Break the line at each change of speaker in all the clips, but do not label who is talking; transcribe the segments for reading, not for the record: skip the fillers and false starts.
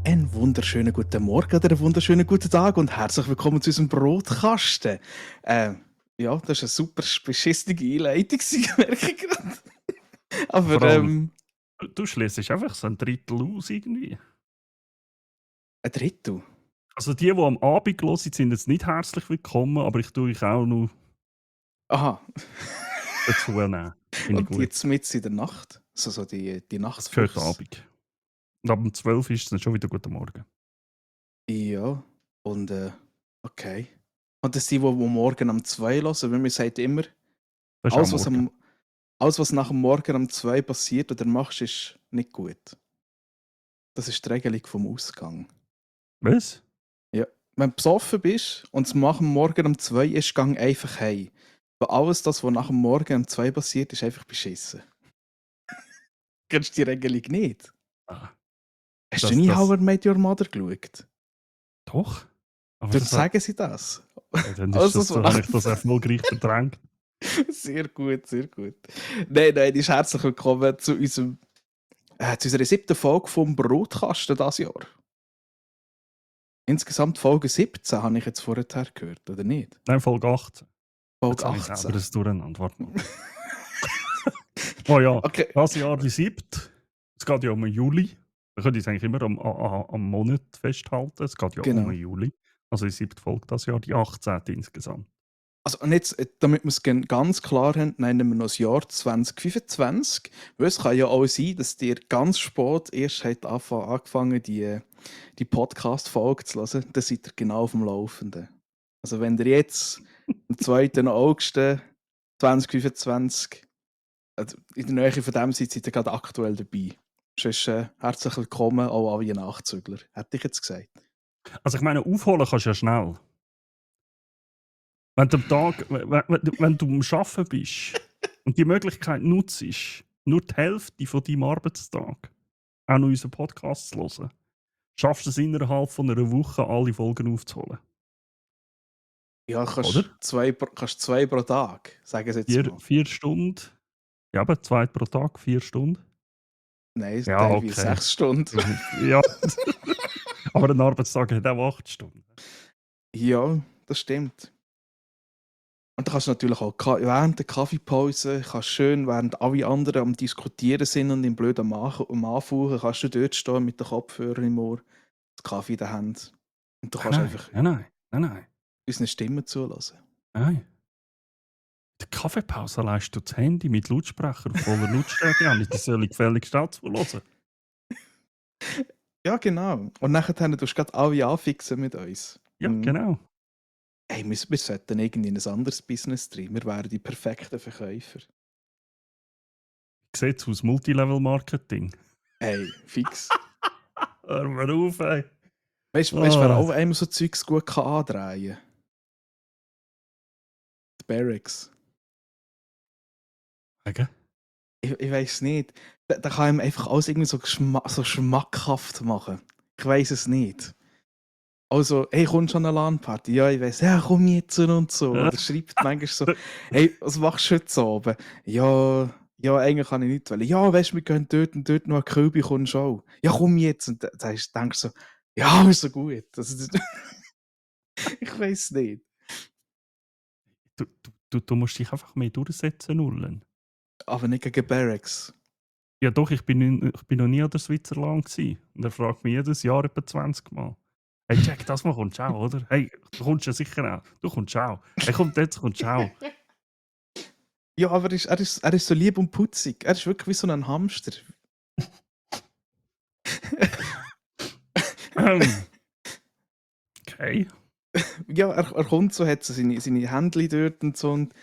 Einen wunderschönen guten Morgen oder einen wunderschönen guten Tag und herzlich willkommen zu unserem Brotkasten. Äh, ja, das war eine super beschissene Einleitung, merke ich gerade. Aber
Vor allem, du schließt einfach so ein Drittel aus irgendwie.
ein Drittel?
Also die am Abend hören, sind jetzt nicht herzlich willkommen, aber ich tue euch auch noch
Aha.
dazu nehmen. Finde ich
Und
gut.
jetzt mitten in der Nacht? So die
Das gehört
Nachtfuchs.
Abend. Und ab um 12 ist es dann schon wieder guten Morgen.
Ja, und okay. Und das sind die, die morgen um 2 hören, weil man sagt immer,
Das ist auch
alles was,
morgen.
am, alles, was nach dem Morgen um 2 passiert oder machst, ist nicht gut. Das ist die Regelung vom Ausgang.
Was?
Ja. Wenn du besoffen bist und es nach dem Morgen um 2 ist, gang einfach heim. Weil alles das, was nach dem Morgen um 2 passiert, ist einfach beschissen. Kennst du die Regelung nicht?
Ah,
Hast du
das,
nie
das,
How I Met Your Mother geschaut?
doch. Aber
Dort
das hat,
sagen sie das.
dann ist
Alles,
das,
was
so habe
nach
ich das erfolgreich verdrängt.
Sehr gut, sehr gut. Nein, ist herzlich willkommen zu unserer 7. Folge vom Brotkasten dieses Jahr. Insgesamt Folge 17 habe ich jetzt vorher gehört, oder nicht?
Nein, Folge 18.
Folge
Jetzt habe ich selber
18.
ein Durcheinander. Warte mal. Oh ja,
Okay,
das Jahr die 7. Es geht ja um den Juli. Wir können uns eigentlich immer am Monat festhalten. Es geht ja um
genau.
den Juli. Also die 7. Folge das Jahr, die 18. insgesamt.
Also, und jetzt, damit wir es ganz klar haben, nennen wir noch das Jahr 2025. Weil es kann ja auch sein, dass ihr ganz spät erst habt angefangen, die Podcast-Folge zu hören. Dann seid ihr genau auf dem Laufenden. Also, wenn ihr jetzt am 2. August 2025 also in der Nähe von dem seid ihr gerade aktuell dabei. Sonst herzlich willkommen auch alle Nachzügler, hätte ich jetzt gesagt.
Also ich meine, aufholen kannst du ja schnell. Wenn du am Tag, wenn du am Arbeiten bist und die Möglichkeit nutzt, nur die Hälfte von deinem Arbeitstag auch noch unseren Podcast zu hören, schaffst du es innerhalb von einer Woche, alle Folgen aufzuholen.
Ja,
Oder?
kannst zwei pro Tag, sagen sie jetzt
Vier,
mal.
4 Stunden. Ja, aber 2 pro Tag, 4 Stunden.
Nein,
Ja,
teilweise
okay.
6 Stunden.
Ja, aber ein Arbeitstag hat auch 8 Stunden.
Ja, das stimmt. Und dann kannst du natürlich auch während der Kaffeepause, kannst schön, während alle anderen am Diskutieren sind und im blöden am Anfauchen, kannst du dort stehen mit den Kopfhörern im Ohr, das Kaffee in der Hand. Und du
Nein,
kannst
nein,
einfach
nein, nein, nein, nein,
unseren Stimmen zulassen.
nein. In der Kaffeepause leist du das Handy mit Lautsprecher auf voller Lautstärke an. Die sollen gefälligst auch zuhören.
Ja, genau. Und nachher tust du gerade alle anfixen mit uns.
Ja, genau.
Hey, wir sollten irgendwie in ein anderes Business drin. Wir wären die perfekten Verkäufer.
Sieht aus, Multilevel-Marketing.
Hey, fix.
Hör mir auf, ey.
Weißt du, wer
Ah,
auch einmal so Zeugs gut andrehen kann? Die Barracks.
wegen?
Ich weiß nicht. Da kann ihm einfach alles irgendwie so schmackhaft machen. Ich weiß es nicht. Also, hey, kommst du an eine LAN-Party? Ja, ich weiß, ja, komm jetzt und so.
Äh,
Oder schreibt manchmal so, hey, was machst du heute Abend? Ja, ja, eigentlich kann ich nicht wollen. Ja, weißt du, wir gehen dort und dort noch an Kölbi, kommst du auch? Ja, komm jetzt. Und da denkst du so, ja, ist so gut. Also, ich weiß nicht.
du musst dich einfach mehr durchsetzen, Nullen.
Aber nicht gegen Barracks.
Ja doch, ich bin noch nie an der Switzerland gsi. Und er fragt mich jedes Jahr etwa 20 Mal. «Hey Jack, das Mal kommst du auch, oder? Hey, du kommst ja sicher auch. Du kommst auch. Hey, komm, jetzt kommst du auch.»
Ja, aber er ist so lieb und putzig. Er ist wirklich wie so ein Hamster.
Okay.
Ja, er kommt so, hat so seine Händchen dort und so. Und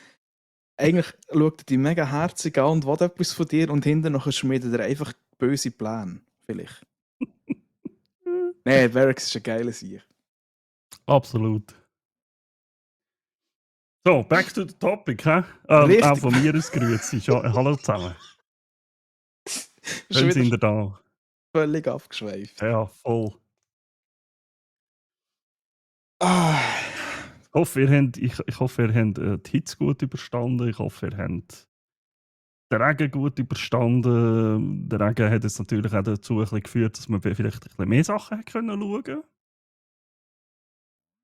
eigentlich schaut er dich mega herzig an und will etwas von dir. Und hinterher schmiedet er einfach böse Pläne. Vielleicht. Nee, Varys ist ein geiler Sieg.
Absolut. So, back to the topic, hä? Auch
Richtig.
von mir aus grüezi. Hallo zusammen.
Schon
Schön
wieder
sind ihr da.
völlig abgeschweift.
Ja, voll.
Ah,
Ich hoffe, ihr habt die Hitze gut überstanden. Ich hoffe, ihr habt den Regen gut überstanden. Der Regen hat jetzt natürlich auch dazu ein bisschen geführt, dass man vielleicht ein bisschen mehr Sachen hat können schauen.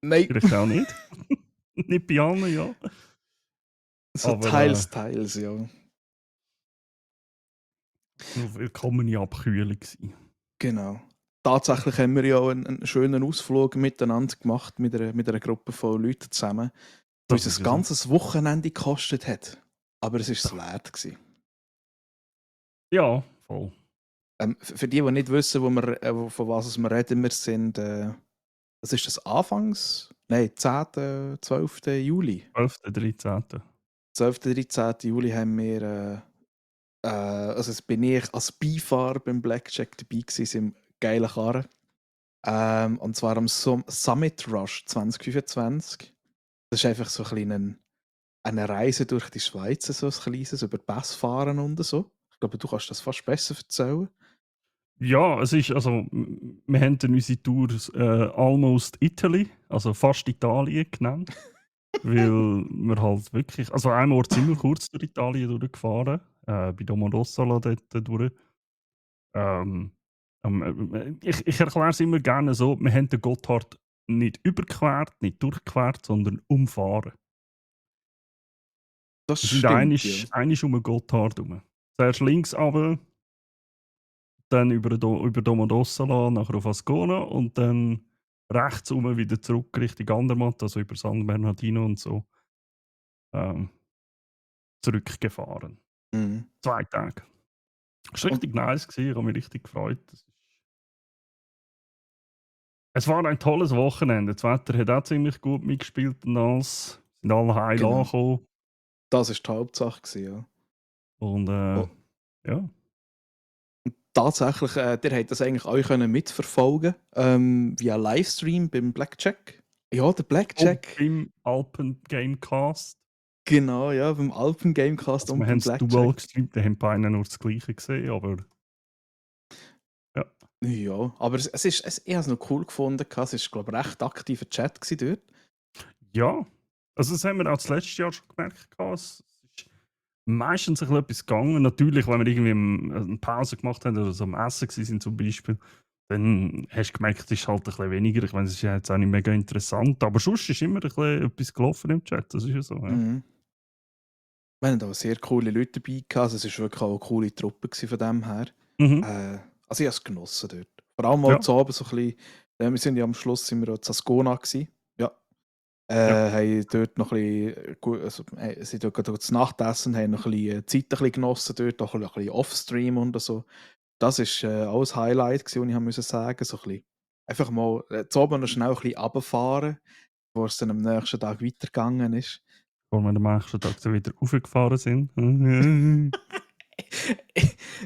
Nein,
Vielleicht auch nicht. Nicht bei allen, ja.
so
Aber
teils, ja.
willkommene Abkühlung gewesen.
Genau. Tatsächlich haben wir ja auch einen schönen Ausflug miteinander gemacht, mit einer Gruppe von Leuten zusammen, die uns
Das ist
ein
ja so.
ganzes Wochenende gekostet hat. Aber es war es
Ja.
wert gewesen.
Ja, voll.
Für die nicht wissen, von was wir reden, wir sind, was ist das, Nein, 10., 12. Juli.
12., 13.
12., 13. Juli haben wir, also jetzt bin ich als Beifahrer beim Blackjack dabei gewesen, sind geile Karren. Und zwar am Summit Rush 2025. Das ist einfach so eine Reise durch die Schweiz, so ein kleines, über die Pässe fahren und so. Ich glaube, du kannst das fast besser erzählen.
Ja, es ist, also, wir haben dann unsere Tour Almost Italy, also fast Italien genannt. Weil wir halt wirklich, also einmal sind wir kurz durch Italien durchgefahren, bei Domodossola dort durch. Ähm, ich erkläre es immer gerne so, wir haben den Gotthard nicht überquert, nicht durchquert, sondern umfahren.
Das
Wir sind
stimmt, ja.
einisch um den Gotthard herum. Zuerst links runter, dann über Domodossola, nachher auf Ascona und dann rechts rum wieder zurück Richtung Andermatt, also über San Bernardino und so, ähm, zurückgefahren.
Mhm.
2 Tage. Es war
Und
richtig nice, gewesen, ich habe mich richtig gefreut. Es war ein tolles Wochenende. Das Wetter hat auch ziemlich gut mitgespielt und alles. Sind alle heil
genau,
angekommen.
das war die Hauptsache gewesen, ja.
Und
Oh,
ja.
tatsächlich, ihr habt das eigentlich auch können mitverfolgen via Livestream beim Blackjack. Ja, der
Und
Blackjack,
beim Alpen Gamecast.
genau, ja, beim Alpen Gamecast
Also
und
wir
beim
haben es
Blackjack.
dual gestreamt, da haben beide nur das Gleiche gesehen, aber ja.
Ja, aber ich habe es noch cool gefunden. Es war, glaube ich, recht aktiver Chat gewesen dort.
Ja. Also das haben wir auch das letzte Jahr schon gemerkt. Es ist meistens ein bisschen etwas gegangen. Natürlich, wenn wir irgendwie eine Pause gemacht haben oder so am Essen waren zum Beispiel, dann hast du gemerkt, es ist halt ein bisschen weniger. Ich meine, es ist ja jetzt auch nicht mega interessant, aber sonst ist immer ein bisschen etwas gelaufen im Chat, das ist ja so. Ja.
Mhm. Wir hatten auch sehr coole Leute dabei gehabt. Also es war wirklich auch eine coole Truppe gewesen von dem her.
Mhm.
Also ich habe es genossen dort. Vor allem
Ja,
auch zu Abend so ein bisschen, wir sind ja am Schluss sind wir auch zu Ascona gewesen. Ja.
ja.
Haben dort noch ein bisschen, also, sind dort gerade zu Nachtessen, haben noch ein bisschen Zeit ein bisschen genossen dort, auch ein bisschen Offstream und so. Das war auch ein Highlight gewesen, und ich musste sagen, so ein bisschen, einfach mal zu Abend noch schnell ein bisschen runterfahren, bevor es dann am nächsten Tag weitergegangen ist.
Bevor wir am nächsten Tag dann wieder raufgefahren sind.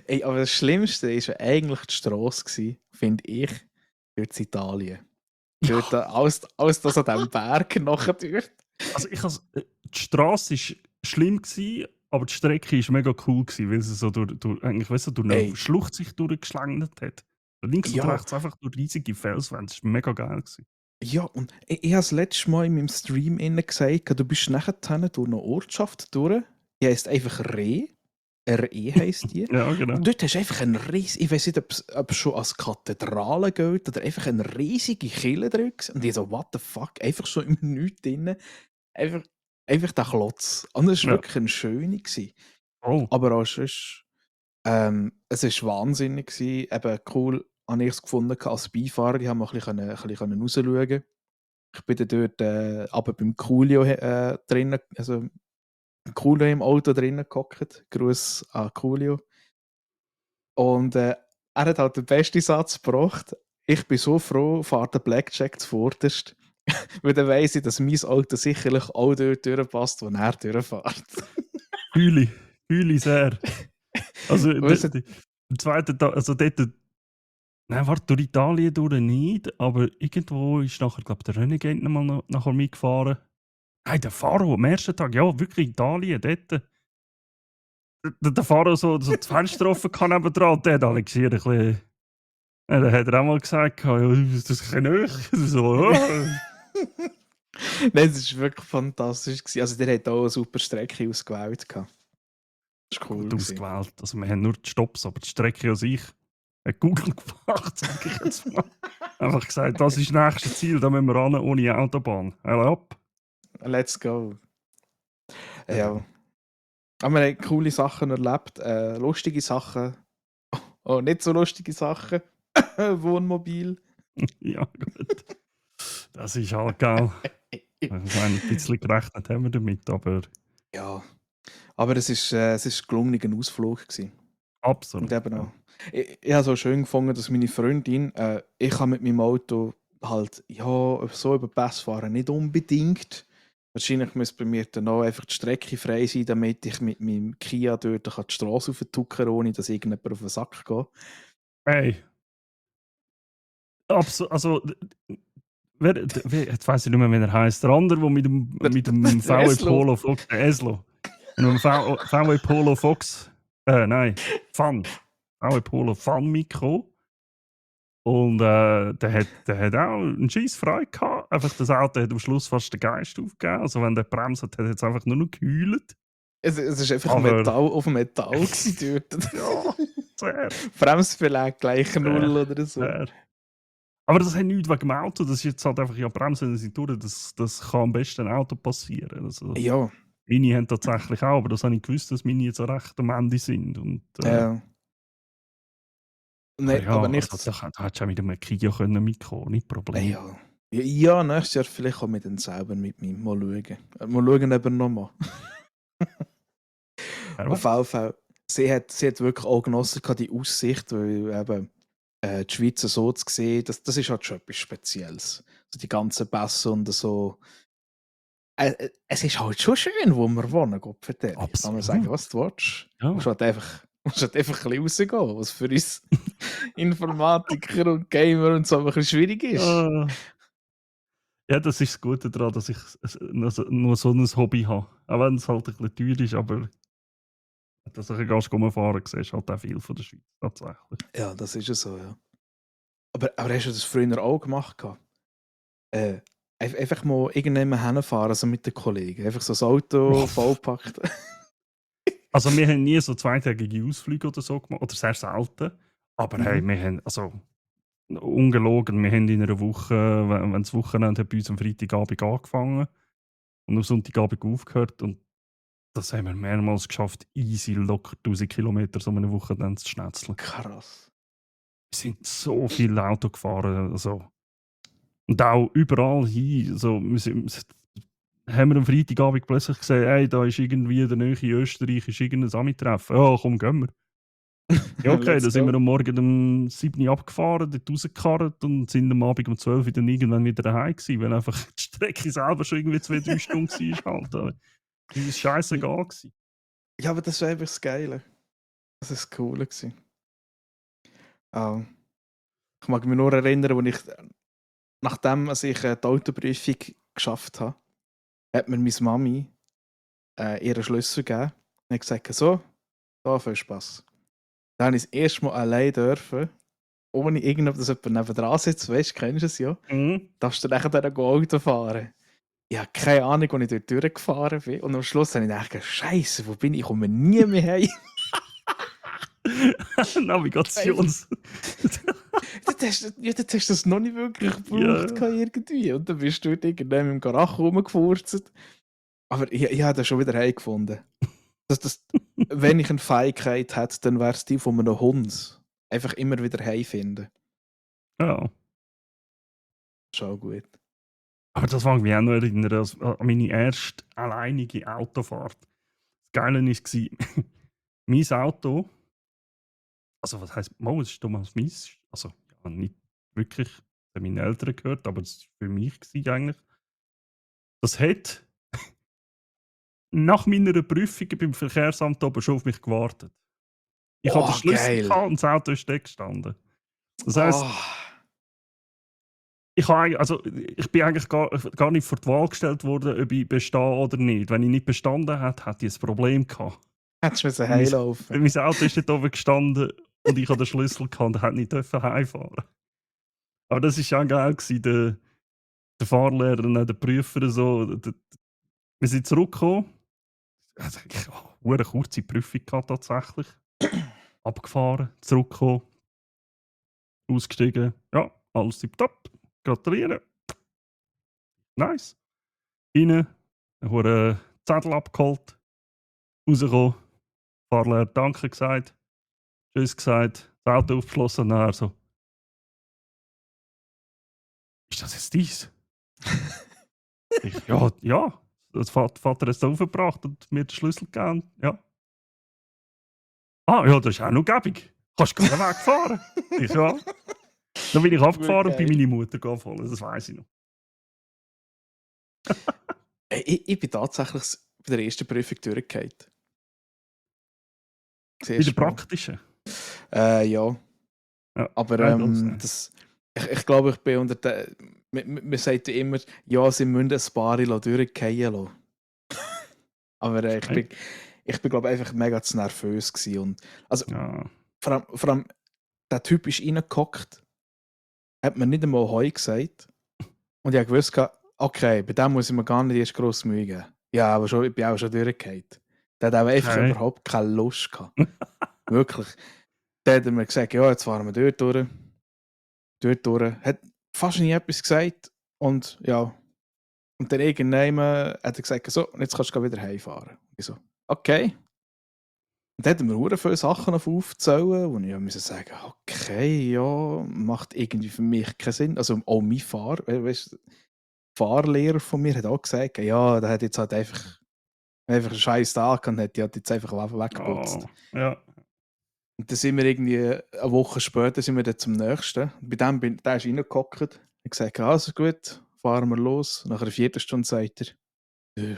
Ey, aber das Schlimmste war ja eigentlich die Strasse, finde ich, durch Italien. Dort
Ja,
alles das an diesem Berg nachher dort.
also die Straße war schlimm, aber die Strecke war mega cool, weil sie so eigentlich, weißt du, durch eine
Ey,
Schlucht sich durchgeschlängelt hat. Links und
ja,
rechts einfach durch riesige Felswände. Das war mega geil.
ja, und ich habe das letzte Mal in meinem Stream gesagt, du bist nachher durch eine Ortschaft durch, die heisst einfach Reh. RE heisst die.
Ja, genau.
Und dort hast du einfach einen riesigen, ich weiß nicht, ob es schon als Kathedrale gilt oder einfach eine riesige Kille drin. Und ich so, what the fuck, einfach so im Nichts drin. Einfach, einfach der Klotz. Und es war
Ja.
wirklich eine schöne. Gewesen.
Oh,
Aber auch sonst, es war wahnsinnig. Gewesen. Eben cool, habe ich es gefunden, als Beifahrer, die haben ein bisschen rausschauen. Ich bin dann dort aber beim Coolio drinnen, also im Coolio im Auto drinnen gehockt. Gruß an Coolio. Und er hat halt den besten Satz gebracht. Ich bin so froh, fahrt der Blackjack zuvorderst. Weil dann weiss ich, dass mein Auto sicherlich auch dort durchpasst, wo er durchfährt.
fühle ich sehr. Also,
Weißt du,
im zweiten Tag, also dort, nein, warte, durch Italien durch nicht, aber irgendwo ist nachher, glaube ich, der Renegade noch mal nachher mitgefahren. Nein, der Faro am ersten Tag, ja, wirklich Italien, dort. Der Faro so das Fenster offen kann nebendran, und der hat Alexier ein bisschen. Ja, dann hat er auch mal gesagt, ja, das ist ein bisschen hoch. So,
Nein, es war wirklich fantastisch gewesen. Also der hat auch eine super Strecke ausgewählt gehabt. Das war cool
gut
gewesen.
ausgewählt. Also wir haben nur die Stops, aber die Strecke an sich hat Google gemacht, sage ich jetzt mal. Einfach gesagt, das ist das nächste Ziel, da müssen wir ran, ohne Autobahn. Ab.
Let's go. Ja.
Genau.
Aber wir haben coole Sachen erlebt, lustige Sachen. Oh, nicht so lustige Sachen. Wohnmobil.
Ja, gut. Das ist halt geil. Ich meine, ein bisschen gerechnet haben wir damit, aber
Ja, aber es ist ein gelungener Ausflug gewesen. Und
absolut.
eben
Ja.
auch, ich habe so schön gefunden, dass meine Freundin, ich kann mit meinem Auto halt, ja, so über die Pässe fahren, nicht unbedingt. Wahrscheinlich müsste bei mir dann auch einfach die Strecke frei sein, damit ich mit meinem Kia dort die Straße auftuckern kann, ohne dass irgendjemand auf den Sack geht.
Hey, also, jetzt weiß ich nicht mehr, wie er heißt. Der andere, der mit dem
Der
VW
Eslo.
Polo Fox, der Eslo. Mit dem VW Polo Fox, nein, Fun. VW Polo Fun Mikro. Und der hat auch einen Scheiß Freude gehabt. Einfach das Auto hat am Schluss fast den Geist aufgegeben. Also, wenn der bremst hat, hat er jetzt einfach nur noch geheult.
Es ist einfach
Aber
Metall auf Metall gewesen dort.
ja, sehr,
Bremsbelag gleich
sehr,
null oder so.
sehr. Aber das hat nichts wegen dem Auto. Das ist jetzt halt einfach, ja, Bremsen sind durch. Das kann am besten ein Auto passieren. Also,
Ja,
meine haben tatsächlich auch, aber das habe ich gewusst, dass meine jetzt auch recht am Ende sind. Und, aber
nein,
ja,
aber
also,
nichts.
da hättest du auch mit einem Kia können mitkommen, nicht Problem.
Ja. Ja, nächstes Jahr vielleicht auch mit den selber mit mir. Mal schauen. Mal schauen, ob er nochmal. Auf jeden Fall. Sie hat wirklich auch genossen, die Aussicht, weil eben die Schweiz so zu sehen, das ist halt schon etwas Spezielles. Also die ganzen Pässe und so. Es ist halt schon schön, wo wir wohnen, Gott verdammt. Kann man
Absolut.
sagen, was du willst.
Ja.
Du musst halt einfach ein bisschen rausgehen, was für uns Informatiker und Gamer und so ein bisschen schwierig ist.
Ja, das ist das Gute daran, dass ich nur so ein Hobby habe. Auch wenn es halt ein bisschen teuer ist, aber dass ich einen Gast fahren sehe, ist halt auch viel von der Schweiz tatsächlich.
Ja, das ist ja so, ja. Aber hast du das früher auch gemacht? Äh, einfach mal irgendjemand hinfahren, also mit den Kollegen. Einfach so das Auto vollpackt.
Also wir haben nie so zweitägige Ausflüge oder so gemacht, oder sehr selten. Aber hey, wir haben, also ungelogen, wir haben in einer Woche, wenn das Wochenende hat bei uns am Freitagabend angefangen und am Sonntagabend aufgehört und das haben wir mehrmals geschafft, easy locker 1000 Kilometer so eine Woche dann zu schnetzeln.
Krass.
Wir sind so viel Auto gefahren, also. Und auch überall hin, so, haben wir am Freitagabend plötzlich gesehen, hey, da ist irgendwie in der Nähe in Österreich ist irgendein Ami-Treffen. Ja, komm, gehen wir. Ja, okay,
Let's
dann sind
go.
wir am Morgen um 7 Uhr abgefahren, dort rausgekarrt und sind am Abend um 12 Uhr dann irgendwann wieder daheim gewesen, weil einfach die Strecke selber schon irgendwie 2-3 Stunden war. Halt. Das war scheissegal gewesen.
Ja, aber das war einfach das Geile. Das war das Coole gewesen. Ich mag mich nur erinnern, als ich, nachdem ich die Autoprüfung geschafft habe, hat mir meine Mami ihren Schlüssel gegeben und hat gesagt, so, da viel Spass. Dann habe ich das erste Mal allein dürfen, ohne dass jemand nebendran sitzt, weißt du, kennst du es ja. Darfst du nachher dann Auto fahren. Ich habe keine Ahnung, wo ich dort durchgefahren bin. Und am Schluss habe ich gedacht, Scheiße, wo bin ich? Ich komme nie mehr heim.
Navigations.
Jetzt hast du das noch nicht wirklich gebraucht irgendwie. Und dann bist du dort irgendwann im Garage rumgefurzt. Aber ich habe das schon wieder heimgefunden. Wenn ich eine Fähigkeit hätte, dann wäre es die von einem Hund. Einfach immer wieder heimfinden.
Ja.
Schon gut.
Aber das mag mich auch noch erinnern an meine erste alleinige Autofahrt. Das Geile war, mein Auto, also was heisst, es ist damals meins, also ja, nicht wirklich meinen Eltern gehört, aber es war für mich eigentlich. Das hat nach meiner Prüfung beim Verkehrsamt oben schon auf mich gewartet. Ich hatte den Schlüssel
geil.
und das Auto ist da gestanden. Das heisst,
Oh.
ich bin eigentlich gar nicht vor die Wahl gestellt worden, ob ich bestehe oder nicht. Wenn ich nicht bestanden hätte, hätte ich ein Problem gehabt.
Hättest du heimlaufen.
Mein Auto ist dort oben gestanden und ich hatte den Schlüssel gehabt und hätte nicht heimfahren. Aber das war ja geil gewesen, der Fahrlehrer und der Prüfer so. Wir sind zurückgekommen. Also, eine kurze Prüfung gehabt, tatsächlich. Abgefahren, zurückgekommen, ausgestiegen. Ja, alles tipptopp. Gratuliere. Nice. Rein, einen Zettel abgeholt, rausgekommen, Fahrlehrer Danke gesagt, Tschüss gesagt, das Auto aufgeschlossen und nachher so: «Ist das jetzt dies?» Ich: «Ja, ja.» Das Vater hat es da aufgebracht und mir den Schlüssel gegeben. Ja. «Ah, ja, das ist auch noch gäbig. Kannst du gerade wegfahren?» Ich: «Ja.» Dann bin ich
Gut
abgefahren und bin
geil.
meine Mutter abholen. Das weiss ich noch.
Ich bin tatsächlich bei der ersten Prüfung durchgefallen. Das
Bei der
erste Mal.
praktischen.
Ja.
Ja,
Aber
nein, das nicht.
ich glaube, ich bin unter den. Man sagt ja immer, ja, sie müssen ein paar durchgehen lassen. Aber
Okay.
ich bin, glaube ich, einfach mega zu nervös gewesen. Und, also,
Ja.
vor allem, der Typ ist reingehockt, hat mir nicht einmal Heu gesagt. Und ich wusste, okay, bei dem muss ich mir gar nicht erst gross Mühe geben. Ja, aber ich bin auch schon durchgefallen. Der hat auch einfach
Okay.
überhaupt keine Lust gehabt. Wirklich. Dann hat er mir gesagt, ja, jetzt fahren wir dort durch. Dort durch. Hat fast nie etwas gesagt. Und ja. Und dann irgendwann hat er gesagt, so, und jetzt kannst du wieder heimfahren. Und ich so, okay. Und dann hat er mir hure viele Sachen aufzählen, wo ich ja müssen sagen, okay, ja, macht irgendwie für mich keinen Sinn. Also auch mein Fahrlehrer von mir hat auch gesagt, ja, der hat jetzt halt einfach einen scheiß Tag und hat die halt jetzt einfach weggeputzt.
Oh, ja.
Und dann sind wir irgendwie eine Woche später sind wir dann zum nächsten. Bei dem der ist reingehockt. Ich habe gesagt, also gut, fahren wir los. Nach einer Viertelstunde sagt er, ich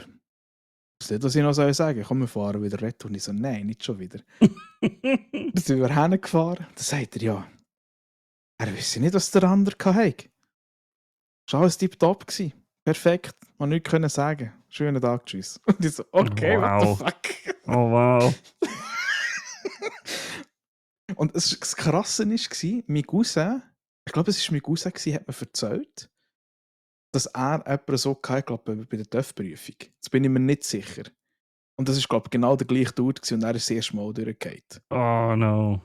weiß nicht, was ich noch sagen soll. Komm, wir fahren wieder retour. Und ich so, nein, nicht schon wieder. Dann sind wir hingefahren. Dann sagt er, ja, er wisse nicht, was der andere hatte. Es war alles tipptopp. Perfekt, man nichts können sagen. Schönen Tag, tschüss. Und ich so, okay, what the
Wow.
fuck?
Oh, wow.
Und das Krasse war, mein Cousin, ich glaube, es war mein Cousin, hat mir erzählt, dass er jemanden so hatte, ich glaube, bei der TÜV-Prüfung. Jetzt bin ich mir nicht sicher. Und das war, glaube ich, genau der gleiche Dude und er ist das erste Mal durchgefallen.
Oh, no.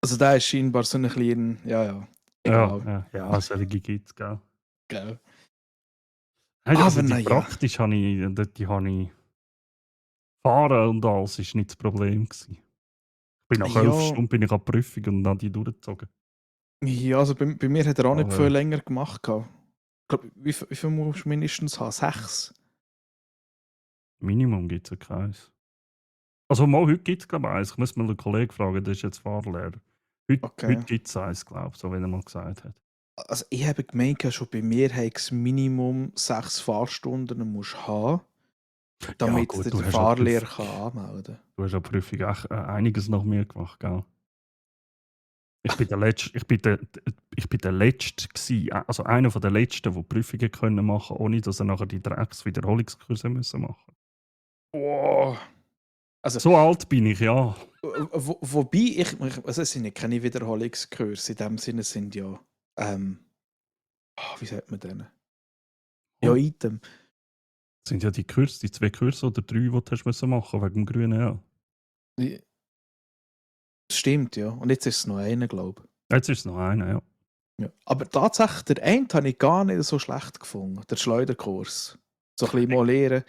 Also der ist scheinbar so ein kleiner, ja, egal.
Ja, solche gibt's, gell.
Gell.
Hey, also
Aber
die
naja.
praktisch habe ich fahren und alles ist nicht das Problem gewesen. Nach 11
Ja,
Stunden bin ich an die Prüfung und dann die durchgezogen.
ja, also bei mir hat er auch nicht viel
Aber
länger gemacht. Ich glaube, wie viel musst du mindestens haben? 6?
Minimum gibt es ja keins. Also mal, heute gibt es glaube ich eins. Ich muss mal einen Kollegen fragen, der ist jetzt Fahrlehrer. Heute
Okay.
gibt es eins, glaube ich, so wie er mal gesagt hat.
Also ich habe gemeint, schon bei mir das Minimum 6 Fahrstunden musst haben,
Ja
damit
gut,
der Fahrlehrer anmelden kann.
Du hast an der Prüfung echt, einiges nach mir gemacht, gell? Ich bin der Letzte, ich bin der Letzte gsi, also einer von der Letzten, die Prüfungen können machen, ohne dass er nachher die Wiederholungskurse müssen machen.
Boah. Also,
So alt bin ich, ja.
wobei also es sind ja keine Wiederholungskurse, in dem Sinne sind ja, wie sagt man denen? Ja,
Oh,
Item.
das sind ja die Kurse, die 2 Kurse oder 3, die du hast müssen machen wegen dem grünen L.
Ja, stimmt, ja. Und jetzt ist es noch einer, glaube
Jetzt ist es noch einer, ja.
ich. Ja. Aber tatsächlich, der eine habe ich gar nicht so schlecht gefunden, der Schleuderkurs. So ein bisschen mal lernen,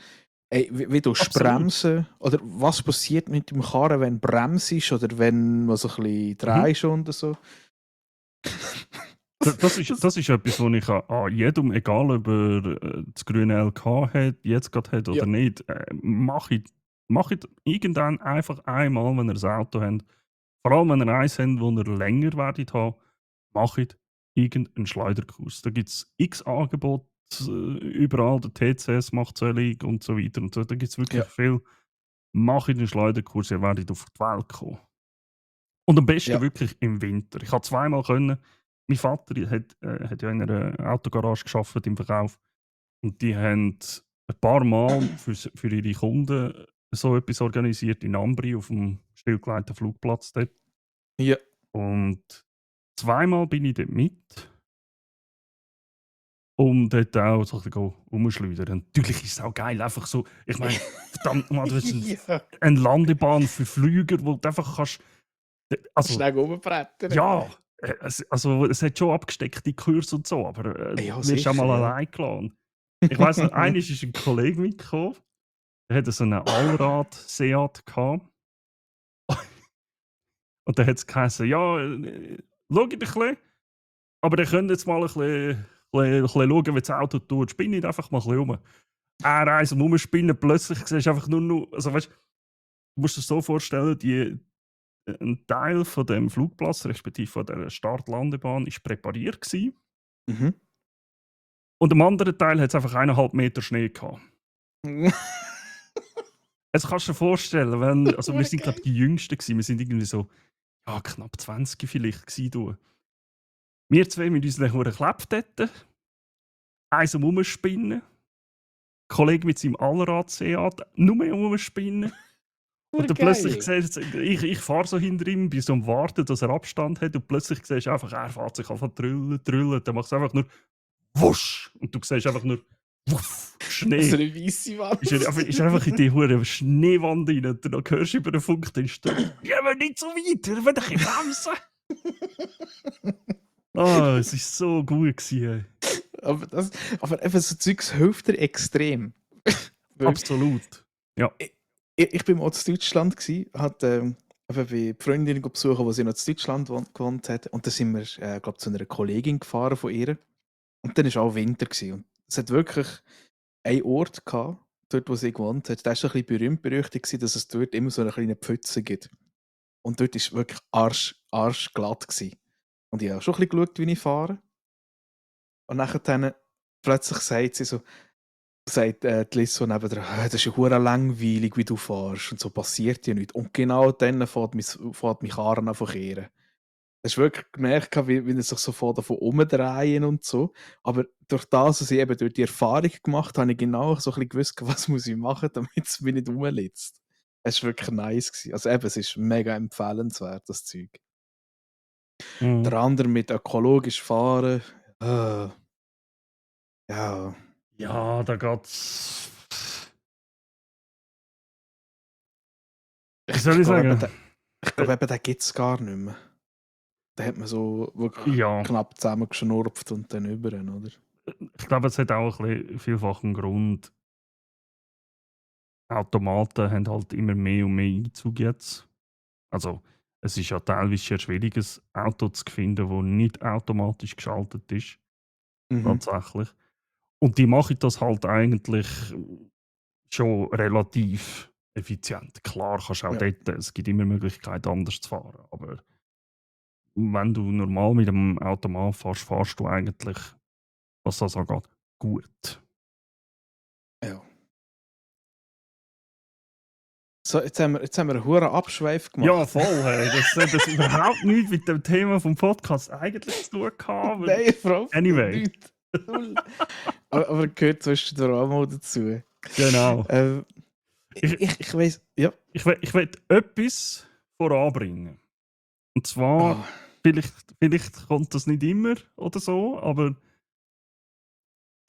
ey, wie du
Absolut.
bremsen oder was passiert mit dem Karren, wenn du bremst oder wenn du so ein bisschen
Mhm.
drehst und so.
Das ist etwas, was ich an jedem, egal ob er das grüne LK hat, jetzt gerade hat
Ja,
oder nicht, macht irgendwann einfach einmal, wenn ihr ein Auto habt, vor allem wenn ihr eins habt, wo ihr länger werdet haben, macht irgendeinen Schleuderkurs. Da gibt es x Angebote, überall, der TCS macht Zöllig und so weiter und so. Da gibt es wirklich
ja,
viel. Macht einen Schleuderkurs, ihr werdet auf die Welt kommen. Und am besten
ja,
wirklich im Winter. Ich habe zweimal können. Mein Vater hat ja in einer Autogarage gearbeitet im Verkauf. Und die haben ein paar Mal für ihre Kunden so etwas organisiert in Ambri auf dem stillgelegten Flugplatz dort.
ja.
Und zweimal bin ich dort mit. um dort auch so ein bisschen rumschleudern. Natürlich ist es auch geil, einfach so, ich meine, verdammt mal, du hast
Ja.
eine Landebahn für Flüger, wo du einfach kannst, also,
Schnell rumbrettern.
ja, es hat schon abgesteckte Kurse und so, aber
Ja,
du wirst auch mal
sicher, ja.
allein gelassen. Ich weiss noch, einmal ist ein Kollege mitgekommen, der hatte so einen Allrad-Seat gehabt. Und dann hat es geheißen, ja, schaut ein bisschen, aber ihr könnt jetzt mal ein bisschen schauen, wie das Auto tut. Spinnt einfach mal ein bisschen rum. Er reist am Rumspinnen, plötzlich siehst du einfach nur noch, also weißt, du musst dir das so vorstellen, ein Teil von dem Flugplatz, respektive von der Start-Landebahn, ist präpariert gewesen.
Mhm.
Und am anderen Teil hat es einfach 1,5 Meter Schnee gehabt. Jetzt kannst du dir vorstellen, also wir sind glaube ich die Jüngsten gewesen, wir sind irgendwie so, ja, knapp 20 vielleicht gewesen. Du. Wir zwei mit unseren hohen Klappdetten, eins am Rumspinnen, Kollege mit seinem Allrad-Seat, nur mehr rumspinnen. Und dann plötzlich siehst du, ich fahre so hinter ihm, bin so am Warten, dass er Abstand hat, und plötzlich siehst du einfach, er fährt sich einfach drüllen, dann macht es einfach nur wusch, und du siehst einfach nur wuff, Schnee.
So eine weisse Wand.
Ist einfach in die hure Schneewand rein, und dann hörst du über den Funkdienst, ja, aber nicht so weit, wir wollen ein bisschen bremsen. Ah, es war so gut gewesen.
Aber eben so Zeugs hilft dir extrem. Weil
Absolut. Ja.
ich bin mal in Deutschland gsi, hat eben bei Freundinnen besuchen, die sie noch in Deutschland gewohnt hat. Und dann sind wir, glaube zu einer Kollegin gefahren von ihr. Und dann war auch Winter gsi. Und es hat wirklich einen Ort gehabt, dort wo sie gewohnt hat. Der ist ein bisschen berühmt berüchtigt gewesen, dass es dort immer so eine kleine Pfütze gibt. Und dort war wirklich arschglatt gsi. Und ich habe schon ein bisschen geschaut, wie ich fahre. Und nachher dann plötzlich sagt die Liz so neben der, das ist ja hure langweilig, wie du fährst und so passiert ja nichts. Und genau dann fährt mein Karren an kehren. Hast du wirklich gemerkt, wie er sich so davon umdrehen und so. Aber durch das, dass ich eben durch die Erfahrung gemacht habe, habe ich genau so ein bisschen gewusst, was muss ich machen, damit es mich nicht rumlitzt. Es war wirklich nice gewesen. Also eben, es ist mega empfehlenswert, das Zeug. Der andere mit ökologisch fahren, ja.
Ja, da geht's. Wie soll ich sagen?
Ich glaube eben, den gibt es gar nicht mehr. Da hat man so wirklich
Ja,
knapp zusammengeschnurpft und dann über, oder?
ich glaube, es hat auch ein bisschen vielfach einen Grund. Automaten haben halt immer mehr und mehr Einzug jetzt. Also, es ist ja teilweise sehr schwierig, ein Auto zu finden, das nicht automatisch geschaltet ist.
Mhm.
Tatsächlich. Und die machen das halt eigentlich schon relativ effizient. Klar kannst du auch
Ja.
dort, es gibt immer Möglichkeiten, anders zu fahren. Aber wenn du normal mit einem Automat fährst, fahrst du eigentlich, was das angeht, gut.
Ja. So, jetzt haben wir einen hohen Abschweif gemacht.
Ja, voll. Hey. Das hat überhaupt nichts mit dem Thema vom Podcast eigentlich zu tun gehabt.
Nein, Frau.
Anyway.
Nicht. Null. aber gehört zwischendurch auch mal dazu.
Genau.
Ich weiss, ja.
Ich will etwas voranbringen. Und zwar,
Ah,
vielleicht kommt das nicht immer oder so, aber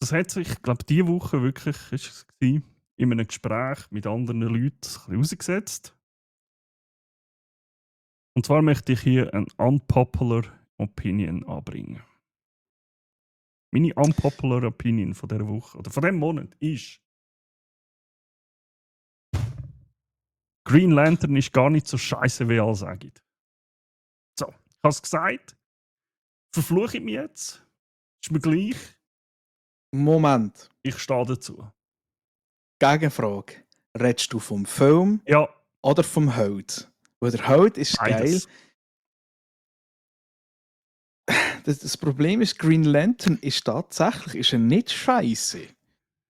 das hat sich, ich glaube, diese Woche wirklich ist es gewesen, in einem Gespräch mit anderen Leuten ein bisschen herausgesetzt. Und zwar möchte ich hier eine unpopular Opinion anbringen. Meine unpopular Opinion von dieser Woche oder von diesem Monat ist: Green Lantern ist gar nicht so scheiße, wie alle sagen. So, ich habe es gesagt. Verfluche ich mich jetzt? Ist mir gleich.
Moment.
Ich stehe dazu.
Gegenfrage. Redest du vom Film
Ja,
oder vom Held? Weil der Held ist
beides.
geil. Das Problem ist, Green Lantern ist tatsächlich nicht scheiße.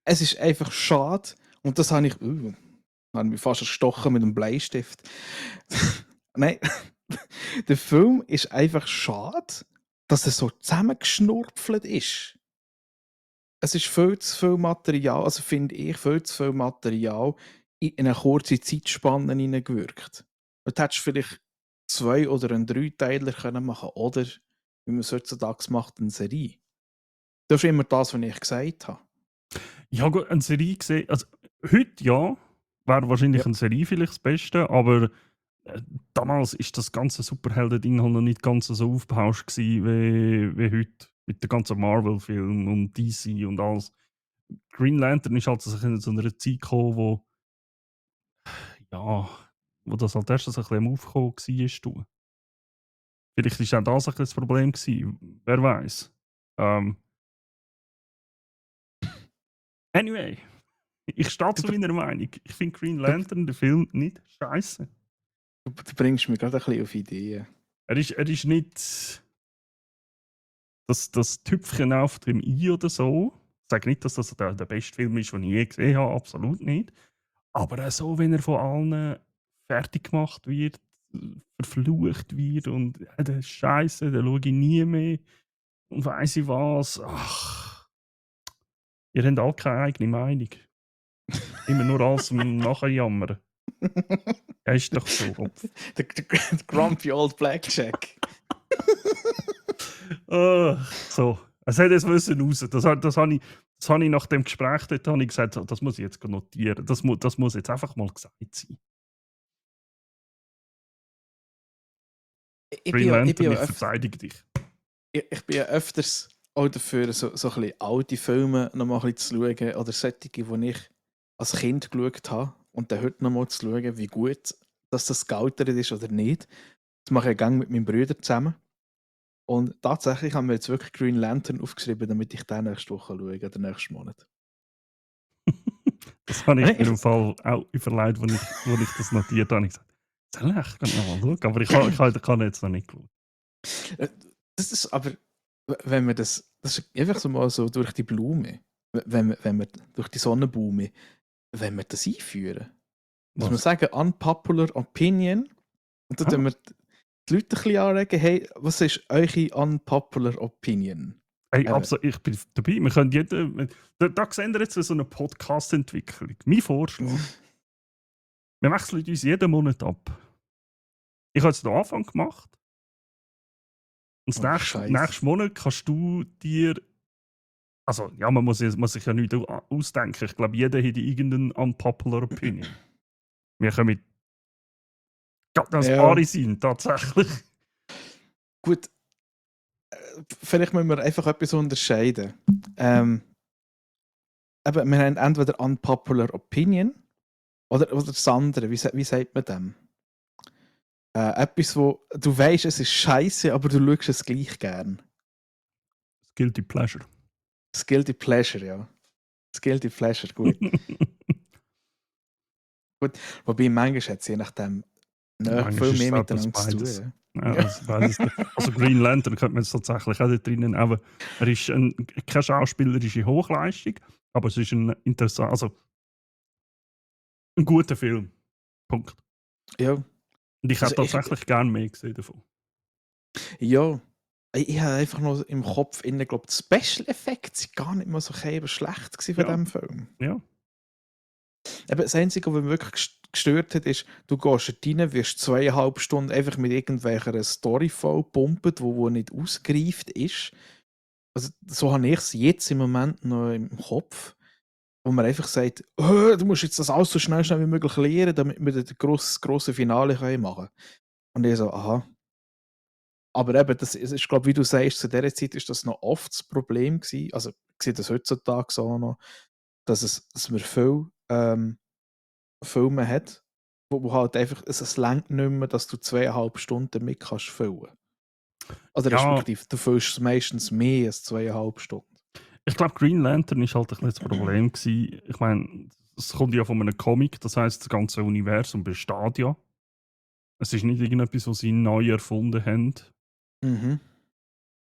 Es ist einfach schade. Und das habe ich. Habe mich fast erstochen mit einem Bleistift. Nein. Der Film ist einfach schade, dass er so zusammengeschnurpfelt ist. Es ist viel zu viel Material, also finde ich, viel zu viel Material in eine kurze Zeitspanne hineingewirkt. Du hättest vielleicht 2 oder einen Dreiteiler können machen oder, wie man es heutzutage macht, eine Serie. Das ist immer das, was ich gesagt habe.
Ja, gut, eine Serie gesehen. Also, heute ja, wäre wahrscheinlich
Ja.
eine Serie vielleicht das Beste, aber damals ist das ganze Superhelden-Ding halt noch nicht ganz so aufgebauscht gewesen, wie heute. Mit den ganzen Marvel-Filmen und DC und alles. Green Lantern ist halt in so einer Zeit gekommen, ja, wo das halt erst so ein bisschen am Aufkommen war. Du. Vielleicht ist auch das ein bisschen das Problem gewesen. Wer weiß. Anyway, ich stehe
Du,
zu
br-
meiner Meinung. Ich finde Green
du,
Lantern, den Film, nicht scheiße.
du bringst mich gerade ein bisschen auf Ideen.
Er ist nicht das Tüpfchen auf dem I oder so. Ich sage nicht, dass das der beste Film ist, den ich je gesehen habe, absolut nicht. Aber so, wenn er von allen fertig gemacht wird, verflucht wird und der Scheiße, den schaue ich nie mehr und weiss ich was. Ach, ihr habt alle keine eigene Meinung. Immer nur alles zum Nachjammern. Ja, ist doch so.
Der Grumpy Old Blackjack.
So, es hat jetzt müssen raus. Das habe ich nach dem Gespräch dort habe ich gesagt, so, das muss ich jetzt notieren. Das muss jetzt einfach mal gesagt sein.
Ich bin
Green
ja,
Lantern, ich verteidige dich.
ich bin ja öfters auch dafür, so ein bisschen alte Filme noch mal ein bisschen zu schauen oder solche, die ich als Kind geschaut habe und dann heute noch mal zu schauen, wie gut dass das gealtert ist oder nicht. Das mache ich gerne mit meinem Bruder zusammen. Und tatsächlich haben wir jetzt wirklich Green Lantern aufgeschrieben, damit ich den nächste Woche schaue oder nächsten Monat.
Das habe ich mir im Fall auch überlegt, als ich das notiert habe. Ich gesagt, soll ich? Kann noch mal schauen. Aber ich kann jetzt noch nicht schauen.
Das ist aber, wenn wir das ist einfach so mal so durch die Blume, wenn wir durch die Sonnenblume, wenn wir das einführen, dass wir
Was?
sagen, unpopular opinion, und dann tun wir die Leute ein bisschen anregen, hey, was ist eure unpopular opinion?
Hey,
Eben.
ich bin dabei. Wir können da sehen wir jetzt so eine Podcast-Entwicklung. Mein Vorschlag. Wir wechseln uns jeden Monat ab. Ich habe jetzt den Anfang gemacht. Und
Oh,
nächsten Monat kannst du dir. Also, ja, man muss sich ja nicht ausdenken. Ich glaube, jeder hat irgendeine unpopular opinion. Wir können gerade ein
Ja,
paar sein, tatsächlich.
gut. Vielleicht müssen wir einfach etwas unterscheiden. Eben, wir haben entweder unpopular opinion oder das andere. Wie sagt man dem? Etwas, wo du weißt, es ist scheiße, aber du schaust es gleich gern.
Guilty Pleasure.
Das Guilty Pleasure, ja. Das Guilty Pleasure, gut. Gut. Wobei manchmal hat es je nachdem
Manchmal
viel
ist
mehr
es etwas
miteinander zu
beides.
tun.
Ja, also Green Lantern könnte man jetzt tatsächlich auch da drinnen. Aber er ist keine schauspielerische Hochleistung, aber es ist ein interessant, also ein guter Film. Punkt.
Ja.
Und ich hätte
Also
tatsächlich gerne mehr gesehen davon.
ja. Ich habe einfach noch im Kopf, ich glaube, die Special Effects sind gar nicht mal so schlecht gewesen von
Ja.
diesem Film.
Ja.
Eben, das Einzige, was mich wirklich gestört hat, ist, du gehst rein, wirst 2,5 Stunden einfach mit irgendwelcher Story vollgepumpt, wo nicht ausgereift ist. Also, so habe ich es jetzt im Moment noch im Kopf, wo man einfach sagt, du musst jetzt das alles so schnell wie möglich lernen, damit wir das grosse Finale machen können. Und ich so, aha. Aber eben, das ist, glaube wie du sagst, zu dieser Zeit ist das noch oft das Problem gewesen. Also, ich sehe das heutzutage so noch, dass man viel Filme hat, wo halt einfach, es reicht nicht mehr, dass du 2,5 Stunden damit kannst füllen. Oder
Ja,
respektive, du füllst meistens mehr als 2,5 Stunden.
ich glaube, Green Lantern ist halt ein bisschen das Problem gewesen. Ich meine, es kommt ja von einem Comic, das heißt, das ganze Universum besteht ja. Es ist nicht irgendetwas, was sie neu erfunden haben.
Mhm.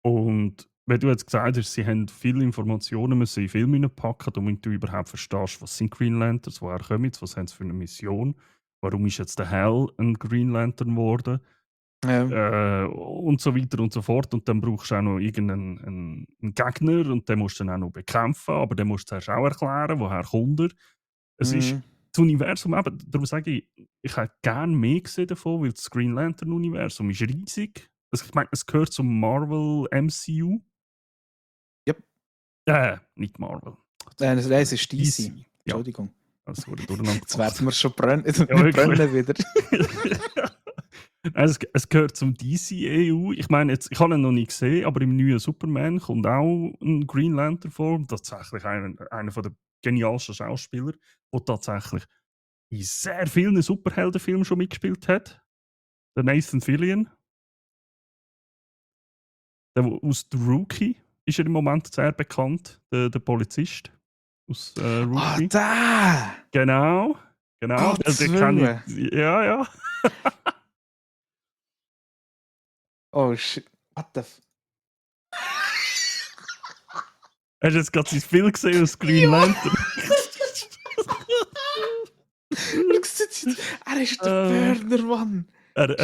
Und wenn du jetzt gesagt hast, sie haben viele Informationen müssen in Filme hineinpacken, damit du überhaupt verstehst, was sind Green Lanterns, woher kommen sie, was haben sie für eine Mission, warum ist jetzt der Hell ein Green Lantern geworden
Ja.
und so weiter und so fort. Und dann brauchst du auch noch irgendeinen einen Gegner und den musst du dann auch noch bekämpfen, aber den musst du zuerst auch erklären, woher kommt er. Es ist
Mhm.
das Universum, eben, darum sage ich hätte gerne mehr gesehen davon, weil das Green Lantern-Universum ist riesig. Ich meine, es gehört zum Marvel MCU.
Yep.
Nicht Marvel.
Nein, es ist DC.
Ja,
Entschuldigung.
das wurde durcheinander
Jetzt
gebracht.
werden wir schon brennen.
Ja,
Wir
wirklich.
brennen wieder.
Nein, es gehört zum DC-EU. Ich meine, jetzt, ich habe ihn noch nicht gesehen, aber im neuen Superman kommt auch ein Green Lantern vor. Tatsächlich einer der genialsten Schauspieler, der tatsächlich in sehr vielen Superheldenfilmen schon mitgespielt hat. Der Nathan Fillion. Aus The Rookie ist er im Moment sehr bekannt. Der Polizist aus Rookie.
Da!
Genau.
Gottes
Den kenne
Willen.
ich. Ja.
Oh shit. What the
Hast du jetzt gerade sein Film gesehen aus Green Lantern?
Er ist der Burner, Mann.
Er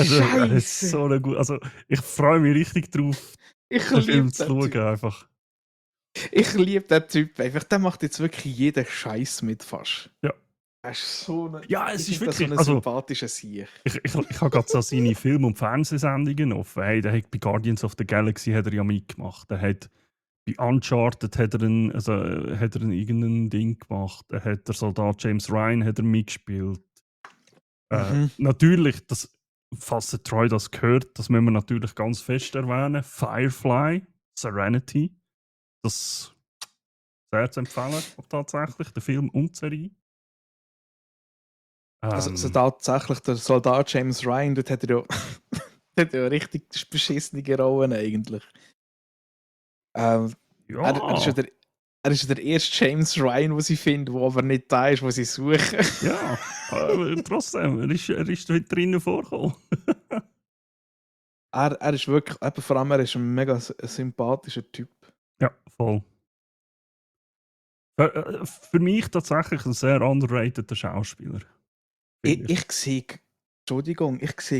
ist so eine gute. Also, ich freue mich richtig drauf,
Ich
den Film
liebe
zu
den
schauen.
Typ.
Einfach.
Ich liebe den Typ einfach. Der macht jetzt wirklich jeden Scheiß mit fast.
Ja.
Er ist so ein,
Ja, es ist wirklich
so ein sympathischer Sieg.
Ich habe gerade so seine Film- und Fernsehsendungen offen. Hey, der hat bei Guardians of the Galaxy hat er ja mitgemacht. Der hat bei Uncharted hat er irgendein Ding gemacht. Er hat der Soldat James Ryan hat er mitgespielt. Natürlich, falls der Troy das gehört, das müssen wir natürlich ganz fest erwähnen. Firefly, Serenity. Das sehr zu empfehlen, tatsächlich, der Film und die Serie.
Also tatsächlich, der Soldat James Ryan, dort hat er ja, hat ja richtig beschissene Rollen eigentlich.
Ja.
Er ist ja der erste James Ryan, den sie finden, der aber nicht da ist, wo sie suchen.
Ja, aber trotzdem, er ist dort drinnen vorgekommen.
Er ist wirklich, eben vor allem, er ist ein mega sympathischer Typ.
Ja, voll. Für mich tatsächlich ein sehr underrateder Schauspieler.
Ich sehe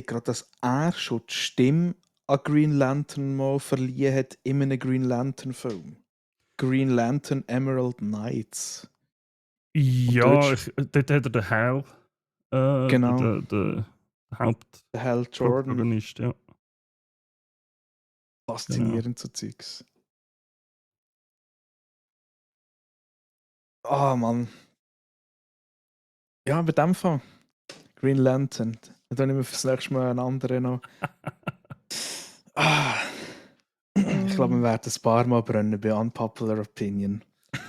gerade, dass er schon die Stimme an Green Lantern mal verliehen hat in einem Green Lantern Film. Green Lantern Emerald Knights.
Ja, dort hat er den Hal,
Genau.
der
Hal Jordan.
Hauptprotagonist, ja.
Faszinierend so Zeugs. Ah, Mann. Ja, bei dem Fall. Green Lantern. Dann nehmen wir fürs nächste Mal einen anderen noch. Ich glaube, wir werden ein paar Mal brennen bei Unpopular Opinion.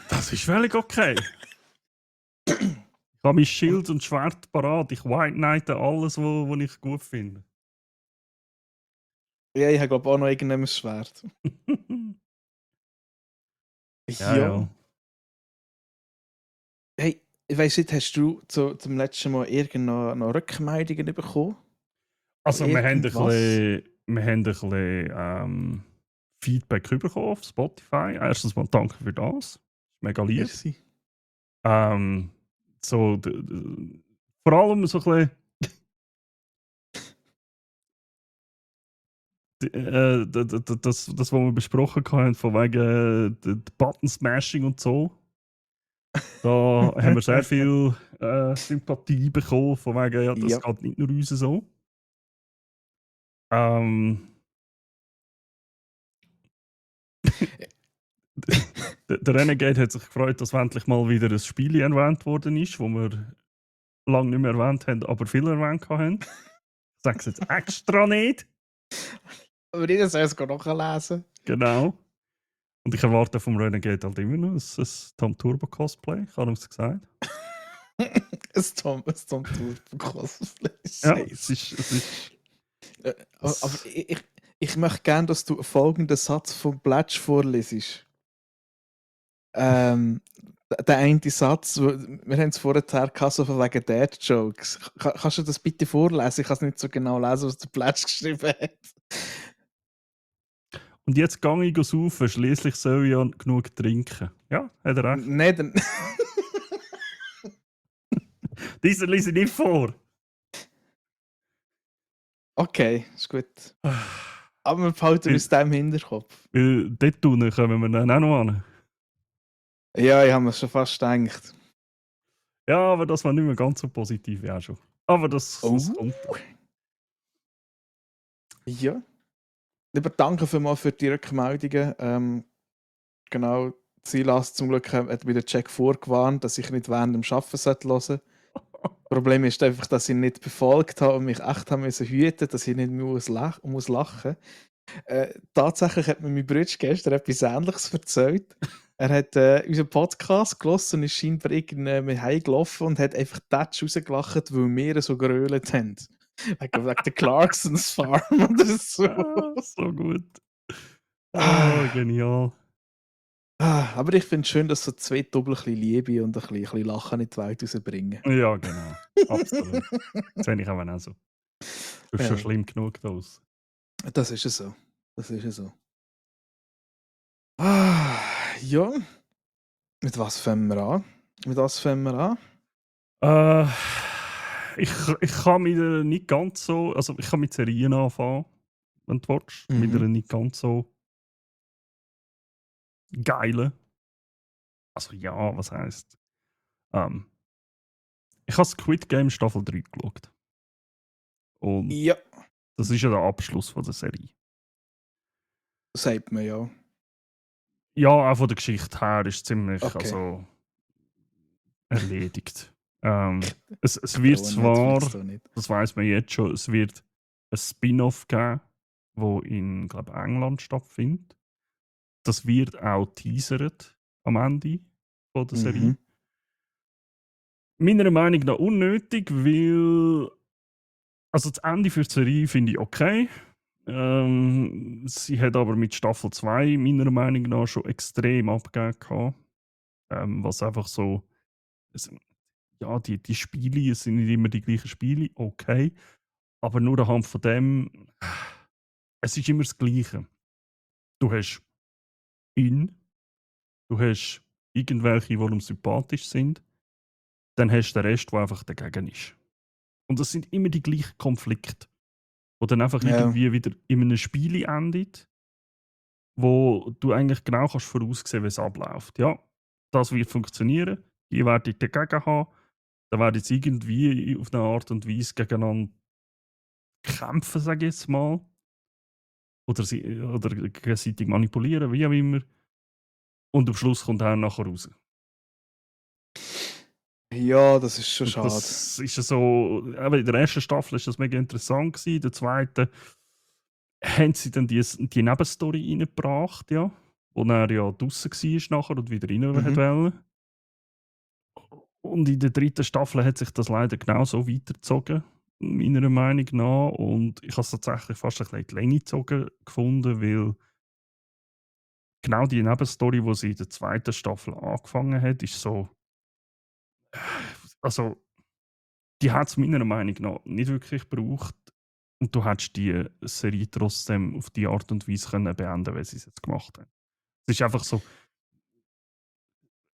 Das ist völlig okay. Ich habe mein Schild und Schwert parat. Ich White Knighte alles, was ich gut finde.
Ja, ich habe glaube auch noch irgendein Schwert. Ja. Hey, ich weiss nicht, hast du zum letzten Mal noch Rückmeldungen bekommen?
Also, wir haben ein bisschen Feedback bekommen auf Spotify. Erstens mal danke für das. Mega lieb.
Merci.
So, vor allem so ein bisschen das, was wir besprochen haben, von wegen Button-Smashing und so. Da haben wir sehr viel Sympathie bekommen, von wegen, ja, das geht nicht nur uns so. Der Renegade hat sich gefreut, dass endlich mal wieder ein Spiel erwähnt worden ist, das wir lange nicht mehr erwähnt haben, aber viel erwähnt haben. Ich sage es jetzt extra nicht.
Aber jeder soll es nachlesen.
Genau. Und ich erwarte vom Renegade halt immer noch ein Tom Turbo Cosplay. Ich habe es gesagt.
ein Tom Turbo Cosplay.
Ja, es ist
aber ich möchte gerne, dass du folgenden Satz vom Plätsch vorlesest. Der eine Satz, wir haben es vorher gehabt, so von wegen Dad-Jokes. Kannst du das bitte vorlesen? Ich kann es nicht so genau lesen, was der Plätsch geschrieben hat.
Und jetzt gehe ich saufen, schliesslich soll ich ja genug trinken. Ja, hat er recht.
Nein, dann.
Dieser lese ich nicht vor.
Okay, ist gut. Aber wir behalten uns dem im Hinterkopf.
Dort kommen wir dann auch noch an.
Ja, ich habe mir schon fast gedacht.
Ja, aber das war nicht mehr ganz so positiv wie auch schon. Aber das kommt.
Ja. Lieber danke vielmals für die Rückmeldungen. Genau, Silas zum Glück hat mir der Jack vorgewarnt, dass ich nicht während dem Arbeiten hören sollte. Problem ist einfach, dass ich ihn nicht befolgt habe und mich echt haben müssen hüten, dass ich nicht muss lachen. Tatsächlich hat mir mein Bruder gestern etwas Ähnliches erzählt. Er hat unseren Podcast gehört und ist scheinbar irgendwie heimgelaufen und hat einfach Tatsch rausgelacht, weil wir so gerölt haben. Wegen der Clarksons Farm oder so.
So gut.
Ah.
Genial.
Aber ich finde es schön, dass so zwei Doppel ein bisschen Liebe und ein bisschen Lachen in die Welt rausbringen.
Ja, genau. Absolut. Das finde ich aber auch so. Das ist schon
Ja,
schlimm genug das.
das ist es so. Das ist es so. Ah, ja. Mit was fangen wir an? Mit was fangen wir an?
Äh, ich kann mit einer nicht ganz so, also ich kann mit Serien anfangen, wenn du willst. Mit
Mhm.
einer nicht ganz so geilen. Also ja, was heisst? Ähm, ich habe Squid Game Staffel 3 geschaut. Und
Ja,
das ist ja der Abschluss von der Serie.
sagt man ja.
Ja, auch von der Geschichte her ist ziemlich
Okay.
also, erledigt. Es wird
Vertrauen Netflix
zwar,
da nicht.
das weiß man jetzt schon, es wird ein Spin-off geben, wo in glaube England stattfindet. Das wird auch teasert am Ende von der Serie.
Mhm.
Meiner Meinung nach unnötig, weil also das Ende für die Serie finde ich okay. Sie hat aber mit Staffel 2 meiner Meinung nach schon extrem abgegeben gehabt. Was einfach so, es, ja, die Spiele es sind nicht immer die gleichen Spiele, okay. Aber nur anhand von dem, es ist immer das Gleiche. Du hast ihn, du hast irgendwelche, die ihm sympathisch sind, dann hast du den Rest, der einfach dagegen ist. Und das sind immer die gleichen Konflikte, wo dann einfach
Ja.
irgendwie wieder in einem Spiel endet, wo du eigentlich genau kannst voraussehen, wie es abläuft. Ja, das wird funktionieren, die werden dagegen haben, dann werden sie irgendwie auf eine Art und Weise gegeneinander kämpfen, sage ich jetzt mal. Oder gegenseitig manipulieren, wie auch immer. Und am Schluss kommt er nachher raus.
Ja, das ist schon
Und
schade.
das ist ja so, eben in der ersten Staffel war das mega interessant gewesen, in der zweiten haben sie dann die Nebenstory reingebracht, ja, wo er ja draussen war nachher und wieder rein
Mhm.
wollte. Und in der dritten Staffel hat sich das leider genauso weitergezogen, meiner Meinung nach. Und ich habe es tatsächlich fast ein bisschen in die Länge gezogen gefunden, weil genau die Nebenstory, die sie in der zweiten Staffel angefangen hat, ist so. Also, die hat es meiner Meinung nach nicht wirklich gebraucht. Und du hättest die Serie trotzdem auf die Art und Weise können beenden, wie sie es jetzt gemacht haben. Es ist einfach so,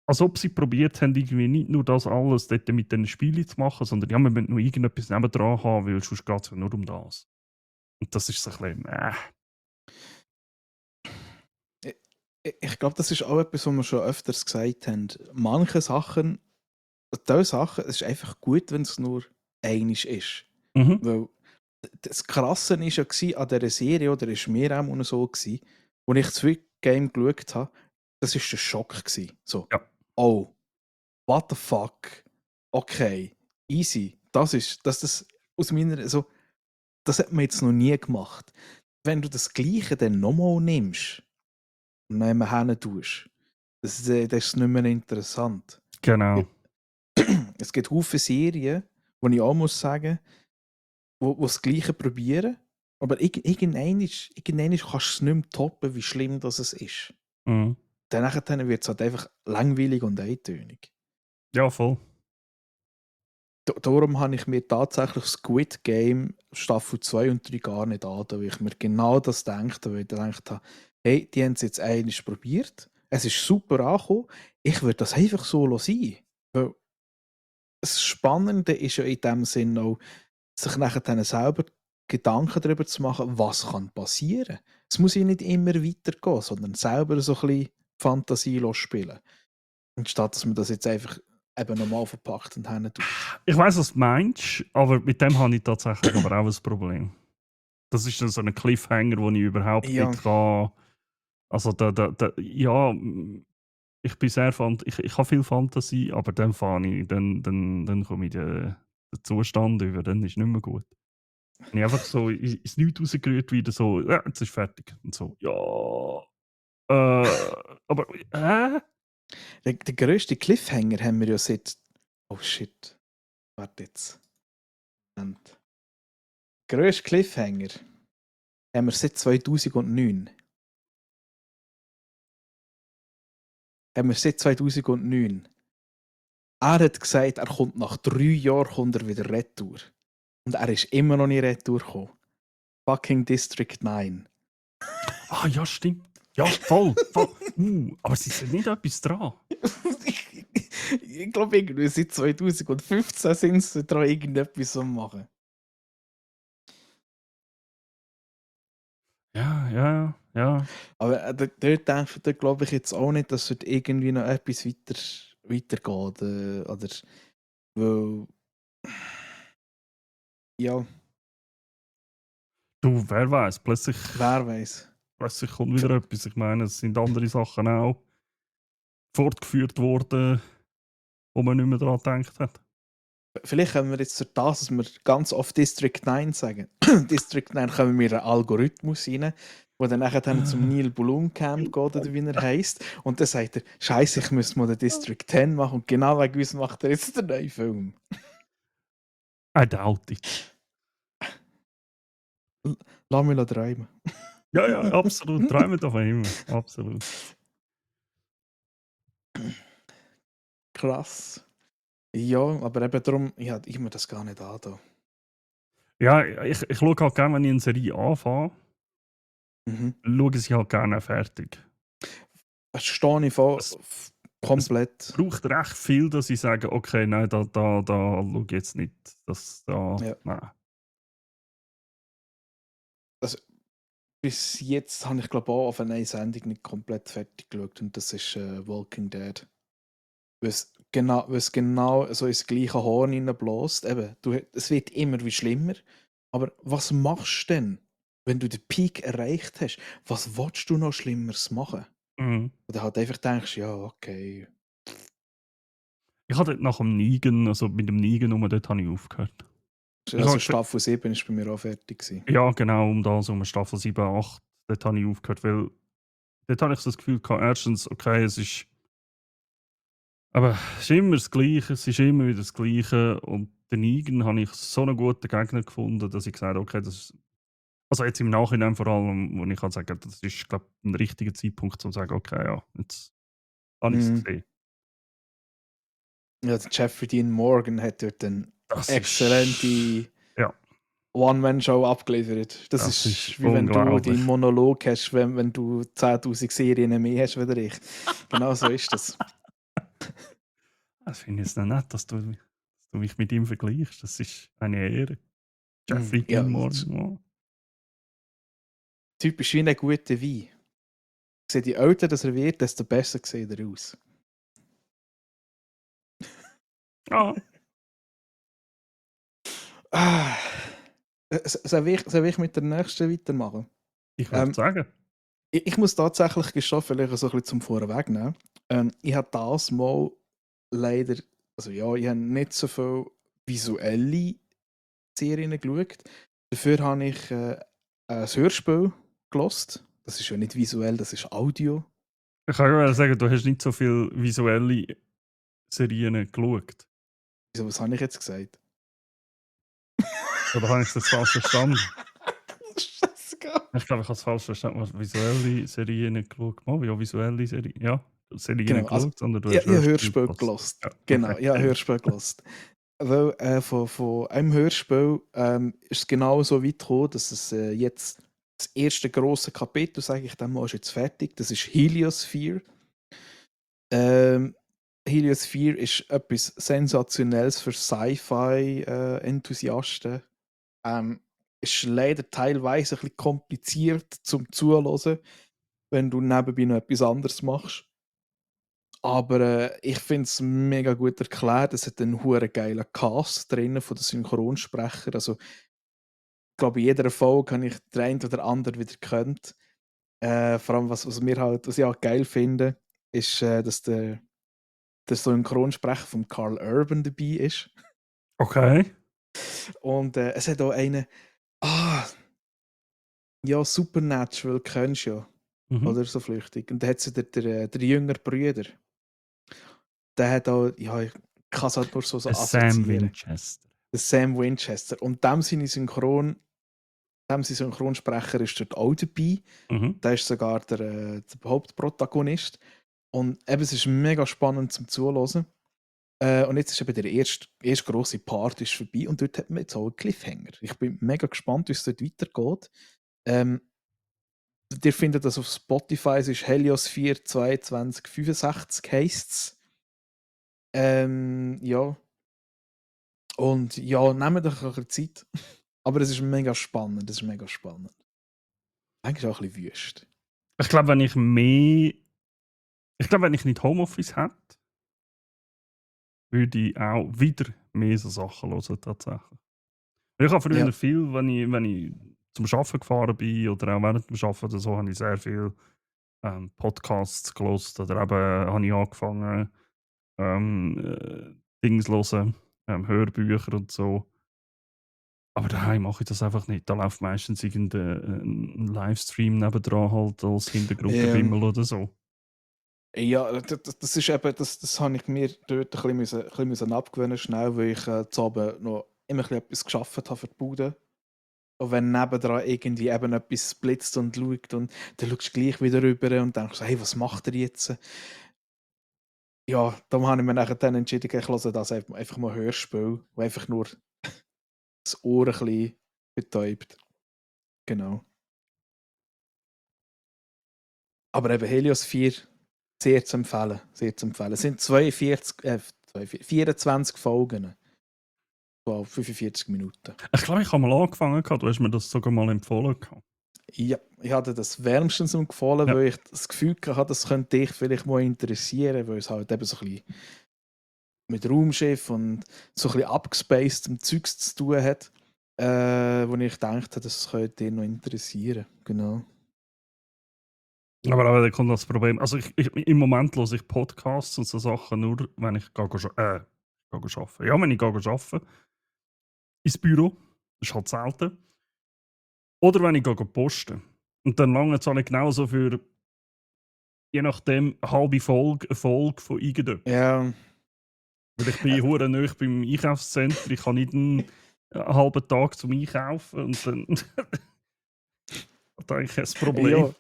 als ob sie probiert haben, irgendwie nicht nur das alles dort mit den Spielen zu machen, sondern ja, wir müssen noch irgendetwas nebendran haben, weil sonst geht es ja nur um das. Und das ist so ein bisschen,
Ich glaube, das ist auch etwas, was wir schon öfters gesagt haben. Manche Sachen, diese Sachen, es ist einfach gut, wenn es nur einisch ist.
Mhm.
Weil das Krasse war ja an dieser Serie, oder ist mir auch so gewesen, als ich das Squid Game geschaut habe, das war der Schock gewesen. So,
Ja.
oh, what the fuck? Okay, easy. Das aus meiner, so, das hat man jetzt noch nie gemacht. Wenn du das Gleiche dann nochmal nimmst und dann hin tust, das ist nicht mehr interessant.
Genau.
Es gibt viele Serien, wo ich auch muss sagen, wo das Gleiche probieren, aber irgendwann kannst du es nicht mehr toppen, wie schlimm das es ist.
Mhm.
Dann wird es halt einfach langweilig und eintönig.
Ja, voll.
Darum habe ich mir tatsächlich Squid Game Staffel 2 und 3 gar nicht an, weil ich mir genau das gedacht habe, weil ich gedacht habe, hey, die haben es jetzt einmal probiert, es ist super angekommen, ich würde das einfach so sein. Weil das Spannende ist ja in dem Sinn auch, sich nachher dann selber Gedanken darüber zu machen, was kann passieren. Es muss ja nicht immer weitergehen, sondern selber so ein bisschen Fantasie spielen. Anstatt dass man das jetzt einfach eben normal verpackt und hin tut.
Ich weiss, was du meinst, aber mit dem habe ich tatsächlich aber auch ein Problem. Das ist dann so ein Cliffhanger, den ich überhaupt
Ja,
nicht kann. Also, ja, ich bin sehr ich habe viel Fantasie, aber dann fange ich, dann komme ich den Zustand über, dann ist nicht mehr gut. Wenn ich einfach so ins Nichts rausgerührt wieder so, ja, jetzt ist fertig. Und so, ja, aber,
Der grösste Cliffhanger haben wir ja seit. Oh shit. Warte jetzt. Moment. Grösste Cliffhanger haben wir seit 2009. Haben wir seit 2009. Er hat gesagt, er kommt nach 3 Jahren kommt er wieder retour. Und er ist immer noch nicht retour gekommen. Fucking District 9.
Ja, stimmt. Ja, voll, voll. Aber es ist ja nicht etwas dran.
Ich glaube, irgendwie seit 2015 sind sie daran irgendetwas am machen.
Ja.
Aber dort glaube ich jetzt auch nicht, dass dort irgendwie noch etwas weitergeht. Oder weil. Ja,
Du, wer weiß,
wer weiß.
plötzlich kommt wieder etwas. Ich meine, es sind andere Sachen auch fortgeführt worden, wo man nicht mehr daran gedacht hat.
Vielleicht können wir jetzt durch das, dass wir ganz oft District 9 sagen. District 9 kommen wir einen Algorithmus rein, wo dann nachher dann zum Neil Blomkamp geht, oder wie er heisst. Und dann sagt er, Scheiße, ich müsste mal den District 10 machen. Und genau wegen uns macht er jetzt den neuen Film.
I doubt it.
Lass mich träumen.
Ja, absolut. Träumen davon immer. Absolut.
Krass. Ja, aber eben darum, ja, ich mir das gar nicht an.
Ja, ich schaue halt gerne, wenn ich eine Serie anfange,
Mhm.
schaue ich sie halt gerne fertig.
Das stehe ich voll
Es, es
komplett.
braucht recht viel, dass ich sage, okay, nein, da schaue ich jetzt nicht.
Ja.
Nein.
Also, bis jetzt habe ich glaube auch auf eine Sendung nicht komplett fertig geschaut und das ist Walking Dead. Weil es genau so ins gleiche Horn hineinbläst. Eben, es wird immer wie schlimmer. Aber was machst du denn, wenn du den Peak erreicht hast? Was willst du noch Schlimmeres machen?
Mhm.
Oder halt einfach denkst, ja, okay.
Ich habe dort nach dem Negan, also mit dem Negan dort habe ich aufgehört. Ich
Also
habe gesagt,
Staffel 7 ist bei mir auch fertig gewesen.
ja, genau, um Staffel 7, 8, dort habe ich aufgehört, weil dort habe ich so das Gefühl gehabt, erstens, okay, es ist immer das Gleiche, es ist immer wieder das Gleiche und den Negan habe ich so einen guten Gegner gefunden, dass ich gesagt habe, okay, das ist, also jetzt im Nachhinein vor allem, wo ich kann sagen, das ist, glaube ich, ein richtiger Zeitpunkt, um zu sagen, okay, ja, jetzt habe ich es
Mhm.
gesehen.
Ja, der Jeffrey Dean Morgan hat dort eine
Das
exzellente
ja,
One-Man-Show abgeliefert. Das
das ist
ist wie wenn du
unglaublich.
deinen Monolog hast, wenn du 10.000 Serien mehr hast als ich. Genau so ist das.
Das finde ich jetzt noch nett, dass du mich mit ihm vergleichst. Das ist eine Ehre. Jeffrey
Ja,
Dean Morgan.
typisch wie ein guter Wein. Je älter das er wird, desto besser sieht er aus.
Ja,
Ah, soll ich mit der nächsten weitermachen?
ich würde
Ähm,
sagen.
ich muss tatsächlich gestehen, vielleicht so ein bisschen zum Vorwegnehmen. Ich habe das mal leider, also ja, ich habe nicht so viele visuelle Serien geschaut. Dafür habe ich ein Hörspiel gelost. Das ist ja nicht visuell, das ist Audio.
Ich kann ja sagen, du hast nicht so viele visuelle Serien geschaut.
Wieso, was habe ich jetzt gesagt?
Oder habe ich das falsch verstanden?
Scheißegal.
Ich glaube, ich habe es falsch verstanden. Was visuelle Serien nicht geschaut? Oh, ja, visuelle Serien. Ja, Serien
Genau,
nicht
also
geschaut, sondern du
ich
hast
habe
Hörspiel
Hörspiel
gehört.
gelost.
Ja,
Genau,
okay.
ich habe Hörspiel gelost. Weil von einem Hörspiel ist es genau so weit gekommen, dass es jetzt das erste grosse Kapitel, sage ich dann mal, ist jetzt fertig. Das ist Heliosphere. Ähm, Heliosphere ist etwas Sensationelles für Sci-Fi-Enthusiasten. Ist leider teilweise ein bisschen kompliziert zum Zuhören, wenn du nebenbei noch etwas anderes machst. Aber ich finde es mega gut erklärt. Es hat einen hure geilen Cast drin von den Synchronsprechern. Also, ich glaube, in jeder Folge habe ich den einen oder anderen wieder gekannt. Vor allem, was ich halt geil finde, ist, dass der Synchronsprecher von Karl Urban dabei ist.
Okay.
Und es hat auch einen, ja, Supernatural kennst du ja,
Mhm.
oder so flüchtig. Und da hat sie der jüngere Bruder. Der hat auch, ja, ich kann es halt nur so
Sam
assoziieren.
Winchester.
Der Sam Winchester. Und dem sein Synchronsprecher ist dort auch dabei.
Mhm.
Der ist sogar der Hauptprotagonist. Und eben, es ist mega spannend zum Zuhören. Und jetzt ist eben der erste grosse Part ist vorbei und dort hat man jetzt auch einen Cliffhanger. Ich bin mega gespannt, wie es dort weitergeht. Ähm, Ihr findet das auf Spotify, es ist Helios 4 2265 heisst es. Ja. Und ja, nehmt euch ein bisschen Zeit. Aber es ist mega spannend, es ist mega spannend. Eigentlich auch ein bisschen wüst.
Ich glaube, wenn ich nicht Homeoffice hätte, würde ich auch wieder mehr so Sachen hören, tatsächlich. Ich habe
Ja.
früher viel, wenn ich zum Arbeiten gefahren bin oder auch während dem Arbeiten oder so, habe ich sehr viel Podcasts gehört oder eben habe ich angefangen, Dings zu hören, Hörbücher und so. Aber daheim mache ich das einfach nicht. Da läuft meistens irgendein Livestream nebendran halt als Hintergrundgebimmel oder so.
Ja, das ist eben, das habe ich mir dort ein bisschen abgewöhnen schnell, weil ich zu Abend noch immer ein bisschen etwas geschafft habe für die Bude. Und wenn nebendran irgendwie eben etwas blitzt und schaut und dann schaust du gleich wieder rüber und denkst, hey, was macht er jetzt? Ja, darum habe ich mir nachher dann entschieden, ich höre das einfach mal Hörspiel, wo einfach nur das Ohr ein bisschen betäubt. Genau. Aber eben Helios 4, sehr zu empfehlen, sehr zu empfehlen. Es sind 24 Folgen, so 45 Minuten.
Ich glaube, ich habe mal angefangen, du hast mir das sogar mal empfohlen.
Ja, ich hatte das wärmstens empfohlen,
Ja.
weil ich das Gefühl hatte, das könnte dich vielleicht mal interessieren, weil es halt eben so ein bisschen mit Raumschiff und so ein bisschen abgespacedem Zeugs zu tun hat, wo ich dachte, das könnte dich noch interessieren. Genau.
Aber da kommt das Problem. Also im Moment höre ich Podcasts und so Sachen nur, wenn ich gehe arbeiten. Ja, wenn ich arbeite. Ins Büro. Das ist halt selten. Oder wenn ich posten. Und dann lange es auch nicht genau so für, je nachdem, eine Folge von irgendetwas.
Ja,
Weil ich bin hure nahe beim Einkaufszentrum. Ich habe nicht einen halben Tag zum Einkaufen und dann hat eigentlich ein Problem.
ja.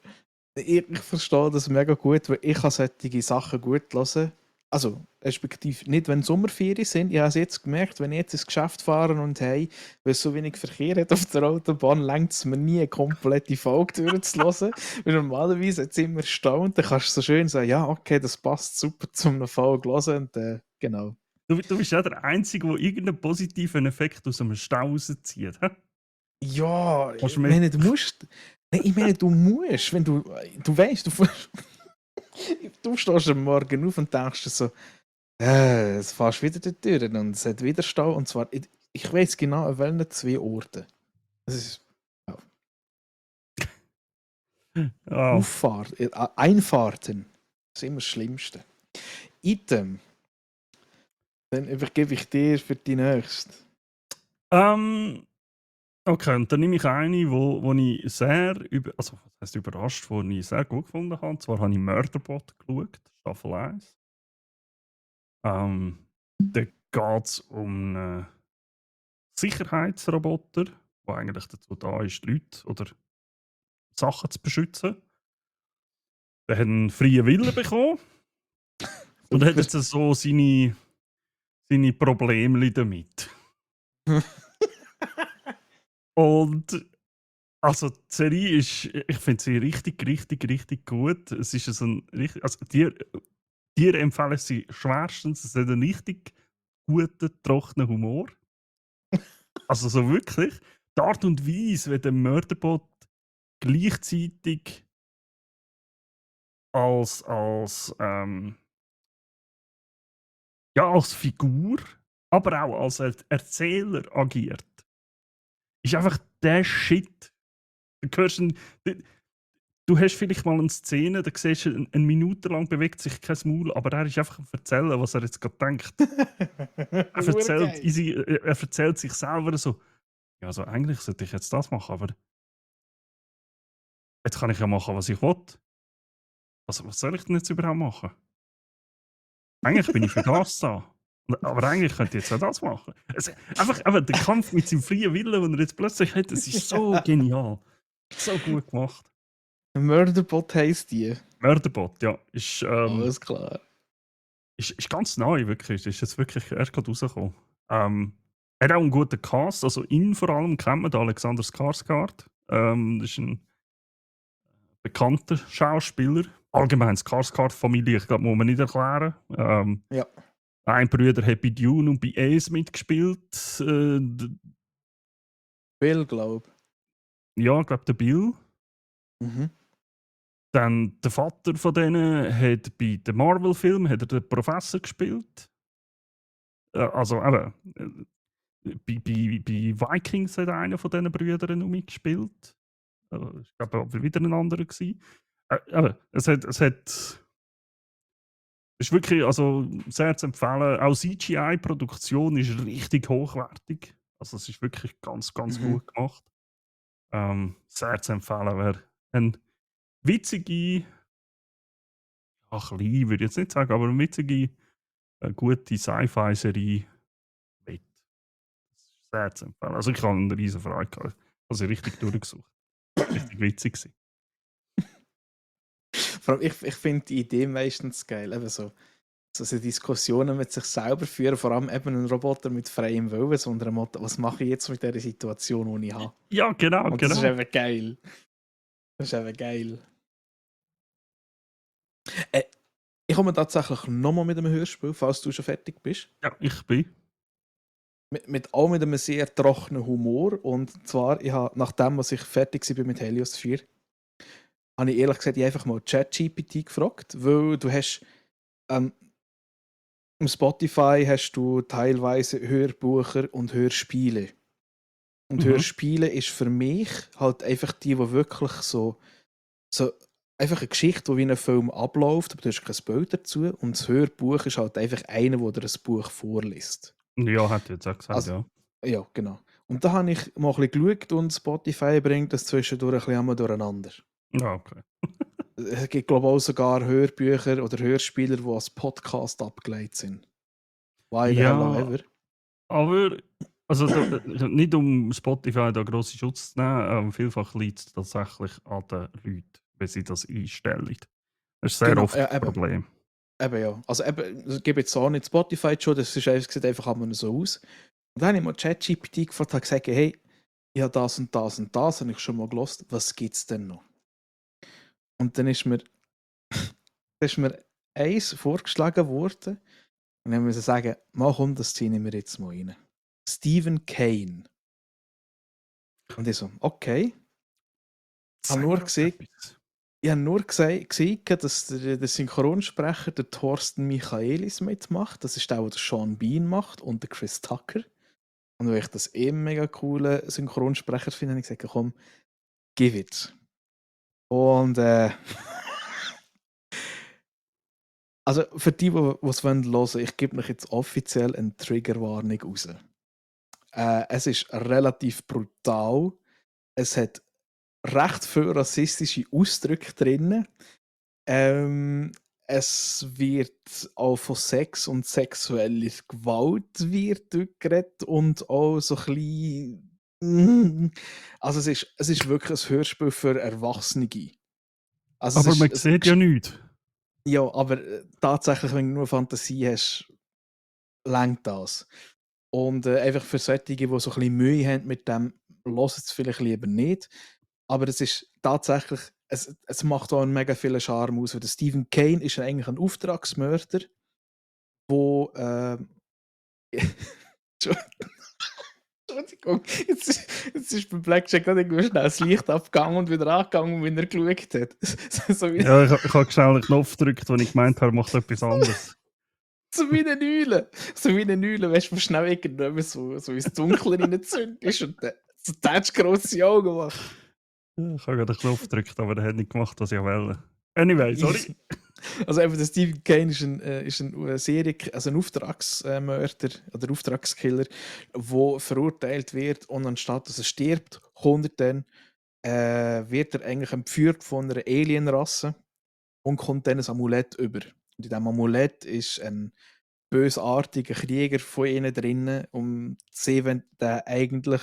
Ich verstehe das mega gut, weil ich kann solche Sachen gut hören. Also, respektive nicht, wenn Sommerferien sind. Ich habe es jetzt gemerkt, wenn ich jetzt ins Geschäft fahre und hey, weil es so wenig Verkehr hat auf der Autobahn, längt es mir nie, eine komplette Folge durchzuhören. Weil normalerweise hat es immer Stau und dann kannst du so schön sagen, ja, okay, das passt super zum einer Folge hören und genau.
Du bist ja der Einzige, der irgendeinen positiven Effekt aus einem Stau rauszieht. Hä?
Ja,
Kannst
ich
du mir.
meine, du musst. Nein, ich meine, du musst, wenn du weißt, du stehst am Morgen auf und denkst dir so, es fährst wieder dort durch und es hat wieder Stau. Und zwar, ich weiß genau, an welchen 2 Orten. Es ist
Ah,
Einfahrten. Das ist immer das Schlimmste. Item, dann übergebe ich dir für die nächste.
okay, und dann nehme ich eine, wo ich sehr also was heisst überrascht, wo ich sehr gut gefunden habe. Und zwar habe ich Murderbot geschaut, Staffel 1. Da geht es um einen Sicherheitsroboter, der eigentlich dazu da ist, die Leute oder Sachen zu beschützen. Der hat einen freien Willen bekommen und hat
Super.
jetzt so seine Probleme damit. Und also die Serie ist, ich finde sie richtig, richtig, richtig gut. Es ist so ein richtig, also dir empfehlen sie schwerstens. Es hat einen richtig guten, trockenen Humor. Also so wirklich. Die Art und Weise, wie der Murderbot gleichzeitig als ja, als Figur, aber auch als Erzähler agiert, ist einfach der Shit. Du hörst ihn, du hast vielleicht mal eine Szene, da siehst du, eine Minute lang bewegt sich kein Maul, aber er ist einfach am Erzählen, was er jetzt gerade denkt.
Urgeil.
Er erzählt sich selber so, ja, also eigentlich sollte ich jetzt das machen, aber jetzt kann ich ja machen, was ich will. Was soll ich denn jetzt überhaupt machen? Eigentlich bin ich für das da. Aber eigentlich könnte ich jetzt auch das machen. Einfach der Kampf mit seinem freien Willen, den er jetzt plötzlich hat, das ist so genial. So gut gemacht.
Murderbot heisst die.
Mörderbot, ja. Ist
Alles klar.
ganz neu, wirklich. Ist jetzt wirklich erst gerade rausgekommen. Er hat auch einen guten Cast, also ihn vor allem kennt man, den Alexander Skarsgård. Das ist ein bekannter Schauspieler. Allgemein Skarsgård-Familie, ich glaube, muss man nicht erklären.
Ja.
Ein Bruder hat bei Dune und bei Ace mitgespielt.
Bill, glaube
Ja, ich glaube, der Bill.
ich. Mhm.
Dann der Vater von denen hat bei den Marvel-Filmen den Professor gespielt. Also eben, bei Vikings hat einer von diesen Brüdern noch mitgespielt. Ich glaube, aber wieder ein anderer gewesen. Eben, es ist wirklich also sehr zu empfehlen. Auch CGI-Produktion ist richtig hochwertig. Also es ist wirklich ganz, ganz
Mhm.
gut gemacht. Sehr zu empfehlen. Wer eine witzige, klein würde ich jetzt nicht sagen, aber eine witzige, gute Sci-Fi-Serie will. Das ist sehr zu empfehlen. Also ich habe eine riesen Freude gehabt. Also richtig durchgesucht. Richtig witzig gewesen.
Vor allem, ich finde die Idee meistens geil. Eben so Diskussionen mit sich selber führen, vor allem eben ein Roboter mit freiem Willen, so unter dem Motto, was mache ich jetzt mit dieser Situation, die ich habe?
Ja, genau,
Und das ist
genau.
eben geil. Das ist eben geil. Ich komme tatsächlich nochmal mit einem Hörspiel, falls du schon fertig bist.
Ja, ich bin.
Auch mit einem sehr trockenen Humor. Und zwar, nachdem was ich fertig war mit Helios 4, habe ich ehrlich gesagt einfach mal ChatGPT gefragt, weil du hast am Spotify hast du teilweise Hörbücher und Hörspiele. Und
Mhm.
Hörspiele ist für mich halt einfach die wirklich so einfach eine Geschichte, die wie ein Film abläuft, aber du hast kein Bild dazu. Und das Hörbuch ist halt einfach einer, der dir ein Buch vorliest.
Ja, hat jetzt auch gesagt,
Also,
ja.
ja, genau. Und da habe ich mal ein bisschen geschaut und Spotify bringt das zwischendurch ein bisschen durcheinander.
Ja, okay.
Es gibt, glaube ich, auch sogar Hörbücher oder Hörspieler, die als Podcast abgeleitet sind. Why the hell
Ja,
ever?
aber also nicht um Spotify da grossen Schutz zu nehmen, vielfach liegt es tatsächlich an den Leuten, wenn sie das einstellen. Das ist sehr
Genau,
oft
ja,
das Problem.
eben ja. Also eben, ich gebe jetzt auch nicht Spotify schon, das ist einfach, sieht einfach einmal so aus. Und dann habe ich mal ChatGPT gefragt und gesagt, hey, ich habe das und das und das, habe ich schon mal gelost, was gibt es denn noch? Und dann ist mir, ist mir eins vorgeschlagen worden und dann musste ich sagen, mal komm, das ziehe ich mir jetzt mal rein. Stephen Kane. Und ich so, okay.
Sag
Nur
mir doch
gesehen,
etwas.
ich habe nur gesehen, dass der Synchronsprecher, der Thorsten Michaelis, mitmacht. Das ist der Sean Bean macht und der Chris Tucker. Und weil ich das mega coolen Synchronsprecher finde, habe ich gesagt, komm, give it. Und also für die es hören wollen, ich gebe euch jetzt offiziell eine Triggerwarnung raus. Es ist relativ brutal. Es hat recht viele rassistische Ausdrücke drin. Es wird auch von Sex und sexueller Gewalt wird dort geredet und auch so ein bisschen. Also es ist wirklich ein Hörspiel für Erwachsene. Also
Aber man sieht ja nichts.
ja, aber tatsächlich, wenn du nur Fantasie hast, langt das. Und einfach für solche, die so ein bisschen Mühe haben mit dem, hören es vielleicht lieber nicht. Aber es ist tatsächlich, es macht auch einen mega vielen Charme aus. Weil der Stephen Kane ist eigentlich ein Auftragsmörder, wo Entschuldigung, jetzt ist bei Blackjack gerade irgendwie schnell das Licht abgegangen und wieder angegangen, wenn er geschaut hat. So wie,
Ja, ich habe schnell einen Knopf gedrückt, wenn ich gemeint habe, macht etwas anderes.
so wie eine Eule. So wie eine Eule, weißt du, wo schnell irgendjemand so ins Dunkle reinzündet ist und dann so grosse Augen macht.
Ich habe gerade den Knopf gedrückt, aber der hat nicht gemacht, was ich wollte. Anyway, sorry.
Also eben, der Stephen Kane ist ein also ein Auftragsmörder oder Auftragskiller, der verurteilt wird und anstatt dass er stirbt, wird er eigentlich entführt von einer Alienrasse und kommt dann ein Amulett über. Und in diesem Amulett ist ein bösartiger Krieger von ihnen drinnen und sie wollen den eigentlich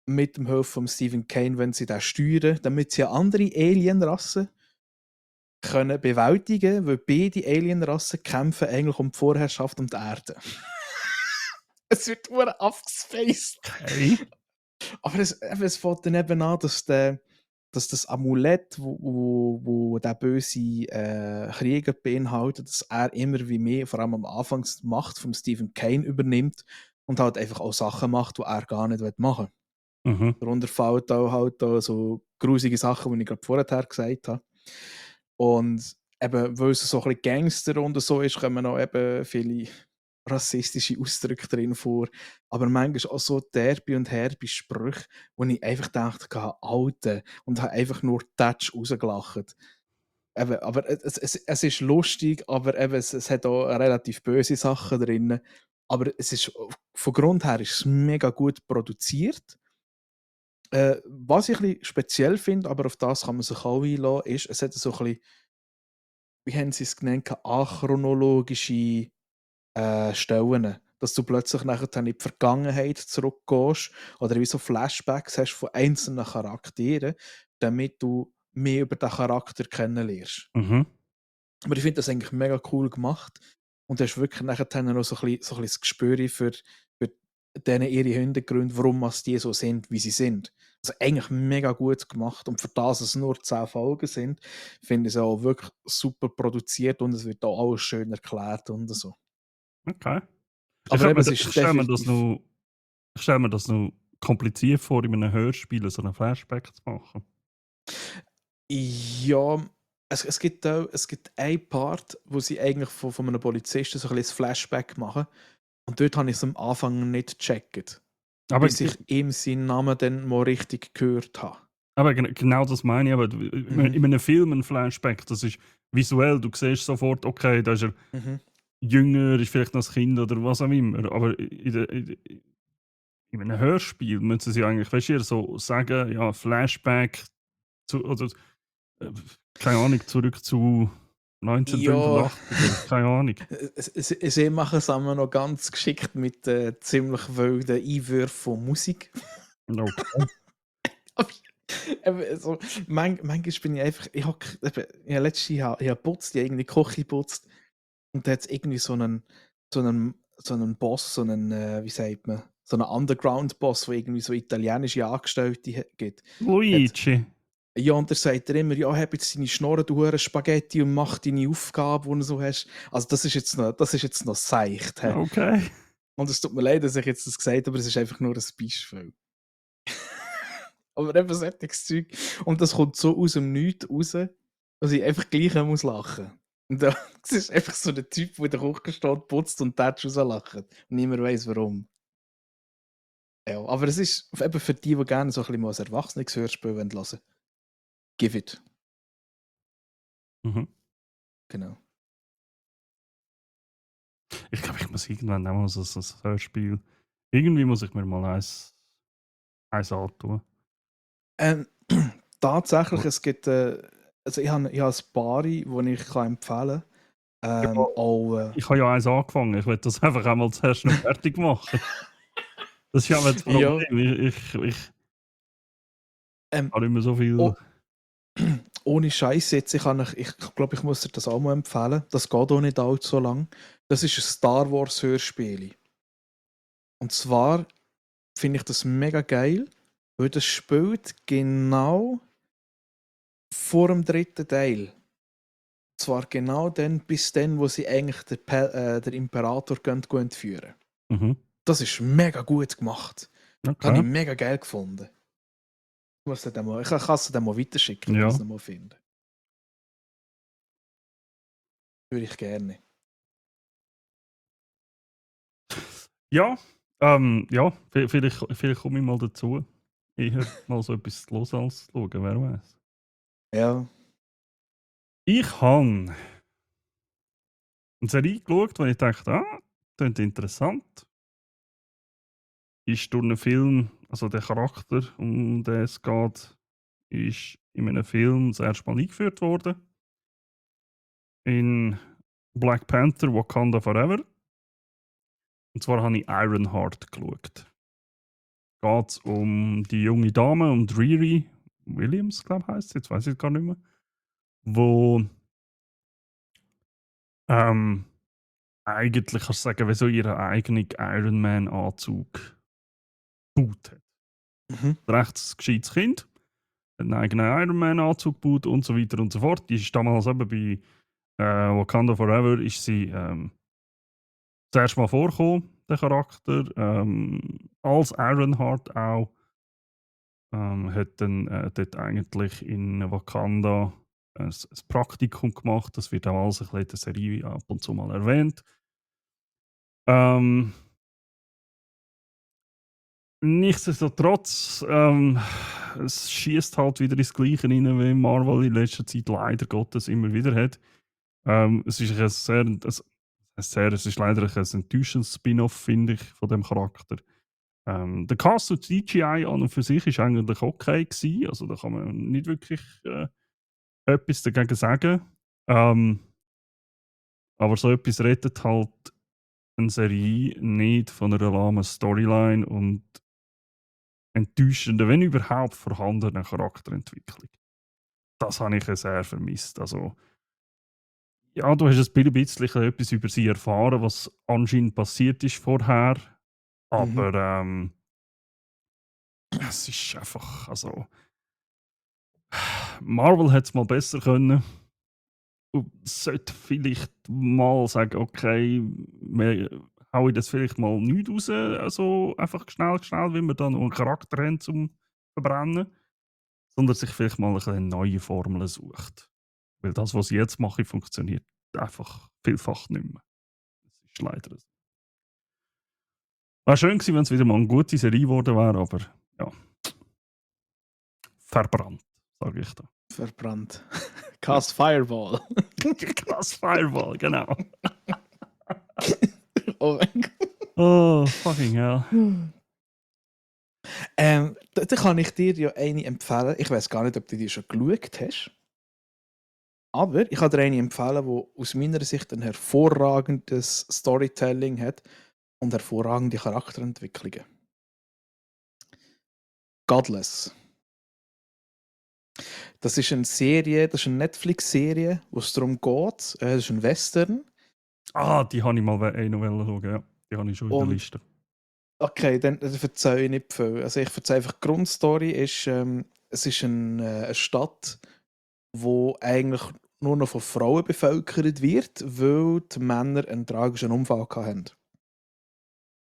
mit dem Hilfe von Stephen Kane, wenn sie den steuern, damit sie eine andere Alienrasse können bewältigen, weil beide Alienrassen kämpfen eigentlich um die Vorherrschaft um die Erde. Es wird nur abgespaced.
Okay.
Aber es fängt dann eben an, dass das Amulett, wo der böse Krieger beinhaltet, dass er immer wie mehr, vor allem am Anfang, die Macht von Stephen Kane übernimmt und halt einfach auch Sachen macht, die er gar nicht machen will.
Mhm.
Darunter fällt auch halt auch so grusige Sachen, die ich gerade vorher gesagt habe. Und eben, weil es so ein bisschen Gangster und so ist, kommen auch eben viele rassistische Ausdrücke drin vor. Aber manchmal auch so derbe und herbe Sprüche, wo ich einfach dachte, Alter, und habe einfach nur Touch rausgelacht. Eben, aber es ist lustig, aber eben, es hat auch relativ böse Sachen drin. Aber es ist, von Grund her ist es mega gut produziert. Was ich ein bisschen speziell finde, aber auf das kann man sich auch einlassen, ist, es hat so ein bisschen, wie haben sie es genannt, achronologische Stellen. Dass du plötzlich nachher in die Vergangenheit zurückgehst oder wie so Flashbacks hast von einzelnen Charakteren, damit du mehr über den Charakter kennenlernst.
Mhm.
Aber ich finde das eigentlich mega cool gemacht. Und du hast wirklich nachher noch so ein bisschen das Gespür für denen ihre Hintergründe, warum die so sind, wie sie sind. Also eigentlich mega gut gemacht. Und für das es nur 10 Folgen sind, finde ich es auch wirklich super produziert und es wird auch alles schön erklärt und so.
Okay.
Aber eben, es ist definitiv.
Ich stelle mir das noch kompliziert vor, in einem Hörspiel so einen Flashback zu machen.
Ja, es gibt einen Part, wo sie eigentlich von einem Polizisten so ein bisschen Flashback machen. Und dort habe ich es am Anfang nicht gecheckt,
Aber,
bis ich ihm seinen Namen dann mal richtig gehört habe.
genau das meine ich. Aber
Mhm.
in einem Film ein Flashback, das ist visuell, du siehst sofort, okay, da ist er
Mhm.
jünger, ist vielleicht noch ein Kind oder was auch immer. Aber in einem Hörspiel müssen sie eigentlich, weißt du, so sagen, ja, Flashback oder äh, keine Ahnung, zurück zu
Ja,
1985 oder keine Ahnung.
sie machen es einmal noch ganz geschickt mit ziemlich wilden Einwürfen von Musik.
Okay.
Aber eben, so, manchmal bin ich einfach, letztes Jahr ich hab geputzt, ich habe irgendwie die Küche geputzt und da hat es irgendwie so einen Boss, wie sagt man, so einen Underground-Boss, der irgendwie so italienische Angestellte gibt. Hat.
Luigi.
Ja, und der sagt er immer, ja, hab jetzt deine Schnorren, du hure Spaghetti und mach deine Aufgabe, die du so hast. Also das ist jetzt noch seicht. He.
Okay.
Und es tut mir leid, dass ich jetzt das gesagt habe, aber es ist einfach nur ein Beispiel. Aber eben solches Zeug. Und das kommt so aus dem Nichts raus, dass ich einfach gleich muss lachen. Und da, es ist einfach so der Typ, der in der Küche steht, putzt und Tatsch rauslacht. Und niemand weiß warum. Ja, aber es ist eben für die gerne so ein bisschen mal ein Erwachsenenhörspiel hören wollen. Give it.
Mhm.
Genau.
Ich glaube, ich muss irgendwann auch mal so ein Hörspiel. Irgendwie muss ich mir mal eins antun.
Ähm, tatsächlich,
Aber
es gibt, also ich habe ein paar, die ich kann empfehlen kann.
ja,
Auch,
ich habe ja eins angefangen. Ich will das einfach einmal zuerst noch fertig machen. Das ist ja aber das
ja,
Problem. Ich
ähm,
habe nicht mehr so viel.
oh, ohne Scheiß jetzt, ich glaube, ich muss dir das auch mal empfehlen. Das geht auch nicht allzu lang. Das ist ein Star Wars Hörspiel. Und zwar finde ich das mega geil, weil das spielt genau vor dem dritten Teil. Und zwar genau dann, bis dann, wo sie eigentlich den Imperator entführen.
Mhm.
Das ist mega gut gemacht. Das habe
Okay.
ich mega geil gefunden. Ich kann es dir mal weiterschicken, wenn ich es
Ja.
nochmal finde. Würde ich gerne.
Ja. Ja, vielleicht komme ich mal dazu. eher mal so etwas zu hören als zu schauen, wer weiß.
Ja.
Ich habe eine Serie geschaut, wo ich dachte, klingt interessant. Ist durch einen Film, also der Charakter, um den es geht, ist in einem Film das erste Mal eingeführt worden. In Black Panther Wakanda Forever. Und zwar habe ich Ironheart geschaut. Geht um die junge Dame, um Riri Williams, glaube ich, heisst sie, jetzt weiß ich gar nicht mehr, wo eigentlich kannst du sagen, wie so ihren eigenen Iron Man-Anzug gebaut hat.
Mhm.
Ein recht gescheites Kind, hat einen eigenen Iron Man-Anzug gebaut und so weiter und so fort. Die ist damals eben bei Wakanda Forever ist sie zuerst mal vorgekommen, der Charakter, als Ironheart auch. Hat dann dort eigentlich in Wakanda ein Praktikum gemacht. Das wird auch alles ein bisschen in der Serie ab und zu mal erwähnt. Nichtsdestotrotz, es schießt halt wieder ins Gleiche rein, wie Marvel in letzter Zeit leider Gottes immer wieder hat. Es ist es ist leider ein enttäuschendes Spin-off, finde ich, von dem Charakter. Der Cast und CGI an und für sich ist eigentlich okay gewesen. Also da kann man nicht wirklich etwas dagegen sagen. Aber so etwas rettet halt eine Serie nicht von einer lahmen Storyline und enttäuschenden, wenn überhaupt vorhandenen Charakterentwicklung. Das habe ich sehr vermisst. Also, ja, du hast ein bisschen etwas über sie erfahren, was anscheinend passiert ist vorher.
Mhm.
Aber es ist einfach, also Marvel hätte es mal besser können. Und sollte vielleicht mal sagen, okay, wir hauen das vielleicht mal nicht raus, also einfach schnell, wie wir dann noch einen Charakter haben zum Verbrennen, sondern sich vielleicht mal eine neue Formel sucht. Weil das, was ich jetzt mache, funktioniert einfach vielfach nicht mehr. Das ist leider so. Wäre schön gewesen, wenn es wieder mal eine gute Serie geworden wäre, aber ja, verbrannt, sage ich da.
Verbrannt. Cast Fireball.
Krass Fireball, genau.
Oh mein Gott.
Oh, fucking hell.
Da kann ich dir ja eine empfehlen. Ich weiß gar nicht, ob du die schon geschaut hast. Aber ich kann dir eine empfehlen, die aus meiner Sicht ein hervorragendes Storytelling hat und hervorragende Charakterentwicklungen. Godless. Das ist eine Serie, das ist eine Netflix-Serie, wo es darum geht. Das ist ein Western.
Die habe ich mal noch schauen, ja. Die habe ich schon in der
Und
Liste.
okay, dann verzeihe ich nicht viel. Also ich verzeihe einfach, die Grundstory ist, es ist eine Stadt, wo eigentlich nur noch von Frauen bevölkert wird, weil die Männer einen tragischen Unfall hatten.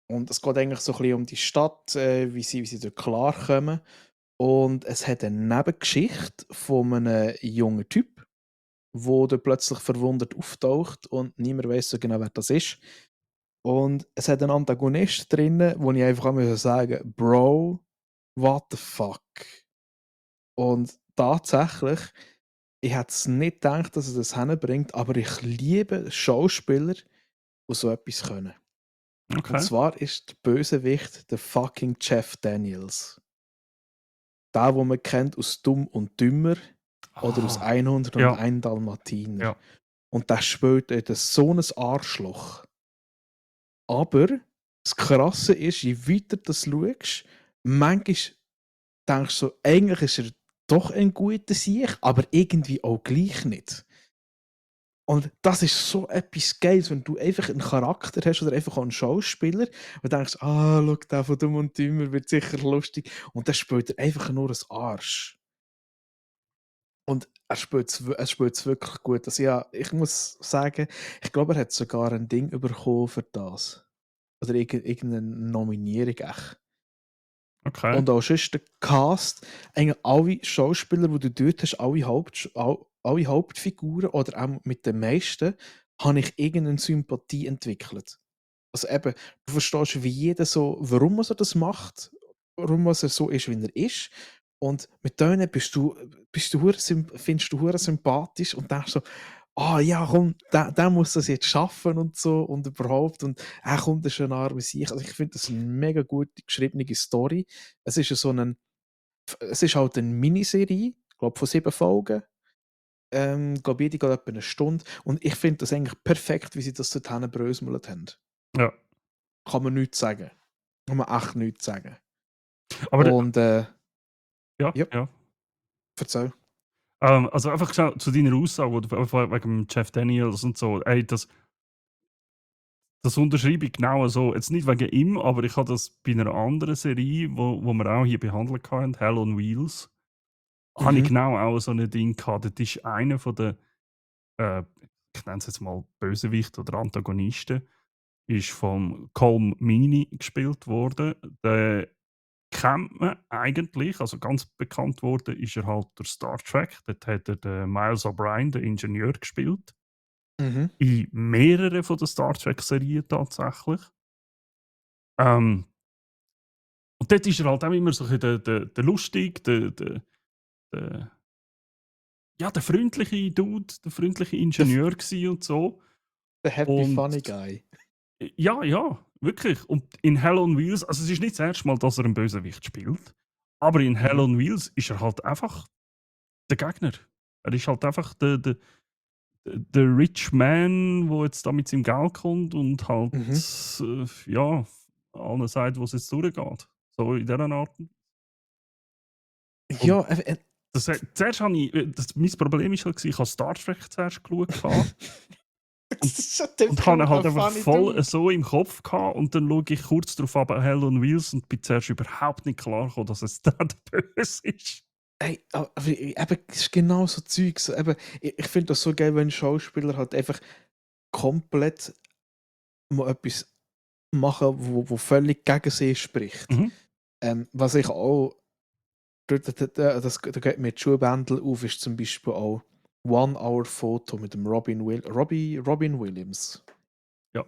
Und es geht eigentlich so ein bisschen um die Stadt, wie sie dort klarkommen. Und es hat eine Nebengeschichte von einem jungen Typ, der dort plötzlich verwundert auftaucht und niemand weiß so genau, wer das ist. Und es hat einen Antagonist drin, wo ich einfach sagen muss, Bro, what the fuck? Und tatsächlich, ich hätte es nicht gedacht, dass er das hinbringt, aber ich liebe Schauspieler, die so etwas können. Und
Okay.
zwar ist der Bösewicht der fucking Jeff Daniels. Der, den man kennt aus Dumm und Dümmer oder aus 101
ja,
Dalmatiner.
ja.
Und der spielt dort so ein Arschloch. Aber das Krasse ist, je weiter du das schaust, manchmal denkst du so, eigentlich ist er doch ein guter Sieg, aber irgendwie auch gleich nicht. Und das ist so etwas Geiles, wenn du einfach einen Charakter hast oder einfach auch einen Schauspieler und du denkst, schau, der von Dumm und Dümmer wird sicher lustig. Und dann spielt er einfach nur ein Arsch. Und er spielt es wirklich gut. Also ja, ich muss sagen, ich glaube, er hat sogar ein Ding bekommen für das. Oder irgendeine Nominierung. Echt.
Okay.
Und auch sonst der Cast, eigentlich alle Schauspieler, die du dort hast, alle Hauptfiguren oder auch mit den meisten, habe ich irgendeine Sympathie entwickelt. Also eben, du verstehst wie jeder so, warum er das macht. was er so ist, wie er ist. Und mit denen findest du hure sympathisch und denkst so, ja, komm, der muss das jetzt schaffen und so und überhaupt. Und er kommt, das ist ein armer Sieg. Also ich finde das eine mega gut geschriebene Story. Es ist es ist halt eine Miniserie, ich glaube von 7 Folgen. Glaube jede geht etwa eine Stunde. Und ich finde das eigentlich perfekt, wie sie das dorthin bröselt haben.
Ja.
Kann man nichts sagen. Kann man echt nichts sagen.
Aber
Und
ja,
ja,
ja.
erzähl.
Also einfach schnell zu deiner Aussage, wo du wegen Jeff Daniels und so, ey, das unterschreibe ich genau so. Jetzt nicht wegen ihm, aber ich habe das bei einer anderen Serie, wo wir auch hier behandelt haben, Hell on Wheels, habe ich
Mhm.
genau auch so ein Ding gehabt. Das ist einer von den, ich nenne es jetzt mal Bösewicht oder Antagonisten, ist vom Colm Meaney gespielt worden. Der kennt man eigentlich, also ganz bekannt worden ist er halt durch Star Trek. Dort hat er den Miles O'Brien, den Ingenieur, gespielt.
Mhm.
In mehreren von den Star Trek-Serien tatsächlich. Ähm, und dort ist er halt auch immer so ein bisschen der lustige, der, ja, der freundliche Dude, der freundliche
The, f-
Ingenieur gsi und so.
the happy
Und
funny guy.
ja, ja, wirklich. Und in Hell on Wheels, also es ist nicht das erste Mal, dass er einen Bösewicht spielt, aber in Hell
Mhm.
on Wheels ist er halt einfach der Gegner. Er ist halt einfach der Rich Man, der jetzt da mit seinem Geld kommt und halt,
Mhm.
ja, allen sagt, wo es jetzt durchgeht. So in dieser Art. Und
Ja,
zuerst habe ich, mein Problem war halt, ich habe Star Trek zuerst geschaut gehabt
das
und,
ist ein
und habe ihn
typical
halt einfach
funny
voll
dude.
so im Kopf gehabt und dann schaue ich kurz darauf ab, Hell on Wheels und bin zuerst überhaupt nicht klar gekommen, dass es der Böse ist.
Ey, aber eben, es ist genau so Zeug. So, eben, ich finde das so geil, wenn Schauspieler halt einfach komplett mal etwas machen, wo völlig gegen sie spricht.
Mhm.
Was ich auch, da geht mir die Schuhbändel auf, ist zum Beispiel auch One Hour Photo mit dem Robin Williams.
Ja.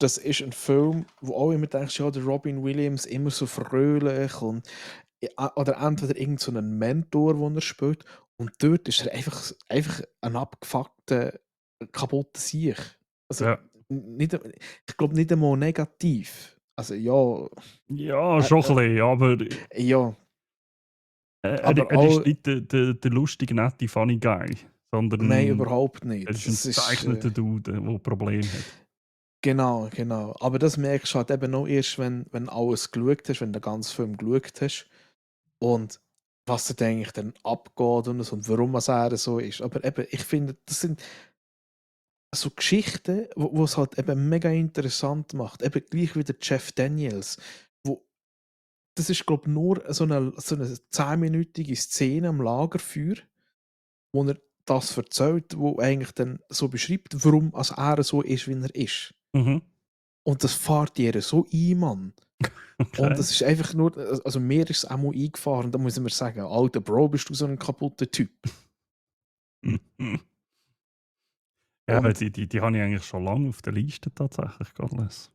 Das ist ein Film, wo auch immer denkst, ja, der Robin Williams immer so fröhlich und oder entweder irgend so einen Mentor, den er spielt, und dort ist er einfach ein abgefuckter, kaputter Sieg. Also,
Ja.
nicht, ich glaube nicht einmal negativ. Also ja,
Ja, schon ein bisschen, aber
ja, aber
er
auch,
ist nicht der lustige, nette, funny Guy,
nein,
sondern
überhaupt
er
nicht.
ist ein
Das ist,
gezeichneter Dude, der Probleme hat.
genau, genau. Aber das merkst du halt eben noch erst, wenn alles geschaut hast, wenn du den ganzen Film geschaut hast. Und was da eigentlich dann abgeht und so und warum er so ist. Aber eben, ich finde, das sind so Geschichten, wo es halt eben mega interessant macht. Eben gleich wie der Jeff Daniels. Wo, das ist, glaube ich, nur so eine 10-minütige Szene am Lagerfeuer, wo er das erzählt, wo eigentlich dann so beschreibt, warum er so ist, wie er ist.
Mhm.
Und das fährt ihr so ein, Mann. Und
Okay.
es ist einfach nur, also mir ist es auch mal eingefahren, da muss ich mir sagen, alter Bro, bist du so ein kaputter Typ.
Ja,
Und
die habe ich eigentlich schon lange auf der Liste tatsächlich, Godless.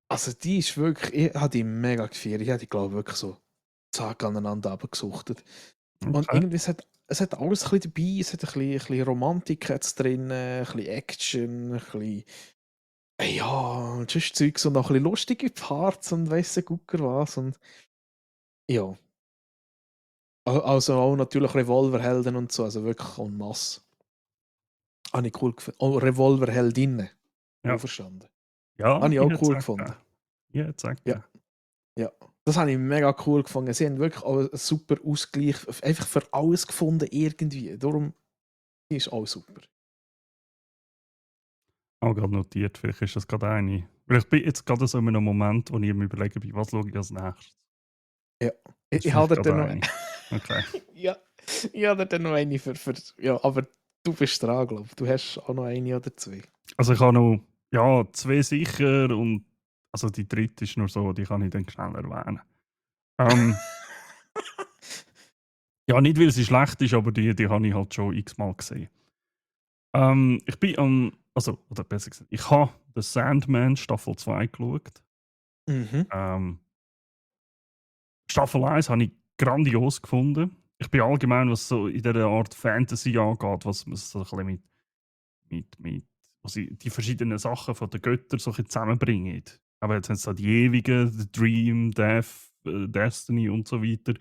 also die ist wirklich, ich habe die mega gefeiert. Ich habe die, glaube ich, wirklich so zack aneinander abgesuchtet. Und
Okay.
irgendwie, es hat alles ein bisschen dabei, es hat ein bisschen Romantik jetzt drin, ein bisschen Action, ein bisschen, ja, und sonst Zeugs und noch ein bisschen lustige Parts und weiss der Gucker was. Und ja, also auch natürlich Revolverhelden und so, also wirklich en masse. Habe ich cool gefunden. Oh, Revolverheldinnen,
Ja.
wohlverstanden.
Ja,
Habe ich
ich
auch
hätte
cool
es
gefunden.
gegeben. Ich hätte es
Ja.
gegeben.
Ja, das habe ich mega cool gefunden. Sie haben wirklich auch einen super Ausgleich, einfach für alles gefunden irgendwie. Darum ist alles super.
Auch gerade notiert, vielleicht ist das gerade eine. Weil ich bin jetzt gerade so in einem Moment, wo ich mir überlege, bei was schaue ich als nächstes.
Ja,
Das ist
ich
vielleicht
habe dort
gerade
noch,
eine. Okay.
ja, ich habe dort noch eine ja, aber du bist dran, glaube ich. Du hast auch noch eine oder zwei.
Also ich habe noch, ja, zwei sicher und also die dritte ist nur so, die kann ich dann schnell erwähnen. Ähm, ja, nicht weil sie schlecht ist, aber die habe ich halt schon x-mal gesehen. Ich bin also, oder besser gesagt, ich habe The Sandman Staffel 2 geschaut.
Mhm.
Ähm, Staffel 1 habe ich grandios gefunden. Ich bin allgemein, was so in dieser Art Fantasy angeht, was man so ein bisschen mit wo sie die verschiedenen Sachen von den Göttern so ein bisschen zusammenbringen. Aber jetzt haben sie da die ewigen, The Dream, Death, Destiny und so weiter.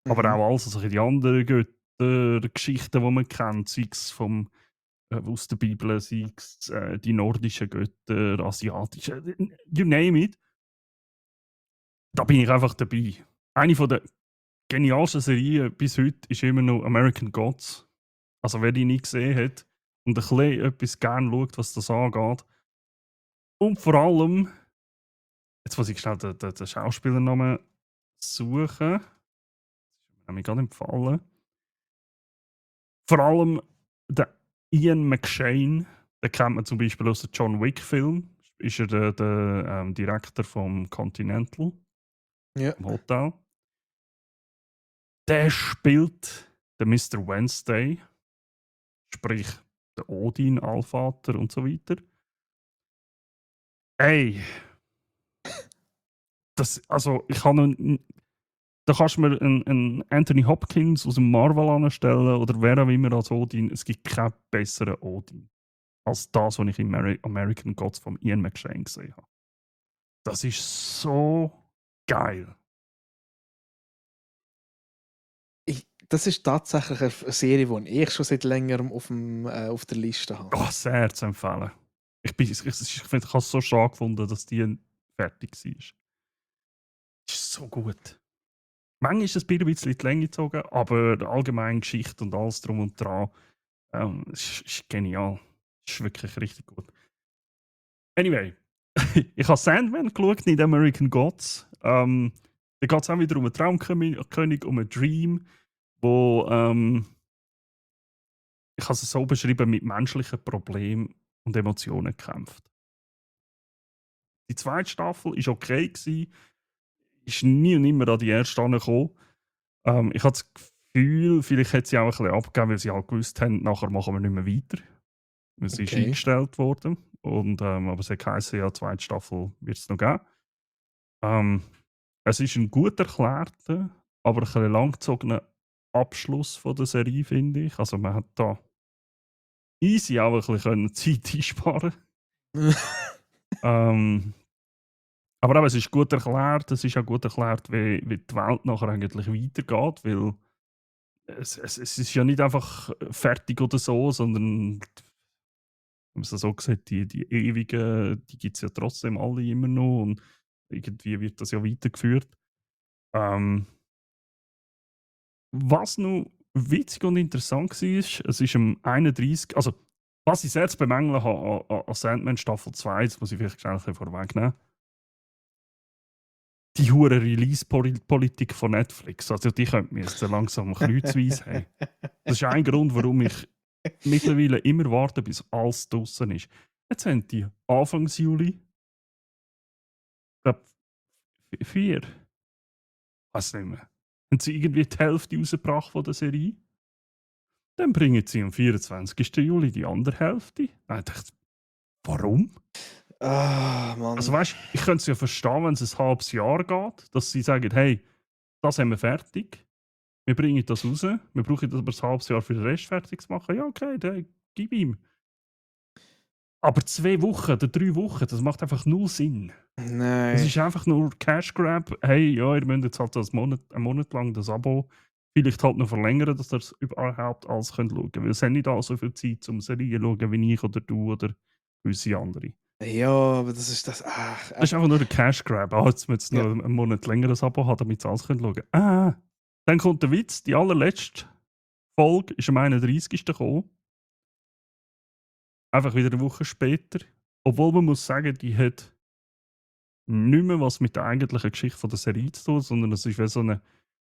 Aber
Mhm.
auch alles, so ein bisschen die anderen Götter, Geschichten, die man kennt, sei es aus der Bibel, sei es die nordischen Götter, asiatischen, you name it. Da bin ich einfach dabei. Eine von der genialsten Serien bis heute ist immer noch American Gods. Also wer die nie gesehen hat und ein bisschen etwas gerne schaut, was das angeht. Und vor allem, jetzt muss ich schnell den Schauspielernamen suchen. Das ist mir gerade empfallen. Vor allem der Ian McShane, den kennt man zum Beispiel aus dem John Wick-Film. Ist er der Direktor vom Continental,
Ja.
im Hotel. Der spielt den Mr. Wednesday, sprich der Odin, Allvater und so weiter. Ey, also ich habe noch, da kannst du mir einen Anthony Hopkins aus dem Marvel anstellen oder wer auch immer als Odin. Es gibt keinen besseren Odin als das, was ich in American Gods von Ian McShane gesehen habe. Das ist so geil.
Das ist tatsächlich eine Serie, die ich schon seit längerem auf der Liste habe.
Oh, sehr zu empfehlen. Ich habe es so stark gefunden, dass die fertig war. Das ist so gut. Manchmal ist es ein bisschen in die Länge gezogen, aber die allgemeine Geschichte und alles drum und dran ist genial. Ist wirklich richtig gut. Anyway, ich habe Sandman geschaut, nicht American Gods. Da geht es auch wieder um einen Traumkönig, um einen Dream, wo ich habe es so beschrieben, mit menschlichen Problemen und Emotionen kämpft. Die zweite Staffel war okay, ist nie und nimmer an die erste angekommen. Ich habe das Gefühl, vielleicht hat sie auch ein bisschen abgegeben, weil sie halt gewusst haben, nachher machen wir nicht mehr weiter. Es ist
Okay.
eingestellt worden. Aber es hat geheißen, ja, die zweite Staffel wird es noch geben. Es ist ein gut erklärter, aber ein bisschen langgezogener Abschluss von der Serie, finde ich. Also man hat da easy auch ein bisschen Zeit einsparen. ähm, aber eben, es ist gut erklärt, es ist auch gut erklärt, wie die Welt nachher eigentlich weitergeht, weil es ist ja nicht einfach fertig oder so, sondern wenn man es so gesagt, die ewigen, die gibt es ja trotzdem alle immer noch und irgendwie wird das ja weitergeführt. Was noch witzig und interessant war, es ist am 31. Also, was ich sehr zu bemängeln habe an Sandman Staffel 2, das muss ich vielleicht schnell ein bisschen vorwegnehmen, die hure Release-Politik von Netflix. Also, die könnte mir jetzt so langsam kreuzweise haben. Das ist ein Grund, warum ich mittlerweile immer warte, bis alles draußen ist. Jetzt haben die Anfangs Juli, ich glaube, 4, weiß nicht mehr, haben sie irgendwie die Hälfte rausgebracht von der Serie. Dann bringen sie am 24. Juli die andere Hälfte. Dann dachte ich, warum?
Ah,
Also
Mann.
weißt, ich könnte es ja verstehen, wenn es ein halbes Jahr geht, dass sie sagen, hey, das haben wir fertig, wir bringen das raus, wir brauchen das aber ein halbes Jahr für den Rest fertig zu machen. Ja, okay, dann gib ihm. Aber 2 Wochen oder 3 Wochen, das macht einfach null Sinn. Es
Nein.
ist einfach nur Cash Grab. Hey, ja, ihr müsst jetzt halt einen Monat lang das Abo vielleicht halt noch verlängern, dass ihr es überhaupt alles könnt schauen könnt. Weil es haben nicht alle so viel Zeit, um Serien zu schauen, wie ich oder du oder gewisse andere.
Ja, aber das ist das. Ach,
Das ist einfach nur der Cash Grab. Ah, jetzt müsst ihr
ja.
noch einen Monat länger das Abo haben, damit ihr alles könnt schauen könnt. Ah, dann kommt der Witz. Die allerletzte Folge ist am 31. gekommen. Einfach wieder eine Woche später. Obwohl man muss sagen, die hat nicht mehr was mit der eigentlichen Geschichte von der Serie zu tun, sondern es war wie so eine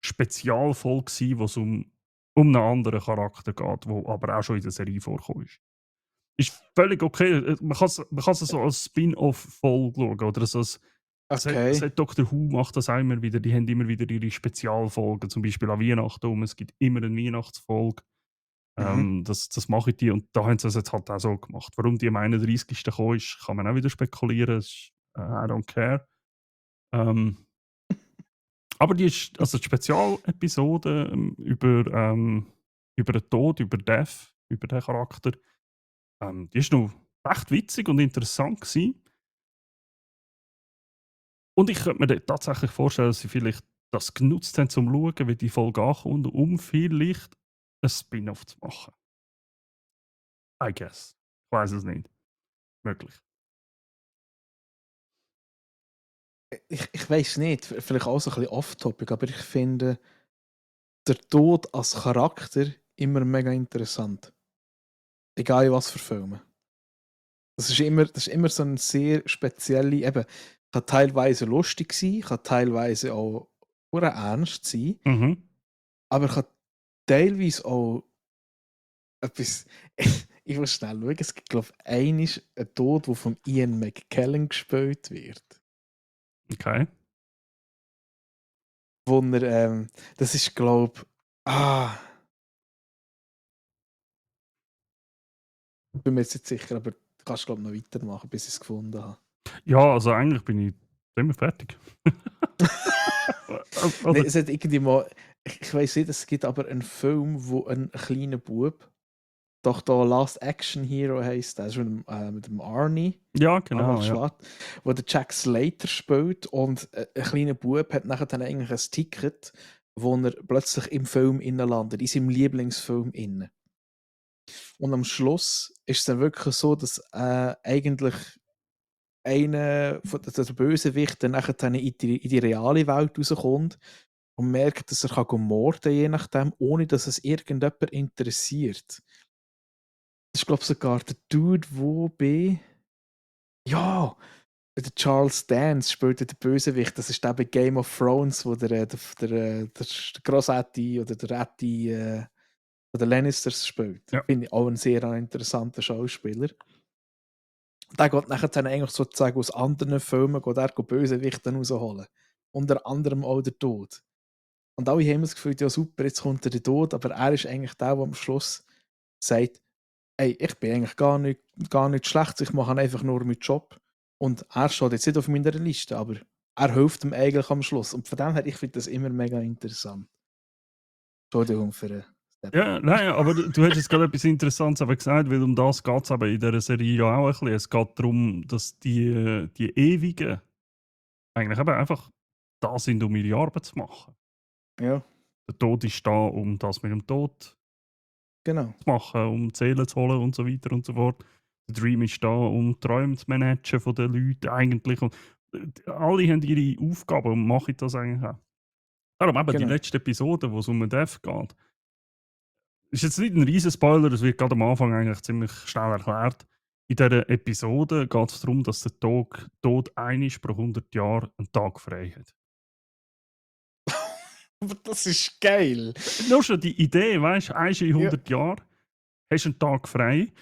Spezialfolge, wo es um einen anderen Charakter geht, der aber auch schon in der Serie vorkommt. Ist völlig okay. Man kann es so als Spin-off-Folge schauen. Oder so
Okay.
Doctor Who macht das auch immer wieder. Die haben immer wieder ihre Spezialfolgen. Zum Beispiel an Weihnachten. Es gibt immer eine Weihnachtsfolge.
Mhm.
Das machen die. Und da haben sie es jetzt halt auch so gemacht. Warum die am 31. gekommen ist, kann man auch wieder spekulieren. I don't care. Aber Aber also die Spezialepisode über den Tod, über Death, über den Charakter, die ist noch recht witzig und interessant gewesen. Und ich könnte mir tatsächlich vorstellen, dass sie vielleicht das genutzt haben, zum zu schauen, wie die Folge ankommt, um vielleicht ein Spin-off zu machen. I guess. Ich weiß es nicht. Möglich.
Ich weiß nicht, vielleicht auch so ein bisschen off-topic, aber ich finde der Tod als Charakter immer mega interessant. Egal in was für Filme. Das ist immer so eine sehr spezielle, eben, kann teilweise lustig sein, kann teilweise auch hure ernst sein,
Mhm.
aber kann teilweise auch etwas. Ich muss schnell schauen, es gibt, glaube ich, einen Tod, der von Ian McKellen gespielt wird.
Okay.
Wo er, das ist, glaube ich, ich bin mir jetzt nicht sicher, aber du kannst, glaube ich, noch weitermachen, bis ich es gefunden habe.
Ja, also eigentlich bin ich immer fertig.
Nee,
Oder?
es hat irgendwie mal, ich weiß nicht, es gibt aber einen Film, wo ein kleiner Bub, doch da Last Action Hero heisst, der ist mit dem Arnie,
Ja,
Arnold
genau, ja.
Schwarz, wo der Jack Slater spielt und ein kleiner Bub hat nachher dann eigentlich ein Ticket, wo er plötzlich im Film innen landet, in seinem Lieblingsfilm innen. Und am Schluss ist es dann wirklich so, dass eigentlich einer von der Bösewicht dann nachher dann in die reale Welt rauskommt und merkt, dass er kann morden je nachdem, ohne dass es irgendjemand interessiert. Das ist, glaube ich, sogar der Dude, wo bei. Ja! Der Charles Dance spielt den Bösewicht. Das ist der bei Game of Thrones, wo der Grossetti oder der Etti der Lannisters spielt.
Ja.
Finde ich auch ein sehr interessanter Schauspieler. Der geht nachher dann eigentlich sozusagen aus anderen Filmen Bösewichte rausholen. Unter anderem auch der Tod. Und alle haben das Gefühl, ja super, jetzt kommt der Tod, aber er ist eigentlich der am Schluss sagt, ey, ich bin eigentlich gar nicht schlecht, ich mache einfach nur meinen Job. Und er steht jetzt nicht auf meiner Liste, aber er hilft ihm eigentlich am Schluss. Und von dem her, ich finde das immer mega interessant. Entschuldigung für den Step.
Ja, nein, aber du hast jetzt gerade etwas Interessantes aber gesagt, weil um das geht es aber in dieser Serie ja auch ein bisschen. Es geht darum, dass die Ewigen eigentlich eben einfach da sind, um ihre Arbeit zu machen.
Ja,
Der Tod ist da, um das mit dem Tod
genau.
zu machen, um Seelen zu holen und so weiter und so fort. Der Dream ist da, um Träume zu managen von den Leuten eigentlich. Und alle haben ihre Aufgaben und machen das eigentlich auch. Darum eben die
Genau.
letzte Episode, wo es um den Death geht. Ist jetzt nicht ein riesen Spoiler, das wird gerade am Anfang eigentlich ziemlich schnell erklärt. In dieser Episode geht es darum, dass der Tod einmal pro 100 Jahre einen Tag frei hat.
Aber das ist geil.
Nur schon die Idee, weißt du, einmal in
Ja.
100 Jahren hast du einen Tag frei.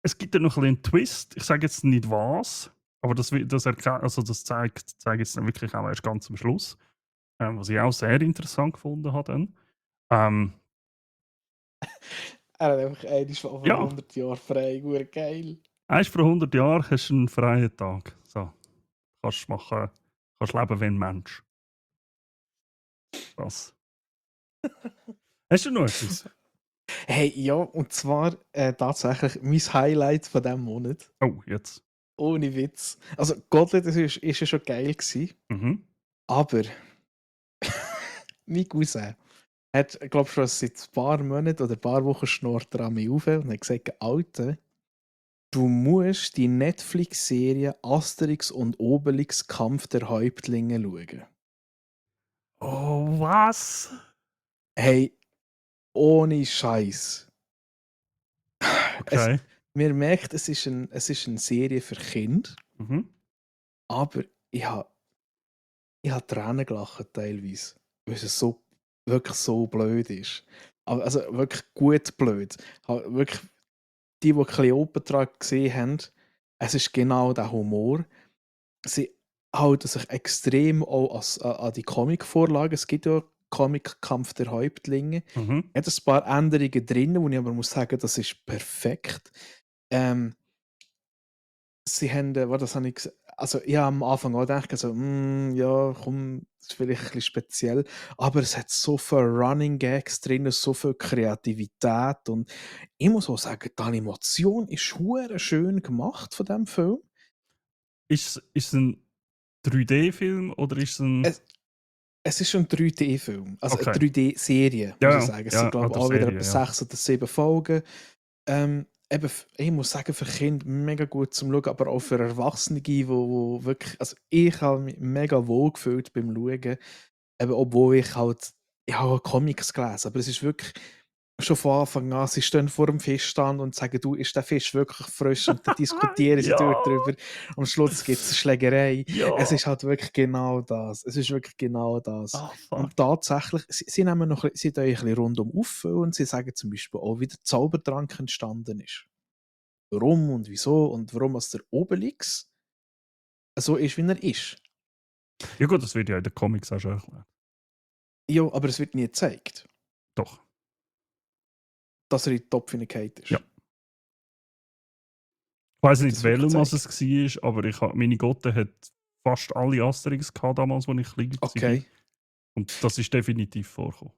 Es gibt ja noch ein bisschen einen Twist. Ich sage jetzt nicht was, aber das zeigt jetzt dann wirklich auch erst ganz am Schluss. Was ich auch sehr interessant gefunden habe. Dann.
Er hat einfach einmal von
Ja,
100 Jahren frei. Hure geil.
einmal pro 100 Jahre hast du einen freien Tag. So, kannst machen, kannst leben wie ein Mensch. Das. Hast du noch etwas?
Hey, ja, und zwar tatsächlich mein Highlight von diesem Monat.
Oh, jetzt.
Ohne Witz. Also, Gotlet ist ja schon geil gewesen,
Mhm.
aber mein Cousin hat, glaube schon seit ein paar Monaten oder ein paar Wochen schnurrt er an mich auf und hat gesagt, Alter, du musst die Netflix-Serie Asterix und Obelix Kampf der Häuptlinge schauen.
Oh, was?
Hey, ohne Scheiß.
Okay.
Man merkt, es ist eine Serie für Kinder,
Mhm.
aber ich habe Tränen gelacht teilweise, weil es so, wirklich so blöd ist. Aber, also wirklich gut blöd. Wirklich, die Kleopatra gesehen haben, es ist genau der Humor. Sie halten sich extrem auch an die Comic-Vorlagen. Es gibt ja Comic-Kampf der Häuptlinge.
Mhm.
Es hat ein paar Änderungen drin, wo ich aber muss sagen, das ist perfekt. Sie haben, was das habe ich gesagt? Also, ich habe am Anfang auch gedacht, so, ja, komm, das ist vielleicht ein bisschen speziell, aber es hat so viele Running Gags drin, so viel Kreativität und ich muss auch sagen, die Animation ist hure schön gemacht von diesem Film.
Ist es ein 3D-Film oder ist es ein.
Es es ist ein 3D-Film, also eine
Okay.
3D-Serie, muss ich
Ja,
sagen. Es sind,
ja,
glaube ich,
oder
auch wieder
Serie,
etwa
ja.
6 oder 7 Folgen. Eben, ich muss sagen, für Kinder mega gut zum Schauen, aber auch für Erwachsene, wo wirklich, also ich habe mich mega wohl gefühlt beim Schauen, eben, obwohl ich habe Comics gelesen, aber es ist wirklich schon von Anfang an, sie stehen vor dem Fischstand und sagen, du, ist der Fisch wirklich frisch? Und dann diskutieren sie dort
Ja,
drüber. Am Schluss gibt es Schlägerei. Es
ja.
ist halt wirklich genau das. Es ist wirklich genau das.
Ah, fuck.
Und tatsächlich, sie nehmen noch, sie tun ein bisschen rundum auffüllen und sie sagen zum Beispiel auch, wie der Zaubertrank entstanden ist. Warum und wieso und warum es der Obelix so ist, wie er ist.
Ja gut, das wird ja in den Comics auch schon erklärt.
Ja, aber es wird nie gezeigt,
Doch,
dass er in die Topf gefallen ist.
ja. Ich weiss
Wird
nicht,
das wirklich
welchem was
gezeigt?
es war, aber meine Gotte hat fast alle Asterix gehabt damals, als ich klein war.
Okay.
Und das ist definitiv vorgekommen.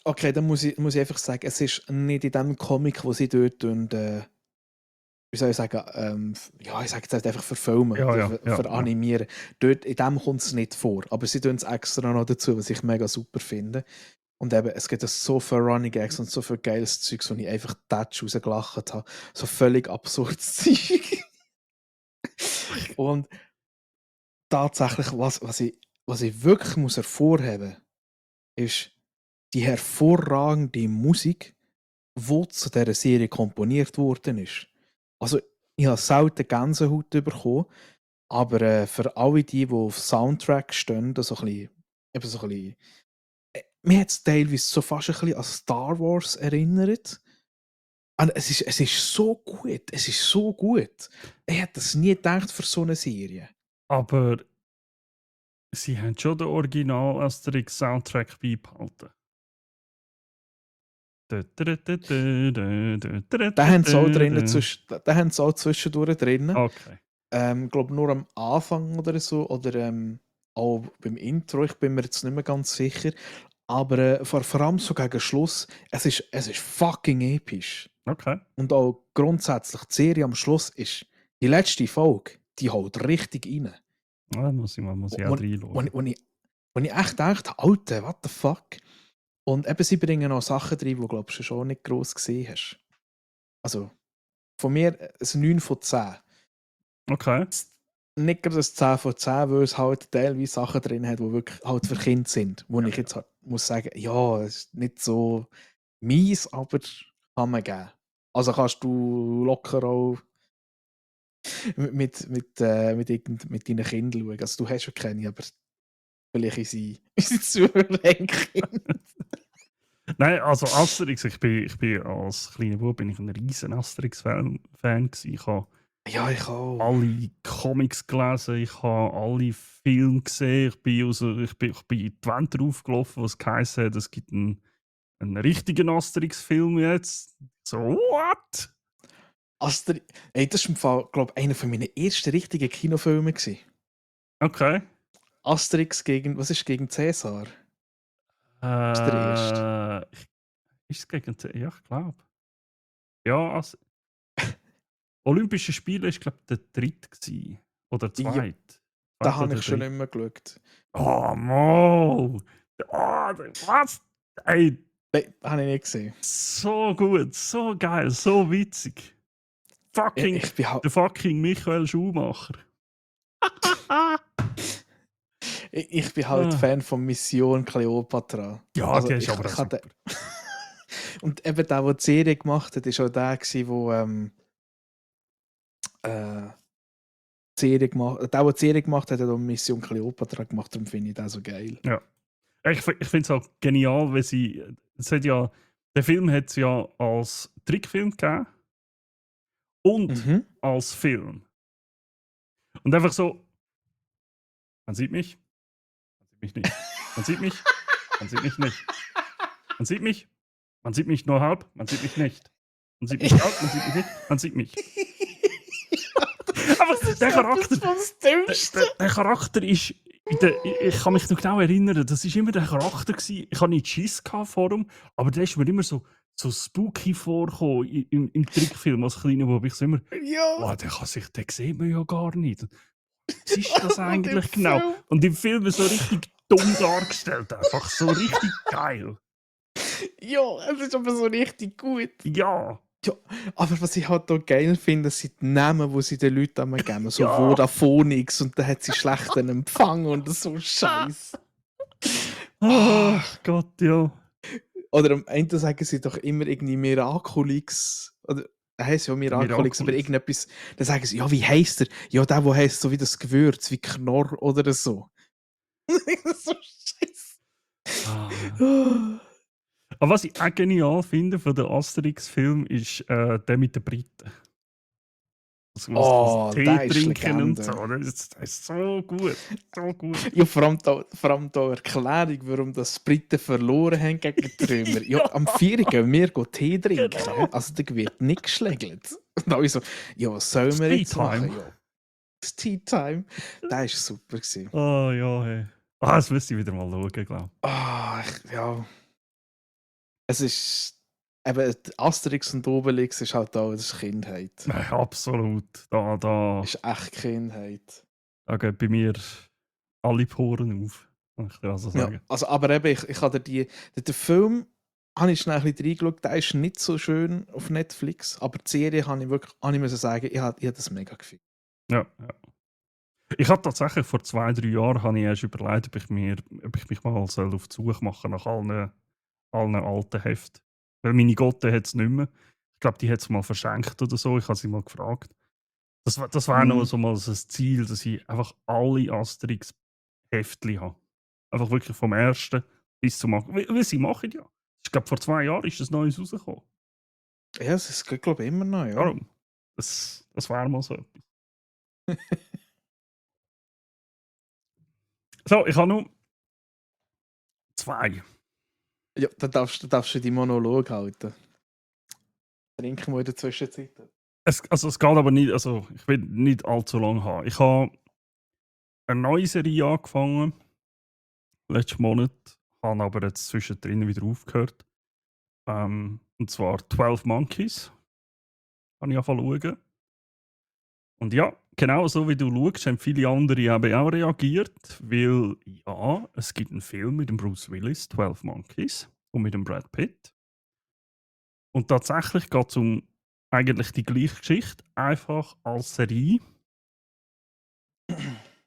Okay, dann muss ich einfach sagen, es ist nicht in dem Comic, wo sie dort tun, wie soll ich sagen, ja, ich sage jetzt halt einfach verfilmen
Ja,
oder
ja, ja, ja.
veranimieren. Dort, in dem kommt es nicht vor, aber sie tun es extra noch dazu, was ich mega super finde. Und eben, es gibt so viele Running Gags und so viel geiles Zeugs, wo ich einfach Tatsch rausgelacht habe. So völlig absurdes Zeug. Und tatsächlich, was ich wirklich muss hervorheben muss, ist die hervorragende Musik, die zu dieser Serie komponiert worden ist. Also, ich habe selten Gänsehaut bekommen, aber für alle die auf Soundtrack stehen, so ein bisschen, eben so ein bisschen, mir hat es teilweise so fast ein bisschen an Star Wars erinnert. Und es ist so gut, es ist so gut. Ich hätte das nie gedacht für so eine Serie.
Aber sie haben schon den Original Asterix Soundtrack beibehalten.
Da haben sie auch drinnen, da haben sie auch zwischendurch drin.
Okay.
Glaube nur am Anfang oder so, oder auch beim Intro, ich bin mir jetzt nicht mehr ganz sicher. Aber vor allem so gegen Schluss, es ist fucking episch.
Okay.
Und auch grundsätzlich, die Serie am Schluss ist, die letzte Folge, die haut richtig rein.
Ja, muss ich auch reinschauen.
Wo ich echt dachte, Alter, what the fuck? Und eben, sie bringen auch Sachen drin, die glaubst du schon nicht gross gesehen hast. Also, von mir ein 9 von 10.
Okay.
Nicht gerade ein 10 von 10, weil es halt teilweise Sachen drin hat, die wirklich halt für Kinder sind. Wo ich jetzt halt muss sagen, ja, es ist nicht so mies, aber kann man geben. Also kannst du locker auch mit deinen Kindern schauen. Also du hast schon keine, aber vielleicht unsere Zuhörerkinder.
Nein, also Asterix, ich bin als kleiner Bub bin ich ein riesen Asterix-Fan gewesen. Ich habe
Ja, ich auch.
alle Comics gelesen, ich habe alle Filme gesehen, ich bin in die Wand draufgelaufen, was geheißen hat, es gibt einen richtigen Asterix-Film jetzt. So, what?
Ey, das war im Fall, glaube ich, einer von meinen ersten richtigen Kinofilmen gewesen.
Okay.
Asterix gegen, was ist gegen Cäsar? Das ist der erste.
Ist es gegen ja, ich glaube. Ja, also, Olympische Spiele ist, glaube ich, der dritte gewesen. Oder der
Ja,
zweite.
da
Zweite
habe
oder
ich schon
dritte.
nicht mehr geschaut.
Oh, Mo! Oh, was? Ey,
Nein, habe ich nicht gesehen.
so gut, so geil, so witzig. Fucking,
Ich bin halt,
der fucking Michael Schumacher.
ich bin halt Fan von Mission Cleopatra.
Ja,
Also
der ist
ich
aber auch
hatte,
super.
und eben der die Serie gemacht hat, ist auch der gewesen, die Serie gemacht hat, hat auch Mission Cleopatra gemacht, darum finde ich das so geil.
Ja. Ich finde es auch genial, weil sie. Der Film hat es ja als Trickfilm gegeben und
Mhm.
als Film. Und einfach so, man sieht mich nicht. Man sieht mich, man sieht mich nicht. Man sieht mich, man sieht mich nur halb, man sieht mich nicht. Man sieht mich halb, man sieht mich nicht, man sieht mich. Aber
Das ist
der Charakter,
Das Dümmste.
der Charakter ist. Ich kann mich noch genau erinnern, das war immer der Charakter gewesen. Ich hatte nicht Schiss vor ihm, aber der ist mir immer so spooky vorgekommen im Trickfilm als kleiner Bub. Ich so immer,
Ja.
wow, den sieht man ja gar nicht. Was ist das
Und
eigentlich
im
genau?
Film.
Und im Film so richtig dumm dargestellt, einfach so richtig geil.
Ja, es ist aber so richtig gut.
Ja,
Ja, aber was ich halt auch geil finde, sind die Namen, die sie den Leuten einmal geben. So
Ja.
Vodaphonics und dann hat sie schlechten Empfang und so Scheiß.
ach Gott, ja.
Oder am Ende sagen sie doch immer irgendwie Miraculix. Oder heisst ja Miraculix, aber
Miraculix.
irgendetwas. Dann sagen sie, ja, wie heisst er? Ja, der heisst so wie das Gewürz, wie Knorr oder so. So Scheiß.
Ah. Aber was ich auch genial finde von den Asterix-Film ist der mit den Briten. Also,
Oh,
Tee
der ist
trinken und
Legende.
so. Das ist so gut. So gut.
Ja, vor allem die Erklärung, warum das die Briten verloren haben gegen die Römer. Ja, am 4. gehen wir Tee trinken.
Genau.
Also da wird nicht geschlägelt. Und alle so, ja, was sollen wir jetzt machen? Ja, das Tea Time. Das war super.
Oh ja, hey. Das müsste ich wieder mal schauen, glaube ich.
Ja. Es ist. Eben, Asterix und Obelix ist halt auch das Kindheit.
Nein, absolut. Da
Ist echt Kindheit.
gehen bei mir alle Poren auf. Kann ich dir also sagen.
Ja, also, aber eben, ich habe den Film habe ich schnell ein bisschen reingeschaut, der ist nicht so schön auf Netflix, aber die Serie habe ich wirklich, müssen sagen, ich habe das mega gefühlt.
Ja. Ich habe tatsächlich vor 2-3 Jahren habe ich erst überlegt, ob ich mich mal auf die Suche machen nach allen alten Heften. Weil meine Gotte hat es nicht mehr. Ich glaube, die hat es mal verschenkt oder so. Ich habe sie mal gefragt. Das war noch so mal so ein Ziel, dass ich einfach alle Asterix-Heftchen habe. Einfach wirklich vom ersten bis zum Weil sie machen ja. Ich glaube, vor 2 Jahren ist das Neues rausgekommen.
Ja, es geht, glaube ich, immer noch, ja.
Darum. Das wäre mal so etwas. So, ich habe noch 2.
Ja, dann darfst du die Monolog halten. Trinken wir in der Zwischenzeit.
Es geht aber nicht, also ich will nicht allzu lange haben. Ich habe eine neue Serie angefangen, letzten Monat, habe aber jetzt zwischendrin wieder aufgehört. Und zwar 12 Monkeys. Habe ich angefangen zu schauen. Und ja, genau so wie du schaust, haben viele andere eben auch reagiert, weil ja, es gibt einen Film mit dem Bruce Willis, 12 Monkeys, und mit dem Brad Pitt. Und tatsächlich geht es um eigentlich die gleiche Geschichte, einfach als Serie.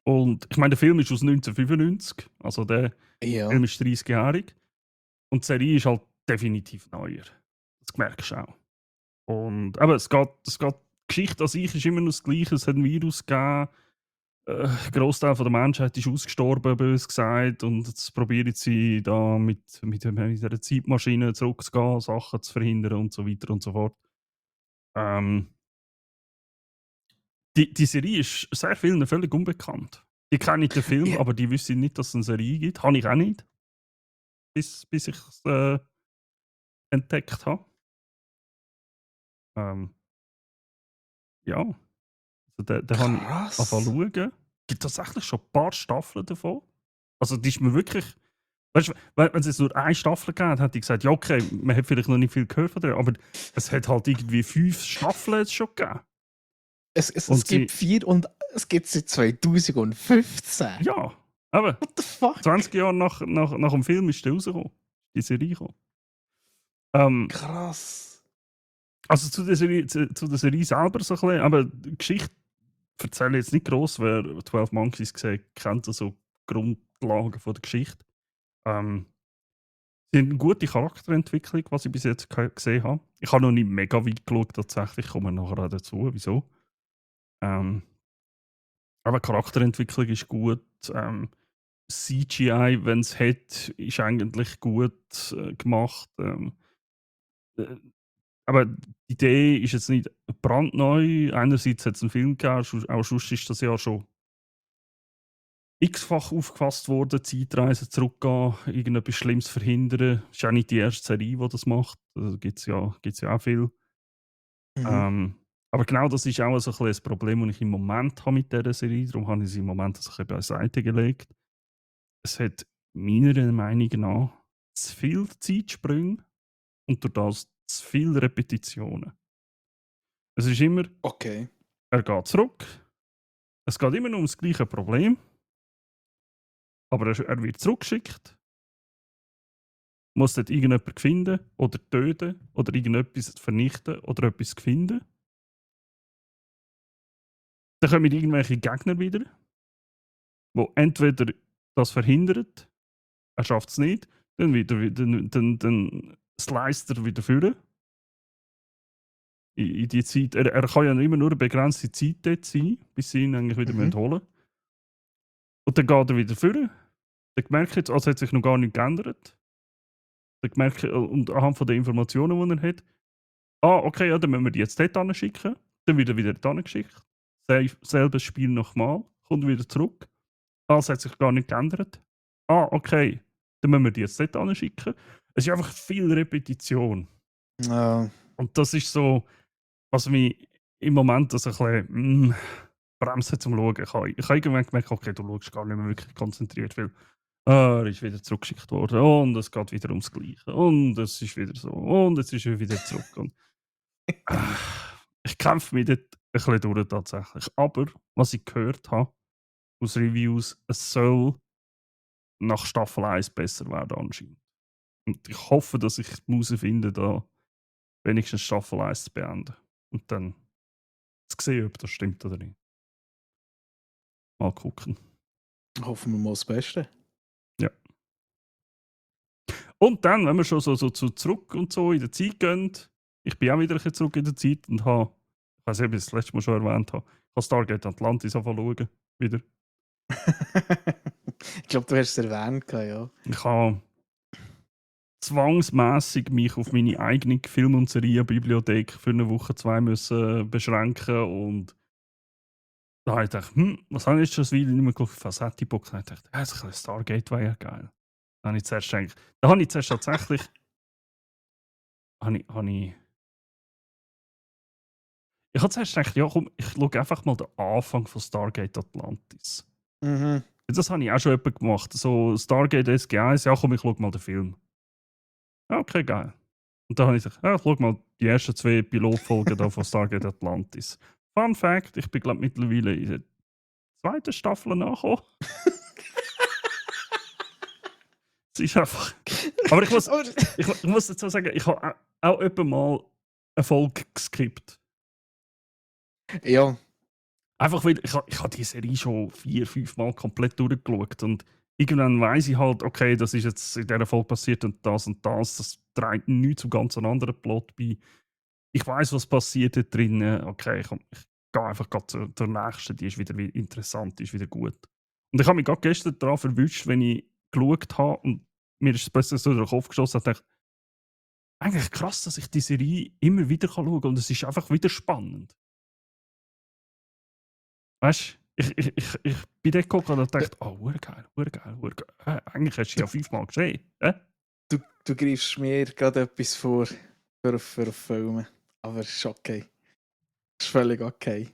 Und ich meine, der Film ist aus 1995, also der
Ja.
Film ist 30-jährig. Und die Serie ist halt definitiv neuer. Das merkst du auch. Und aber die Geschichte an sich ist immer noch das Gleiche. Es hat ein Virus gegeben. Ein Großteil der Menschheit ist ausgestorben, bös gesagt. Und jetzt probieren sie da mit einer Zeitmaschine zurückzugehen, Sachen zu verhindern und so weiter und so fort. Die Serie ist sehr vielen völlig unbekannt. Die kennen den Film,
Ja.
aber die wissen nicht, dass es eine Serie gibt. Habe ich auch nicht. Bis ich es entdeckt habe. Ja. Also den habe ich
Krass.
angefangen zu schauen. Es gibt tatsächlich schon ein paar Staffeln davon. Also die ist mir wirklich... Weißt du, wenn es jetzt nur eine Staffel gegeben hätte ich gesagt, ja okay, man hat vielleicht noch nicht viel gehört von der, aber es hat halt irgendwie 5 Staffeln jetzt schon gegeben.
Es gibt 4 und es gibt seit 2015.
Ja, aber
What the fuck?
20 Jahre nach dem Film ist der rausgekommen. Die Serie gekommen.
Krass.
Also zu der Serie selber so ein bisschen, aber die Geschichte erzähle ich jetzt nicht gross. Wer 12 Monkeys gesehen kennt so Grundlagen von der Geschichte. Sie haben eine gute Charakterentwicklung, was ich bis jetzt gesehen habe. Ich habe noch nicht mega weit geschaut, tatsächlich. Ich komme nachher auch dazu, wieso. Aber die Charakterentwicklung ist gut. CGI, wenn es hat, ist eigentlich gut gemacht. Aber die Idee ist jetzt nicht brandneu. Einerseits hat es einen Film gegeben, auch sonst ist das ja schon x-fach aufgefasst worden, Zeitreisen zurückgehen, irgendetwas Schlimmes verhindern. Das ist auch nicht die erste Serie, die das macht. Da gibt es ja auch viel.
Mhm.
Aber genau das ist auch so ein bisschen das Problem, das ich im Moment habe mit dieser Serie. Darum habe ich sie im Moment so ein bisschen beiseite gelegt. Es hat meiner Meinung nach zu viel Zeitsprünge und durch das zu viele Repetitionen. Es ist immer,
Okay.
er geht zurück, es geht immer nur um das gleiche Problem, aber er wird zurückgeschickt, muss dort irgendjemand finden oder töten oder irgendetwas vernichten oder etwas finden. Dann kommen irgendwelche Gegner wieder, die entweder das verhindern, er schafft es nicht, dann sliced er wieder vor. In die Zeit, er kann ja immer nur eine begrenzte Zeit dort sein, bis sie ihn eigentlich wieder
Mhm.
holen müssen. Und dann geht er wieder vor. Dann merke ich jetzt, es hat sich noch gar nichts geändert. Dann merke ich, und anhand von den Informationen, die er hat, okay, ja, dann müssen wir die jetzt dort schicken. Dann wird er wieder dort geschickt. Selbes Spiel nochmal. Kommt wieder zurück. Es hat sich gar nicht geändert. Okay, dann müssen wir die jetzt dort schicken. Es ist einfach viel Repetition.
Ja.
Und das ist so, was mich im Moment das ein bisschen bremsen zum Schauen. Ich habe irgendwann gemerkt, okay, du schaust gar nicht mehr wirklich konzentriert, weil er ist wieder zurückgeschickt worden und es geht wieder ums Gleiche und es ist wieder so und jetzt ist er wieder zurück. Und, ich kämpfe mich dort ein bisschen durch tatsächlich. Aber was ich gehört habe aus Reviews, es soll nach Staffel 1 besser werden anscheinend. Und ich hoffe, dass ich herausfinde, da wenigstens Staffel 1 zu beenden. Und dann zu sehen, ob das stimmt oder nicht. Mal gucken.
Hoffen wir mal das Beste.
Ja. Und dann, wenn wir schon so zu zurück und so in der Zeit gehen, ich bin auch wieder ein bisschen zurück in der Zeit und habe, ich weiß nicht, ob ich das letzte Mal schon erwähnt habe, ich habe Stargate Atlantis schauen. Wieder.
Ich glaube, du hast es erwähnt, ja.
Ich habe zwangsmässig mich auf meine eigene Film- und Serienbibliothek für eine Woche, 2 müssen beschränken und da habe ich gedacht, was habe ich jetzt schon wieder nicht mehr geschaut, Fassetti-Box. Da habe ich gedacht, ja, so ein Stargate wäre ja geil. Da habe ich zuerst gedacht, tatsächlich ich habe zuerst gedacht, ja komm, ich schaue einfach mal den Anfang von Stargate Atlantis.
Mhm.
Das habe ich auch schon etwa gemacht. So Stargate SG1, ja komm, ich schaue mal den Film. Ja, okay, geil. Und dann habe ich gesagt, ja, ich schaue mal die ersten 2 Pilotfolgen da von Stargate Atlantis. Fun Fact, ich bin glaube mittlerweile in der 2. Staffel nachgekommen. Es ist einfach... Aber ich muss dazu sagen, ich habe auch etwa mal eine Folge geskippt.
Ja.
Einfach weil ich habe die Serie schon 4, 5 Mal komplett durchgeschaut und irgendwann weiss ich halt, okay, das ist jetzt in dieser Folge passiert und das und das. Das trägt nichts zu ganz einem anderen Plot bei. Ich weiss, was passiert da drin. Okay, ich gehe einfach zur nächsten, die ist wieder interessant, die ist wieder gut. Und ich habe mich gerade gestern daran verwünscht, wenn ich geschaut habe und mir ist es plötzlich so durch den Kopf geschossen, und dachte, eigentlich krass, dass ich die Serie immer wieder schauen kann und es ist einfach wieder spannend. Weißt du, ich bin dort geguckt und dachte, oh, geil. Eigentlich hast du ja 5-mal gesehen.
Du greifst mir gerade etwas vor für Filme. Aber es ist okay. Es ist völlig okay.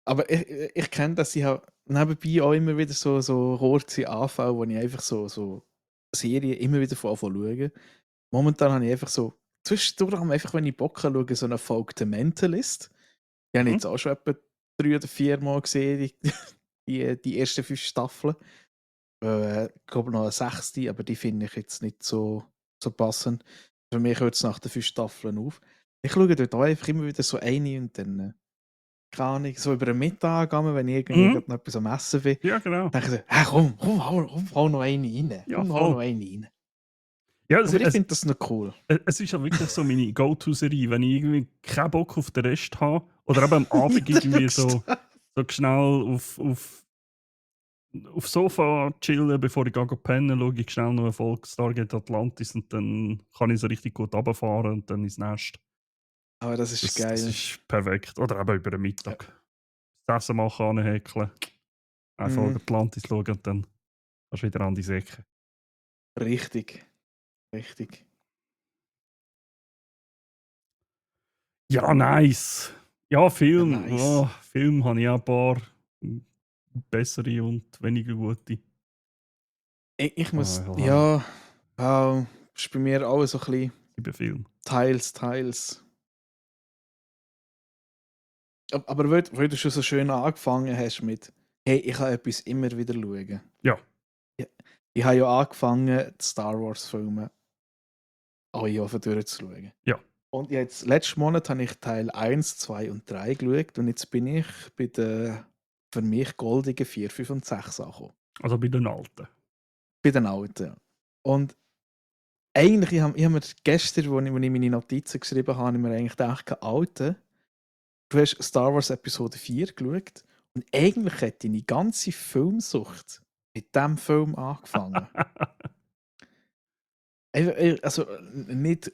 Aber ich kenne das, ich habe nebenbei auch immer wieder so kurze Anfälle, wo ich einfach so Serien immer wieder von schaue. Momentan habe ich einfach so, zwischendurch haben wir einfach, wenn ich Bock habe, schaue, so eine Folge The Mentalist. Die habe ich jetzt auch schon etwa 3 oder 4 Mal gesehen, die ersten 5 Staffeln. Ich glaube noch eine 6., aber die finde ich jetzt nicht so passend. Für mich hört es nach den 5 Staffeln auf. Ich schaue dort auch einfach immer wieder so eine und dann, keine Ahnung, so über den Mittag, wenn ich irgendwie
Mhm.
gerade noch etwas am Essen bin,
Ja, genau.
denke ich so, komm, hau noch eine rein.
Ja,
Komm, hau noch
voll.
eine rein.
Ja,
Aber ich finde das noch cool.
es ist ja wirklich so meine Go-To-Serie, wenn ich irgendwie keinen Bock auf den Rest habe oder eben am Abend
Ja,
irgendwie so schnell auf Sofa chillen, bevor ich gehe pennen, schaue ich schnell noch eine Folge Stargate Atlantis und dann kann ich so richtig gut runterfahren und dann ins Nest.
Aber das ist
Das
geil.
ist perfekt. Oder eben über den
Ja.
Mittag. Das Essen machen, anhäkeln, eine Folge Atlantis schauen und dann kannst du wieder an die Säcke.
Richtig.
Ja, nice. Ja, Film.
Nice.
Oh, Film habe ich auch ein paar bessere und weniger gute.
Ich muss,
Ja,
ist bei mir alles so ein bisschen
liebe Film.
teils. Aber weil du schon so schön angefangen hast mit, hey, ich kann etwas immer wieder schauen.
Ja.
Ich, ich habe ja angefangen, die Star Wars Filme alle Jahre durchzuschauen.
Ja.
Und jetzt, letzten Monat habe ich Teil 1, 2 und 3 geschaut und jetzt bin ich bei den für mich goldigen 4, 5 und 6 angekommen.
Also bei den Alten.
Bei den alten. Ja. Und eigentlich, ich hab mir gestern, als ich meine Notizen geschrieben habe, habe ich mir eigentlich gedacht, Alter, du hast Star Wars Episode 4 geschaut und eigentlich hätte deine ganze Filmsucht mit diesem Film angefangen. Also nicht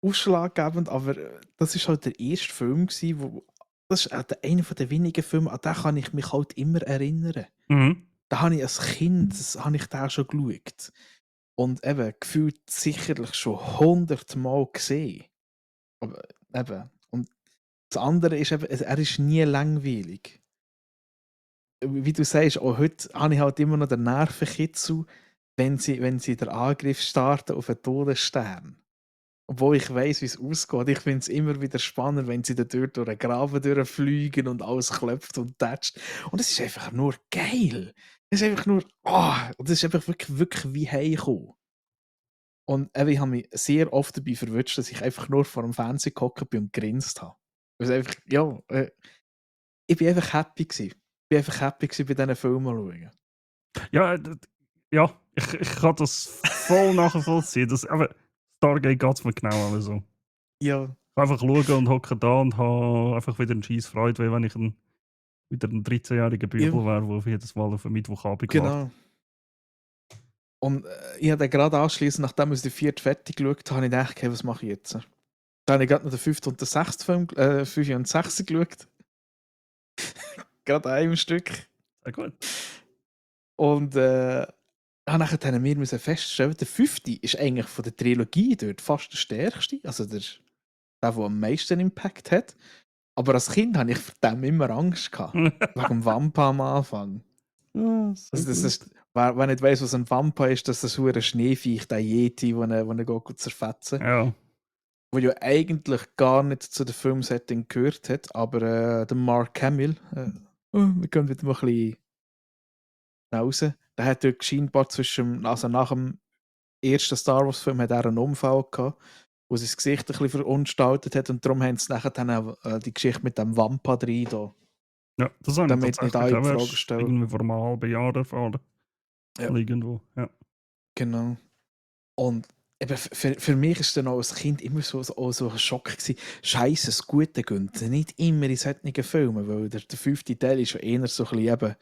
ausschlaggebend, aber das ist halt der erste Film gewesen, das ist einer der wenigen Filme, an den kann ich mich halt immer erinnern.
Mhm.
Da habe ich als Kind, das habe ich da schon geschaut. Und eben, gefühlt sicherlich schon 100 Mal gesehen. Aber eben, und das andere ist eben, er ist nie langweilig. Wie du sagst, auch heute habe ich halt immer noch den Nervenkitzel, wenn sie den Angriff starten auf einen Todesstern. Obwohl ich weiss, wie es ausgeht. Ich finde es immer wieder spannend, wenn sie da dort durch den Graben durchfliegen und alles klopft und tätscht. Und es ist einfach nur geil. Es ist einfach nur, und es ist einfach wirklich wie heimkommen. Und eben, ich habe mich sehr oft dabei verwünscht, dass ich einfach nur vor dem Fernsehen gehockt bin und grinst habe. Also einfach, ich bin einfach happy gewesen. Ich bin einfach happy gewesen, bei diesen Filmen zu schauen.
Ja, ja, ich kann das voll nachvollziehen. Aber Stargate geht es mir genau alle so.
Ja,
Einfach schauen und hocken da und habe einfach wieder eine scheisse Freude, wie wenn ich wieder ein 13-jähriger
ja,
Bübel wäre, der auf jedes Mal auf einen Mittwochabend wartet.
genau. Und ich habe dann gerade anschliessend, nachdem ich den 4. fertig geschaut habe, habe ich gedacht, okay, was mache ich jetzt? Dann habe ich gerade noch den 5. und den 6. Film, 5 und 6 geschaut. Gerade an einem Stück.
Sehr gut.
Und nachher haben wir müssen feststellen, der 5. ist eigentlich von der Trilogie dort fast der stärkste. Also der am meisten Impact hat. Aber als Kind hatte ich vor dem immer Angst gehabt. Wegen dem Wampa am Anfang.
Ja, sehr
Also das
gut.
ist, wer nicht weiss, was ein Wampa ist, das ist ein Schneeviech, der Yeti, den er geht zerfetzen.
Ja.
Wo ja eigentlich gar nicht zu dem Filmsetting gehört hat, aber der Mark Hamill, wir gehen wieder mal ein bisschen raus, der hat dort scheinbar also nach dem ersten Star Wars Film hat er einen Unfall gehabt, wo sein Gesicht ein bisschen verunstaltet hat und darum haben sie nachher dann auch, die Geschichte mit dem Wampa drin da,
Ja, das habe ich
damit nicht
tatsächlich
alle
auch
die Frage
erst
stellen.
irgendwie vor einem halben Jahr erfahren.
Ja.
Mal irgendwo, ja.
Genau. Und eben für mich ist dann auch als Kind immer so ein Schock gewesen. Scheisse, das Gute gönnt nicht immer in solchen Filmen, weil der 5. Teil ist ja eher so ein bisschen eben,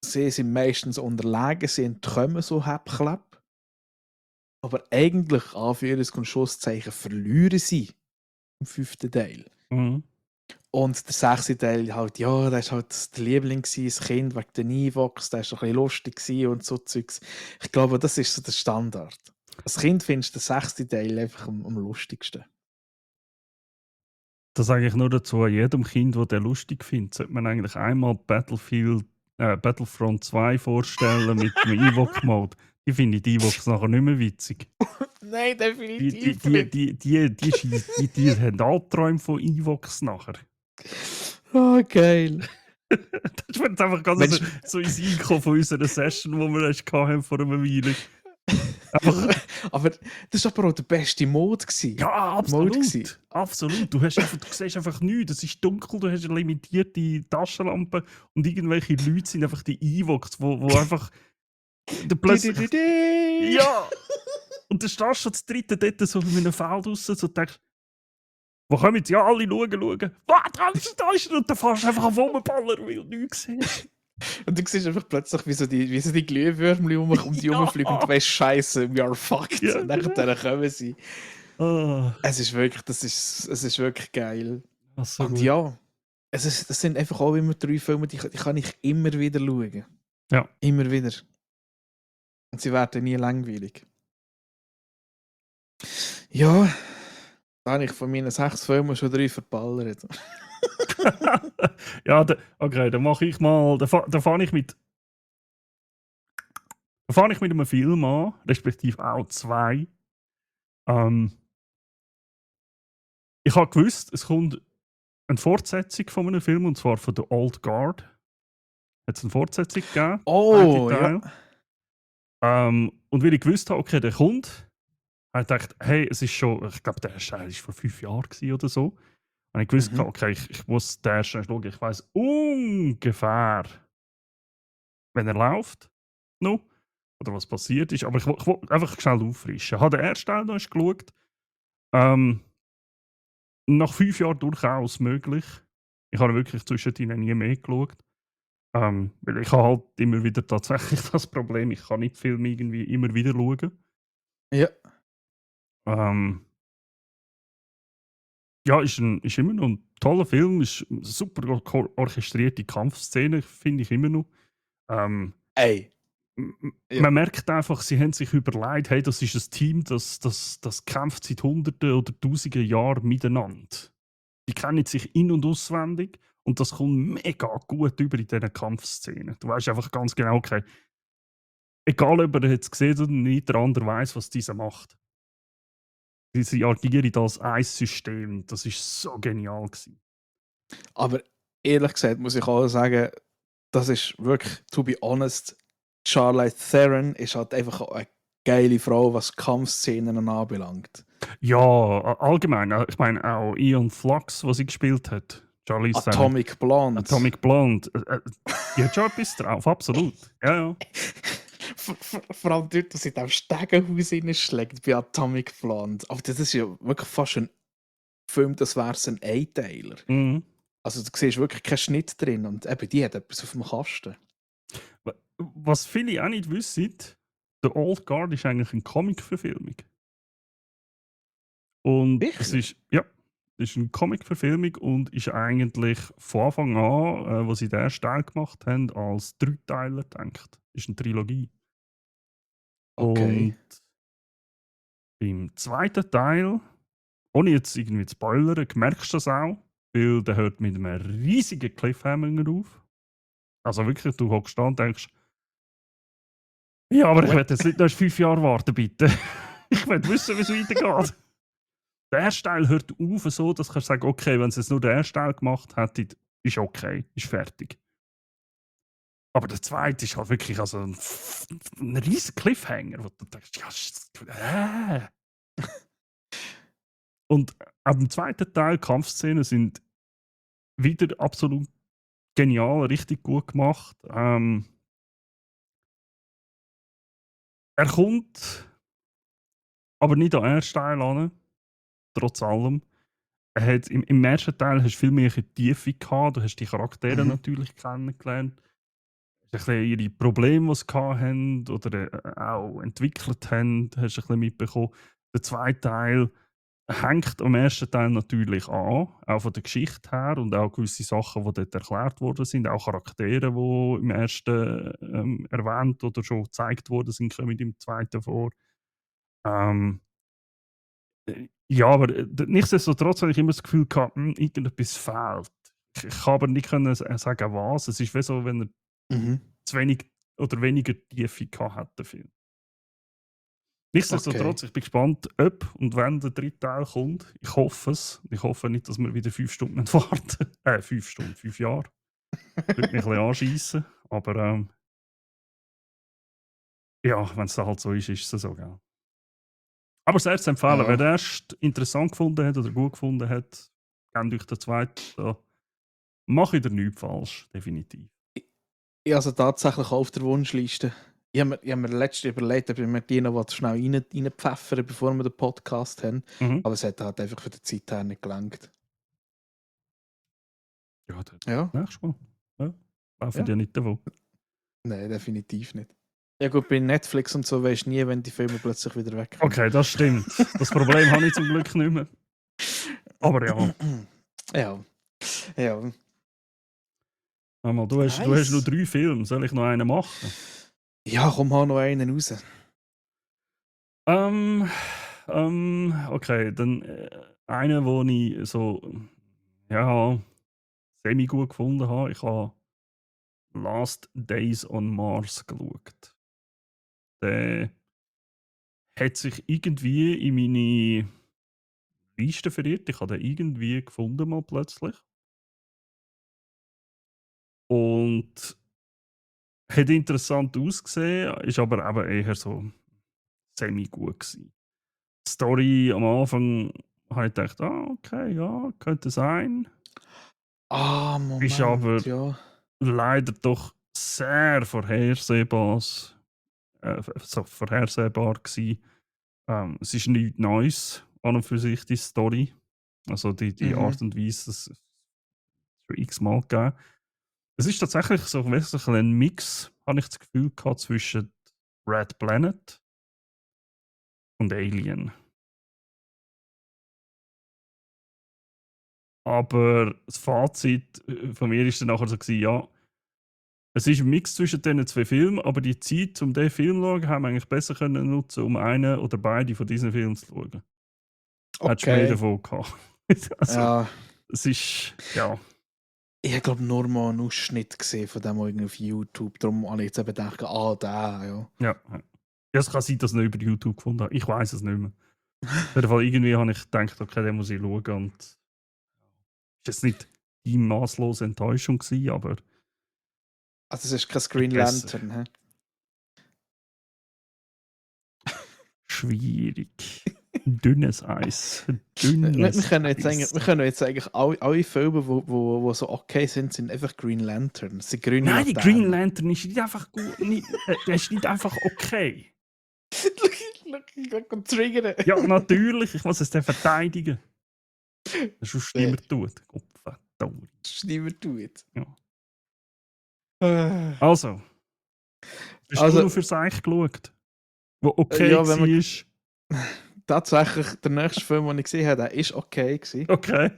sie sind meistens unterlegen, sie entkommen so Häppchlapp. Aber eigentlich, Anführungs- und Schlusszeichen, verlieren sie im 5. Teil.
Mhm.
Und der 6. Teil halt, ja, der war halt der Liebling gewesen, das Kind wegen den Evox, der war so ein bisschen lustig gewesen und so Zeugs. Ich glaube, das ist so der Standard. Als Kind findest du den 6. Teil einfach am lustigsten.
Das sage ich nur dazu, jedem Kind, das den lustig findet, sollte man eigentlich einmal Battlefront 2 vorstellen mit dem Evox-Mode. Die finde die Evox nachher nicht mehr witzig.
Nein,
Die,
definitiv
die,
nicht.
die haben Albträume von Evox nachher.
Oh, geil.
Das ist mir jetzt einfach ganz so ins Einkommen von unserer Session, die wir erst hatten vor einer Weile. Einfach,
Aber das war aber auch der beste Mode.
ja,
Mode gewesen.
absolut. Absolut. Du siehst einfach nichts. Es ist dunkel, du hast eine limitierte Taschenlampe und irgendwelche Leute sind einfach die Evox, wo einfach plötzlich. Ja! Und dann stehst du das dritte dort so in einem Feld raus und denkst, wo kommen jetzt? Ja, alle schauen. Da ist er! Und dann fährst du einfach auf rumballern, weil du nichts siehst.
Und du siehst einfach plötzlich, wie so die Glühwürmchen um die rumfliegen und du weißt, Scheiße, we are fucked.
Ja,
und nachher kommen sie.
Ah,
Es ist wirklich geil.
ach so
Und
gut.
ja, das sind einfach auch immer 3 Filme, die kann ich immer wieder schauen.
Ja.
Immer wieder. Und sie werden nie langweilig. Ja, Da habe ich von meinen 6 Filmen schon 3 verballert.
Ja, okay, dann mache ich mal. Da fange ich mit einem Film an, respektive auch 2. Ich habe gewusst, es kommt eine Fortsetzung von einem Film, und zwar von The Old Guard. Hat es eine Fortsetzung gegeben?
Oh,
Zweite
ja.
Teil. Und weil ich gewusst habe, okay, der kommt, habe ich gedacht, hey, es ist schon, ich glaube, der erste Teil war vor 5 Jahren gewesen oder so. Und ich gewusst, okay, ich muss den ersten schauen. Ich weiß ungefähr, wenn er läuft, noch, oder was passiert ist. Aber ich wollte einfach schnell auffrischen. Ich habe den ersten Teil noch geschaut. Nach 5 Jahren durchaus möglich. Ich habe wirklich zwischendrin nie mehr geschaut. Weil ich habe halt immer wieder tatsächlich das Problem, ich kann nicht Filme irgendwie immer wieder schauen.
Ja.
Ja, ist immer noch ein toller Film, ist eine super orchestrierte Kampfszene, finde ich immer noch.
Ey. Ja.
Man merkt einfach, sie haben sich überlegt, hey, das ist ein Team, das kämpft seit Hunderten oder Tausenden Jahren miteinander. Die kennen sich in- und auswendig und das kommt mega gut über in diesen Kampfszenen. Du weißt einfach ganz genau, okay, egal ob er jetzt gesehen oder nicht, der andere weiß, was dieser macht. Sie agieren als ein System. Das war so genial gewesen.
Aber ehrlich gesagt muss ich auch sagen, das ist wirklich, to be honest, Charlize Theron ist halt einfach auch eine geile Frau, was Kampfszenen anbelangt.
Ja, allgemein. Ich meine auch Ian Flux, was sie gespielt hat. Charlize Theron.
Atomic Blonde.
Atomic Blonde. Die hat schon etwas drauf, absolut. Ja, ja.
Vor allem dort, dass sie da im Stegenhaus reinschlägt bei Atomic Blonde. Aber das ist ja wirklich fast ein Film, das wäre ein Einteiler.
Mhm.
Also du siehst wirklich keinen Schnitt drin und eben die hat etwas auf dem Kasten.
Was viele auch nicht wissen, The Old Guard ist eigentlich eine Comic-Verfilmung. Und es ist, ja, es ist eine Comic-Verfilmung und ist eigentlich von Anfang an, wo sie den ersten Teil gemacht haben, als Dreiteiler gedacht. Ist eine Trilogie.
Okay.
Und im zweiten Teil, ohne jetzt irgendwie zu spoilern, merkst du das auch, weil der hört mit einem riesigen Cliffhanger auf. Also wirklich, du hockst da und denkst, ja, aber ich werde jetzt nicht noch 5 Jahre warten, bitte. Ich will wissen, wie es weitergeht. Der erste Teil hört auf so, dass du sagen, okay, wenn sie es nur den ersten Teil gemacht hätten, ist okay, ist fertig. Aber der zweite ist halt wirklich also ein riesiger Cliffhanger, wo du denkst, ja, Und ab dem zweiten Teil, Kampfszenen, sind wieder absolut genial, richtig gut gemacht. Er kommt aber nicht an den ersten Teil an, trotz allem. Er hat, im ersten Teil hast du viel mehr Tiefe gehabt, du hast die Charaktere natürlich kennengelernt. Hast ein bisschen ihre Probleme, die sie hatten oder auch entwickelt haben, hast du ein bisschen mitbekommen. Der zweite Teil hängt am ersten Teil natürlich an, auch von der Geschichte her und auch gewisse Sachen, die dort erklärt worden sind, auch Charaktere, die im ersten erwähnt oder schon gezeigt worden sind, kommen im zweiten vor. Ja, aber nichtsdestotrotz habe ich immer das Gefühl gehabt, irgendetwas fehlt. Ich kann aber nicht können sagen, was. Es ist wie so, wenn er zu wenig oder weniger Tiefe gehabt hat, der Film. Nichtsdestotrotz, ich bin gespannt, ob und wenn der dritte Teil kommt. Ich hoffe es. Ich hoffe nicht, dass wir wieder 5 Stunden warten. 5 Stunden, 5 Jahre. Würde mich ein bisschen anschiessen. Aber ja, wenn es dann halt so ist, ist es so, gell. Aber sehr zu empfehlen, wer den erst interessant gefunden hat oder gut gefunden hat, kennt euch den zweiten. Da mache ich da nichts falsch, definitiv.
Ich also tatsächlich auf der Wunschliste. Ich habe mir letztens überlegt, ob wir die noch schnell reinpfeffern, bevor wir den Podcast haben. Aber es hat halt einfach für die Zeit her nicht gelangt.
Ja, das
Ja.
nächstes Mal. Ja. Laufen ja nicht davon.
Nein, definitiv nicht. Ja gut, bei Netflix und so weisst du nie, wenn die Filme plötzlich wieder weg sind.
Okay, das stimmt. Das Problem habe ich zum Glück nicht mehr. Aber ja.
Ja. Ja.
Einmal, du hast noch 3 Filme. Soll ich noch einen machen?
Ja, komm, hau noch einen raus.
Okay, dann einer, wo ich so, ja, semi gut gefunden habe. Ich habe Last Days on Mars geschaut. Der hat sich irgendwie in meine Liste verirrt. Ich habe den irgendwie gefunden mal plötzlich. Und hat interessant ausgesehen, ist aber eben eher so semi gut gewesen. Die Story am Anfang habe ich gedacht, okay, ja, könnte sein.
Ah,
Ist
Moment,
aber
ja.
leider doch sehr vorhersehbar gewesen. Es ist nichts Neues an und für sich, die Story. Also die
Mhm.
Art und Weise, das ist schon x-mal gegeben. Es ist tatsächlich so wirklich ein Mix, habe ich das Gefühl gehabt, zwischen Red Planet und Alien. Aber das Fazit von mir ist dann nachher so gewesen, ja, es ist ein Mix zwischen diesen zwei Filmen, aber die Zeit, um diesen Film zu schauen, haben wir eigentlich besser können nutzen, um einen oder beide von diesen Filmen zu schauen. Hättest du mehr
Okay.
davon gehabt. Also,
Ja.
es ist, ja,
Ich glaube nur mal einen Ausschnitt gesehen von dem irgendwie auf YouTube. Darum habe ich jetzt eben gedacht, der, ja.
ja. Ja, es kann sein, dass ich ihn über YouTube gefunden habe. Ich weiß es nicht mehr. Auf jeden Fall, irgendwie habe ich gedacht, okay, den muss ich schauen. Und ist jetzt nicht die maßlose Enttäuschung gewesen, aber
Also es ist kein
ist
Green
besser.
Lantern, hä?
Schwierig. Dünnes Eis.
Wir
Dünnes
können jetzt
Eis.
eigentlich alle Filme, wo so okay sind einfach Green Lantern. Es sind grüne
Nein, die Green
Laternen.
Lantern ist nicht einfach gut. Nicht, der ist nicht einfach okay.
Look, triggern.
Ja, natürlich, ich muss es dann verteidigen. Das sonst
Nee,
niemand tut. Gottverdammt.
niemand tut.
Ja.
Äh,
Also, hast du
Also,
noch für sich geschaut? Wo okay
ja, wenn man
war?
tatsächlich der nächste Film, den ich gesehen habe, der ist okay gewesen.
Okay.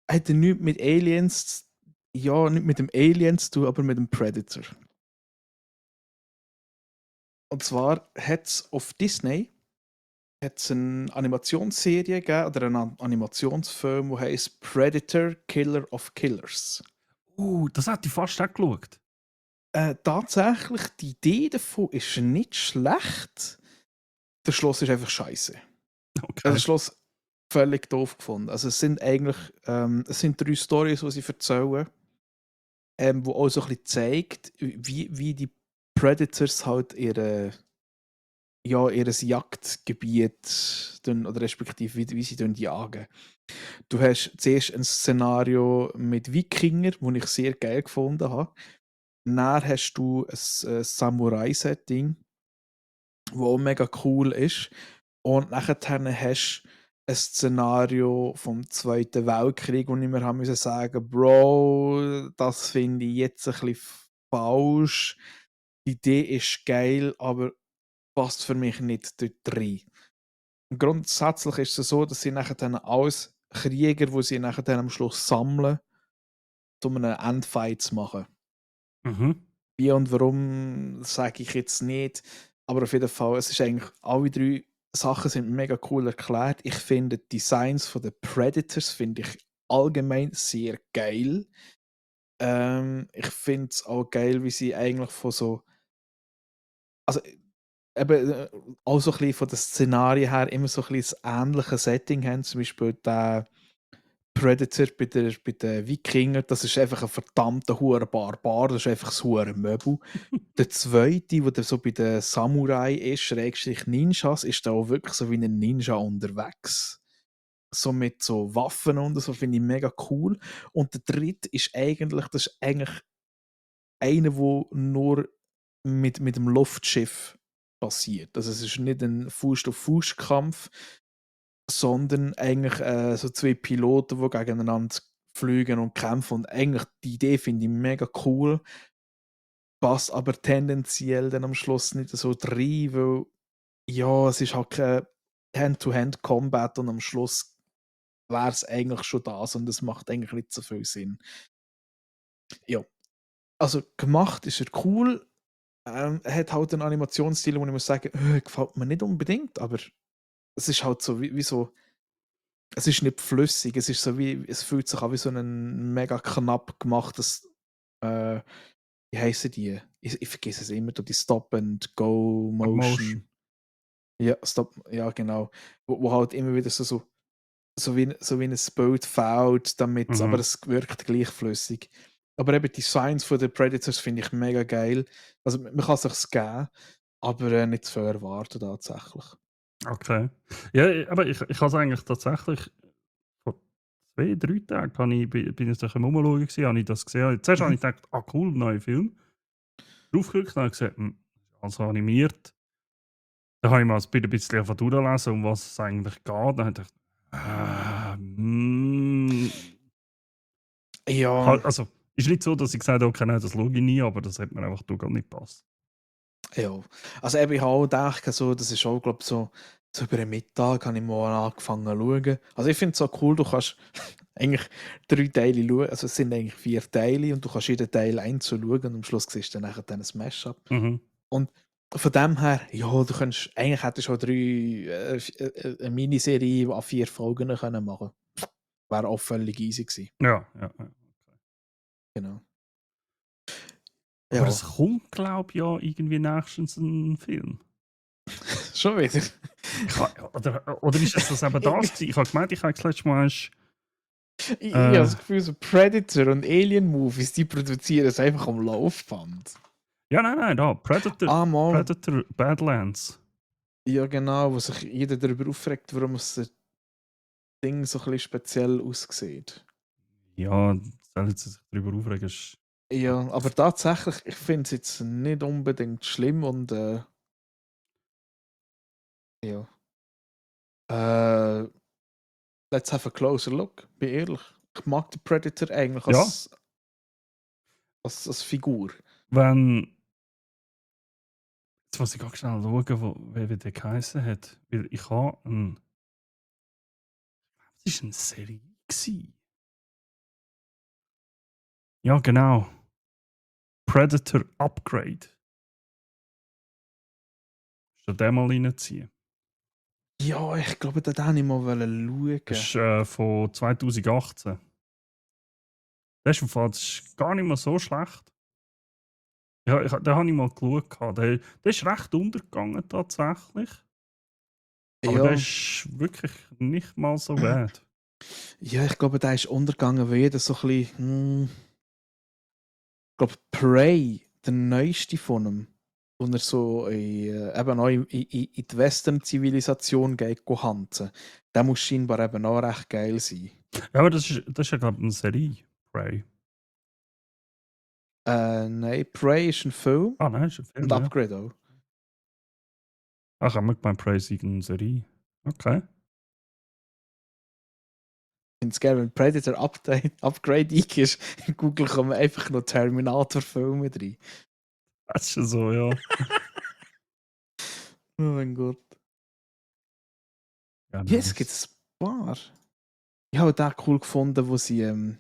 Hat nichts mit Aliens, ja, nicht mit dem Aliens zu tun, aber mit dem Predator. Und zwar hat es auf Disney hat's eine Animationsserie gegeben oder einen Animationsfilm, der heißt Predator Killer of Killers.
Das hat ich fast auch geschaut.
Tatsächlich, die Idee davon ist nicht schlecht. Der Schluss ist einfach scheiße. Also,
Okay.
das Schluss völlig doof gefunden. Also, es sind eigentlich es sind 3 Storys, die sie erzählen, wo auch so ein bisschen zeigt, wie die Predators halt ihr Jagdgebiet oder respektive wie sie jagen. Du hast zuerst ein Szenario mit Wikinger, das ich sehr geil gefunden habe. Dann hast du ein Samurai-Setting, das auch mega cool ist. Und nachher hast du ein Szenario vom Zweiten Weltkrieg, wo ich mir haben müssen sagen, Bro, das finde ich jetzt ein bisschen falsch. Die Idee ist geil, aber passt für mich nicht dort rein. Grundsätzlich ist es so, dass sie nachher dann alles Krieger, die sie nachher dann am Schluss sammeln, um einen Endfight zu machen.
Mhm.
Wie und warum, sage ich jetzt nicht. Aber auf jeden Fall, es ist eigentlich, alle 3 Sachen sind mega cool erklärt. Ich finde die Designs von den Predators finde ich allgemein sehr geil. Ich finde es auch geil, wie sie eigentlich von so also, eben, auch so ein bisschen von den Szenarien her immer so ein bisschen das ähnliche Setting haben. Zum Beispiel der Predator bei den Wikingern, das ist einfach ein verdammter hoher Barbar, das ist einfach ein hoher Möbel. Der zweite, der so bei den Samurai ist, Schrägstrich Ninjas, ist da auch wirklich so wie ein Ninja unterwegs. So mit so Waffen und so, finde ich mega cool. Und der dritte ist eigentlich, das ist eigentlich einer, der nur mit dem Luftschiff passiert. Also es ist nicht ein Faust-auf-Faust-Kampf, sondern eigentlich so 2 Piloten, die gegeneinander fliegen und kämpfen. Und eigentlich die Idee finde ich mega cool, passt aber tendenziell dann am Schluss nicht so rein, weil ja, es ist halt kein Hand-to-Hand-Combat und am Schluss wäre es eigentlich schon das und es macht eigentlich nicht so viel Sinn. Ja, also gemacht ist er cool, Er hat halt einen Animationsstil, wo ich muss sagen, gefällt mir nicht unbedingt, aber es ist halt so wie so, es ist nicht flüssig, es ist so wie, es fühlt sich an wie so ein mega knapp gemachtes, äh, wie heissen die? Ich vergesse es immer, die Stop-and-Go-Motion.
Motion.
Ja, ja genau. Wo halt immer wieder so wie ein Bild fällt, damit, aber
Mhm.
es wirkt gleich flüssig. Aber eben die Designs von den Predators finde ich mega geil. Also man kann es sich geben, aber nicht zu viel erwarten tatsächlich.
Okay. Ja, aber ich habe es eigentlich tatsächlich vor 2, 3 Tagen bin ich so am Rumschauen gewesen, habe ich das gesehen. Zuerst habe
Mhm.
ich gedacht: «Ah cool, neuer Film.» Draufgeklickt und habe gesehen, also animiert. Dann habe ich mal ein bisschen angefangen durchlesen, um was es eigentlich geht. Dann habe ich gedacht:
Ja,
also, ist nicht so, dass ich gesagt habe: «Okay, nein, das schaue ich nie», aber das hat mir einfach gar nicht gepasst.
ja. Also eben, ich habe auch gedacht, so, das ist auch, glaube ich, so über den Mittag habe ich mal angefangen zu schauen. Also ich finde es so cool, du kannst eigentlich 3 Teile schauen, also es sind eigentlich 4 Teile und du kannst jeden Teil einzeln schauen und am Schluss siehst du dann nachher ein Smash-up.
Mhm.
Und von dem her, ja, du könntest, eigentlich hättest du auch 3, eine Miniserie an 4 Folgen können machen. Wäre auch völlig easy gewesen.
Ja, ja, ja.
Genau.
Aber
Ja,
es kommt, glaube ich, ja irgendwie nächstens ein Film.
schon wieder.
Oder ist es das eben
ich
das gewesen? Ich habe gemeint, ich habe das letzte Mal erst,
ich habe
äh,
das Gefühl, so Predator und Alien-Movies, die produzieren es einfach am Laufband.
ja, nein, da, Predator,
Ah, mal.
Predator Badlands.
Ja, genau, wo sich jeder darüber aufregt, warum das Ding so ein bisschen speziell aussieht.
Ja, sollen sie sich darüber aufregen, ist
Ja, aber tatsächlich, ich finde es jetzt nicht unbedingt schlimm und ja. Äh, let's have a closer look, bin ehrlich. Ich mag den Predator eigentlich
ja,
als Figur.
wenn, jetzt muss ich ganz schnell schauen, wie der geheissen hat, weil ich habe es war eine Serie gewesen. Ja, genau, Predator Upgrade. Musst du den mal reinziehen.
Ja, ich glaube, da wollte ich mal
Das
schauen.
ist von 2018. Das ist, im Fall, das ist gar nicht mal so schlecht. Ja, den habe ich mal geschaut. Der ist recht untergegangen tatsächlich. Aber der
Ja,
ist wirklich nicht mal so bad.
ja, ich glaube, der ist untergegangen, weil jeder so ein bisschen, ich glaube, Prey, der neueste von ihm, wo er so eben auch in die Western-Zivilisation geht, go hunten. Der muss scheinbar eben auch recht geil sein.
Ja, aber das ist ja, glaube ich, eine Serie. Prey.
Nein, Prey ist ein Film
Ah, nein, ist ein
und
Film, ja.
Upgrade auch.
Ach, haben wir gemeint, Prey ist eine Serie. Okay.
Ich finde es geil, wenn Predator Upgrade eingibst, in Google kommen einfach noch Terminator-Filme rein.
Das ist schon so, ja.
Oh mein Gott.
Ja,
Jetzt gibt
nice.
es ein paar. Ich habe den cool gefunden, wo sie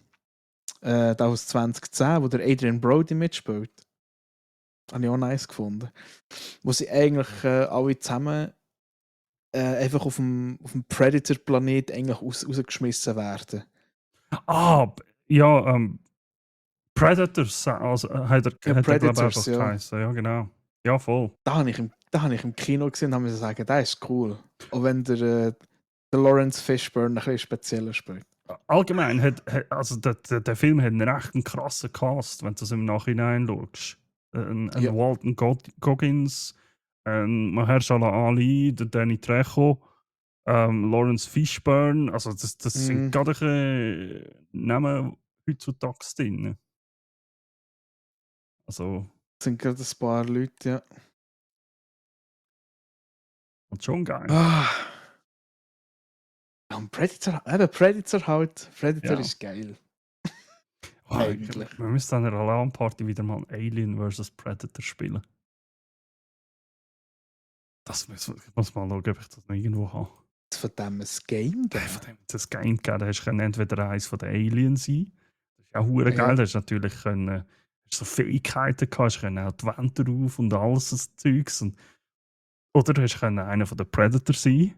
da aus 2010, wo der Adrian Brody mitspielt. Habe ich auch nice gefunden. Wo sie eigentlich alle zusammen einfach auf dem Predator-Planet eigentlich rausgeschmissen werden.
Ah, ja, Predators, also,
Ja,
hat er glaube ich,
Predators,
einfach
ja.
geheißen. Ja, genau. Ja, voll.
Da habe ich im Kino gesehen und habe sagen, der ist cool. Auch wenn der Lawrence Fishburne ein bisschen spezieller spielt.
Allgemein also der Film hat einen recht krassen Cast, wenn du das im Nachhinein schaust.
Ja.
Ein Walton Goggins, ein Mahershala Ali, der Danny Trejo, Lawrence Fishburne. Also das sind
Mm,
gerade Namen heutzutage drin. Also,
sind gerade ein paar Leute, ja.
und schon geil.
Ah, ja, und Predator halt. Predator
Ja.
ist geil.
Oh,
Eigentlich.
wir müssen an einer Alarmparty wieder mal Alien vs. Predator spielen. Ich muss mal schauen, ob ich das noch irgendwo habe.
Von dem ein Game
Von
geben.
dem das Game gegeben, da hast du entweder eins von den Aliens sein. Das ist ja hure geil.
Ja.
Da hast du natürlich hast so Fähigkeiten gehabt, hast können auch die Wände rauf und alles das Zeugs. Oder du hast können einer von den Predator sein.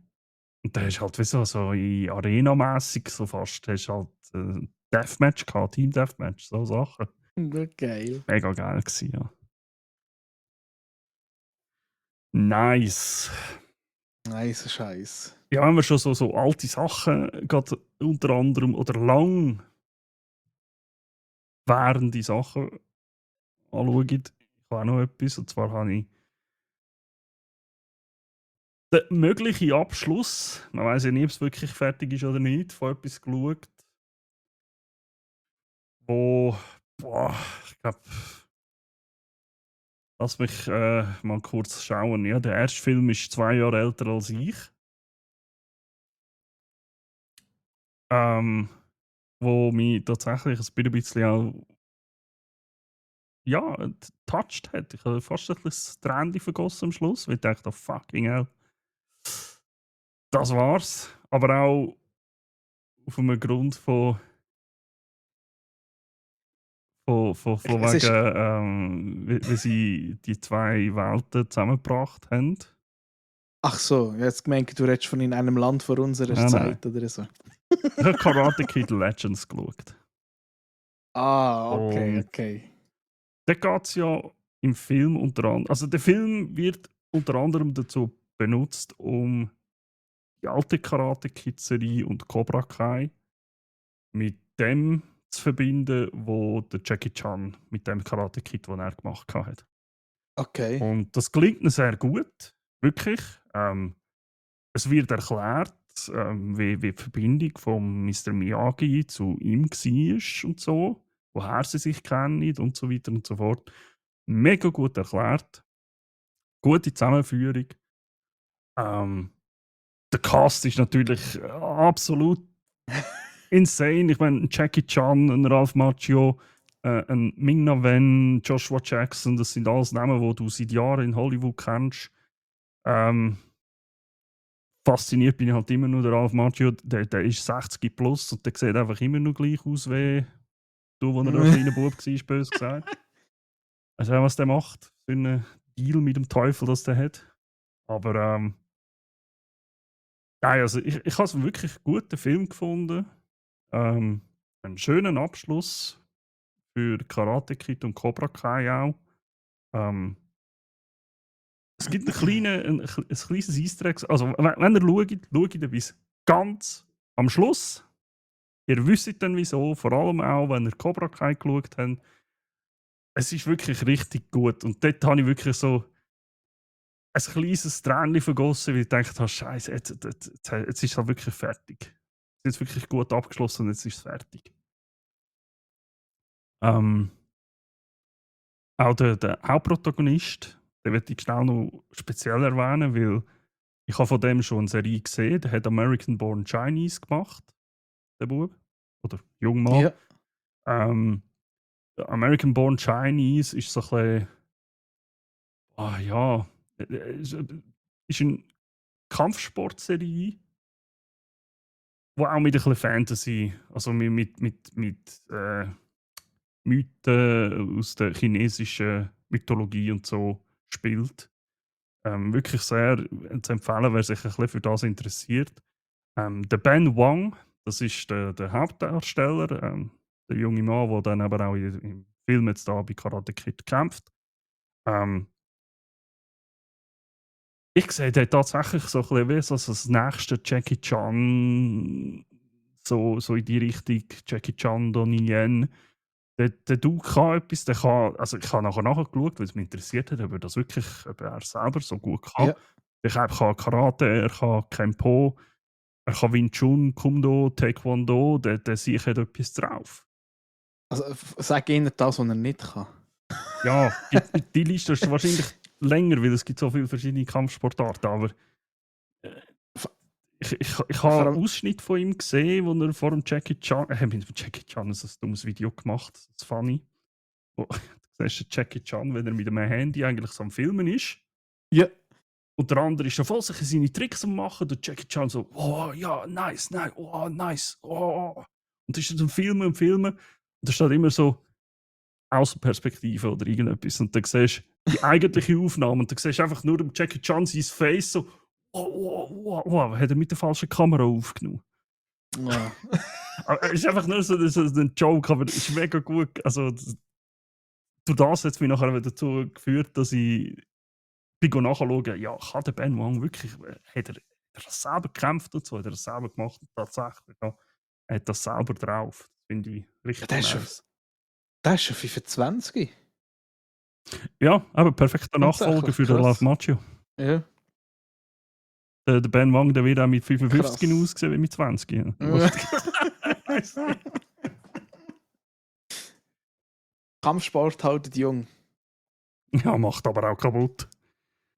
Und dann hast du halt wie so in Arena-mässig so fast, hast halt Deathmatch gehabt, Team-Deathmatch, so Sachen.
Geil.
Mega geil gewesen, ja. Nice.
Nice Scheiß.
Ja, wenn wir schon so alte Sachen, gerade unter anderem, oder lang währende Sachen anschauen, ich habe auch noch etwas, und zwar habe ich den möglichen Abschluss, man weiß ja nie, ob es wirklich fertig ist oder nicht, von etwas geschaut, wo, boah, ich glaube, lass mich mal kurz schauen. Ja, der erste Film ist 2 Jahre älter als ich. Wo mich tatsächlich ein bisschen auch ja, touched hat. Ich habe fast ein bisschen das Tränchen vergossen am Schluss, weil ich dachte, oh, fucking hell, das war's. Aber auch auf einem Grund von
Es ist.
wegen, wie sie die zwei Welten zusammengebracht haben.
Ach so, jetzt gemeint, du redest von in einem Land vor unserer
Nein, nein.
Zeit oder so.
Ich habe Karate Kid Legends geschaut.
Ah, okay,
Und
okay.
da geht es ja im Film unter anderem. Also der Film wird unter anderem dazu benutzt, um die alte Karate Kid-Serie und Cobra Kai mit dem zu verbinden, wo der Jackie Chan mit dem Karate Kid, den er gemacht hat.
Okay.
Und das gelingt ihm sehr gut, wirklich. Es wird erklärt, wie die Verbindung von Mr. Miyagi zu ihm war und so, woher sie sich kennen und so weiter und so fort. Mega gut erklärt, gute Zusammenführung. Der Cast ist natürlich absolut insane. Ich meine, Jackie Chan, ein Ralph Macchio, ein Ming-Na Wen, Joshua Jackson, das sind alles Namen, die du seit Jahren in Hollywood kennst. Fasziniert bin ich halt immer nur der Ralph Macchio, der ist 60 plus und der sieht einfach immer noch gleich aus wie du, als er ein kleiner Bub war, bös gesagt. Also was der macht, für einen Deal mit dem Teufel, das der hat. Aber nein, also ich habe es wirklich einen guten Film gefunden. Einen schönen Abschluss für Karate Kid und Cobra Kai auch. Ähm, es gibt ein kleines Easter Egg. Also, wenn ihr schaut ihr bis ganz am Schluss. Ihr wisst dann wieso, vor allem auch, wenn ihr Cobra Kai geschaut habt. Es ist wirklich richtig gut. Und dort habe ich wirklich so ein kleines Tränchen vergossen, weil ich gedacht habe, Scheiße, jetzt ist es halt wirklich fertig. Es ist wirklich gut abgeschlossen und jetzt ist es fertig. Auch der Hauptprotagonist, den möchte ich schnell noch speziell erwähnen, weil ich habe von dem schon eine Serie gesehen. Der hat American Born Chinese gemacht, der Bub. Oder Jungmann.
Ja.
American Born Chinese ist so ein bisschen. Ja. Ist eine Kampfsportserie, wo auch mit ein bisschen Fantasy, also mit Mythen aus der chinesischen Mythologie und so spielt. Wirklich sehr zu empfehlen, wer sich ein bisschen für das interessiert. Der Ben Wang, das ist der Hauptdarsteller, der junge Mann, der dann aber auch im Film jetzt da bei Karate Kid kämpft. Ich sehe den tatsächlich so ein bisschen wie so das nächste Jackie Chan, so in die Richtung Jackie Chan, Donnie Yen. Der Dude kann etwas, der kann, also ich habe nachher nachgeschaut, weil es mich interessiert hat, ob er selber so gut kann.
Ja.
Der kann Karate, er kann Kempo, er kann Wing Chun, Kumdo, Taekwondo, der sicher hat etwas drauf.
Also sag ihnen das, was er nicht kann.
Ja, die Liste ist wahrscheinlich länger, weil es gibt so viele verschiedene Kampfsportarten, aber ich
Vor
habe
allem,
Ausschnitt von ihm gesehen, wo er vor dem Jackie Chan, mit dem Jackie Chan ein dummes Video gemacht, das ist funny. Wo, du siehst den Jackie Chan, wenn er mit einem Handy eigentlich so am Filmen ist.
ja.
Und der andere ist schon voll sich seine Tricks am machen. Der Jackie Chan so, oh ja, nice, oh nice, oh. Und das ist dann Filmen. Und da steht immer so, Außenperspektive oder irgendetwas. Und dann siehst du die eigentliche Aufnahme und dann siehst du einfach nur dem Jackie Chan sein Face so, wow, hat er mit der falschen Kamera aufgenommen.
Ja.
Aber es ist einfach nur so ein Joke, aber es ist mega gut. Also, durch das hat es mich nachher wieder dazu geführt, dass ich bin nachschauen, ja, kann der Ben Wang wirklich, hat er das selber gekämpft und so, hat er das selber gemacht und tatsächlich, ja, er hat das selber drauf. Das finde ich richtig
Der ist schon,
nice.
der ist schon 25.
Ja, aber perfekter Nachfolger
Tatsächlich,
für den Love
krass.
Macho.
Ja.
Der Ben Wang, der wird auch mit 55
Krass.
aussehen wie mit 20. Ja.
Kampfsport haltet jung.
Ja, macht aber auch kaputt.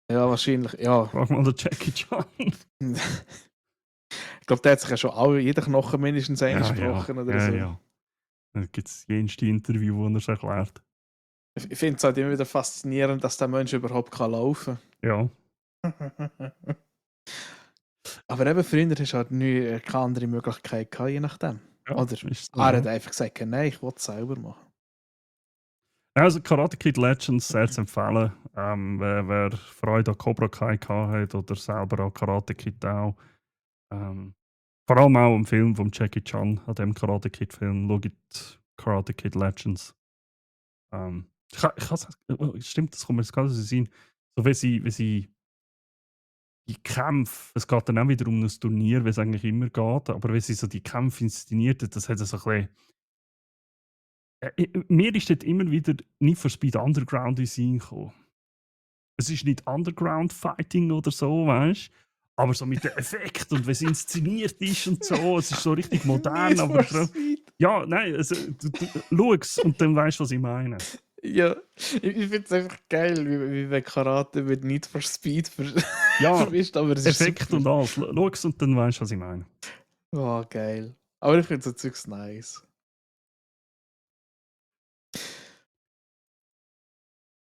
Ja, wahrscheinlich. Ja.
Frag mal den Jackie Chan.
Ich glaube, der hat sich ja schon jeder Knochen mindestens eingesprochen oder so.
Ja. Da gibt es jenste Interview, wo er es erklärt.
Ich finde es halt immer wieder faszinierend, dass der Mensch überhaupt kann laufen
Ja.
kann. Aber eben früher hast du halt keine andere Möglichkeit gehabt, je nachdem.
Ja,
Oder
ist so,
er
ja.
hat einfach gesagt, nein, ich will es selber machen.
Also Karate Kid Legends sehr zu empfehlen. Wer Freude an Cobra Kai hat oder selber an Karate Kid auch. Vor allem auch im Film von Jackie Chan, an dem Karate Kid Film, schaut Karate Kid Legends. Stimmt, das kommt mir jetzt gerade so sein. So wie sie die Kämpfe, es geht dann auch wieder um ein Turnier, wie es eigentlich immer geht, aber wie sie so die Kämpfe inszeniert hat, das hat so ein bisschen. Mir ist dort immer wieder Need for Speed Underground in den Sinn gekommen. Es ist nicht Underground-Fighting oder so, weißt du? Aber so mit den Effekten und wie es inszeniert ist und so, es ist so richtig modern, aber ja, nein, also, du schau es und dann weißt du, was ich meine.
Ja, ich finde es einfach geil, wie wenn Karate mit Need for Speed
Ja,
verwischt, aber es ist
Effekt
super.
und alles. Schau es und dann weißt du, was ich meine.
Oh, geil. Aber ich finde so Zeugs nice.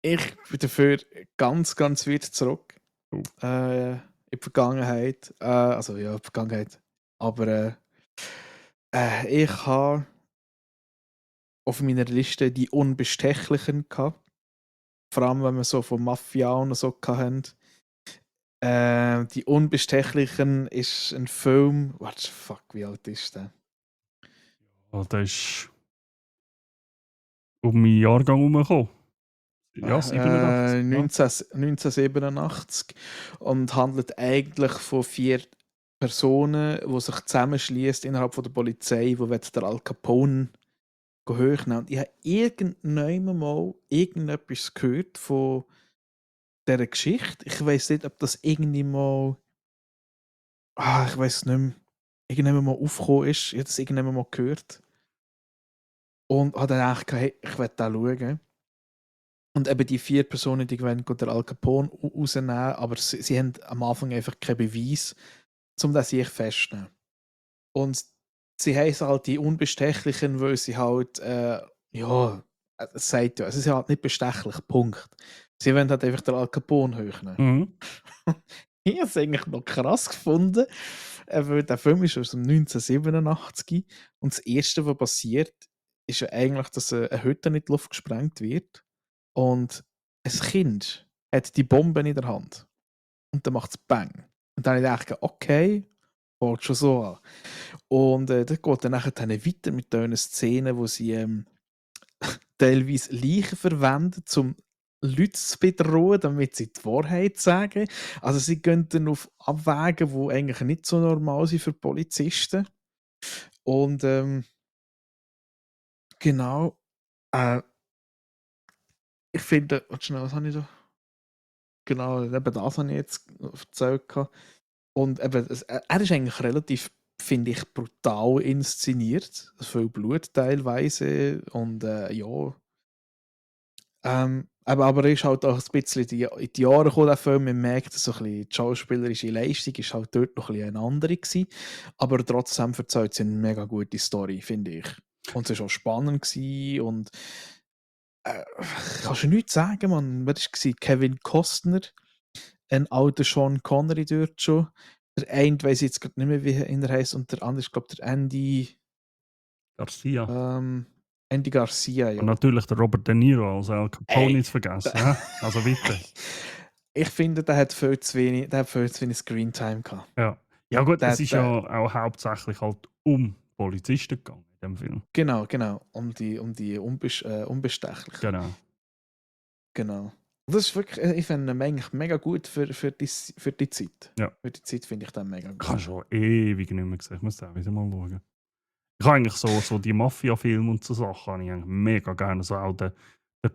Ich bin dafür ganz, ganz weit zurück.
Oh.
In die Vergangenheit. Also ja, Vergangenheit. Aber ich habe auf meiner Liste die Unbestechlichen gehabt. Vor allem, wenn wir so von Mafia und so hatten. Die Unbestechlichen ist ein Film. Warte, fuck, wie alt ist der?
Ja, der ist um meinen Jahrgang herumgekommen. Ja, 87. Ja.
1987 und handelt eigentlich von 4 Personen, die sich zusammenschließen innerhalb von der Polizei, die der Al Capone hochnehmen. Und ich habe irgendwann mal irgendetwas gehört von dieser Geschichte. Ich weiß nicht, ob das irgendwie mal. Ich weiß nicht mehr. Irgendwann mal aufgekommen ist. Ich habe das irgendwann mal gehört. Und habe dann gedacht, hey, ich will da schauen. Und eben die 4 Personen, die wollen den Al Capone rausnehmen, aber sie haben am Anfang einfach keinen Beweis, um das sich festzunehmen. Und sie heißen halt die Unbestechlichen, weil sie halt, es sagt ja, es ist halt nicht bestechlich, Punkt. Sie wollen halt einfach den Al Capone hochnehmen. Ich habe es eigentlich noch krass gefunden, weil der Film ist aus dem 1987 und das Erste, was passiert, ist ja eigentlich, dass eine Hütte in die Luft gesprengt wird und ein Kind hat die Bombe in der Hand und dann macht es Bang. Und dann habe ich gedacht, okay, fängt schon so an. Und das geht dann nachher weiter mit diesen Szenen, wo sie teilweise Leichen verwenden, um Leute zu bedrohen, damit sie die Wahrheit sagen. Also sie gehen dann auf Abwägen, die eigentlich nicht so normal sind für Polizisten. Und genau, äh, ich finde, warte schnell, was habe ich da? Genau, eben das habe ich jetzt erzählt. Und eben, er ist eigentlich relativ, finde ich, brutal inszeniert. Viel Blut teilweise und ja. Aber er ist halt auch ein bisschen in die Jahre gekommen, der Film. Man merkt, so ein bisschen, die schauspielerische Leistung ist halt dort noch ein bisschen eine andere gewesen. Aber trotzdem erzählt sie eine mega gute Story, finde ich. Und es war auch spannend gewesen und kannst du nichts sagen, Mann. Wer war Kevin Costner, ein alter Sean Connery dort schon. Der eine weiss ich jetzt gerade nicht mehr, wie er heisst, und der andere ist, glaube ich, der Andy.
Garcia.
Andy Garcia,
Und
ja.
natürlich der Robert De Niro als Al Capone
Ey,
nicht vergessen. hä? Also bitte.
Ich finde, der hat viel zu wenig Screentime gehabt.
Ja. Ja gut,
Der,
es ist ja
der,
auch hauptsächlich halt um Polizisten gegangen in dem Film.
genau. Um die Unbestechlichen.
Genau.
Genau. Und das ist wirklich, ich finde ihn eigentlich mega gut für die Zeit.
Ja.
Für die Zeit finde ich den mega
Ich
gut.
habe schon ewig nicht mehr gesehen. Ich muss da wieder mal schauen. Ich habe eigentlich so die Mafia-Filme und so Sachen habe ich eigentlich mega gerne. So auch der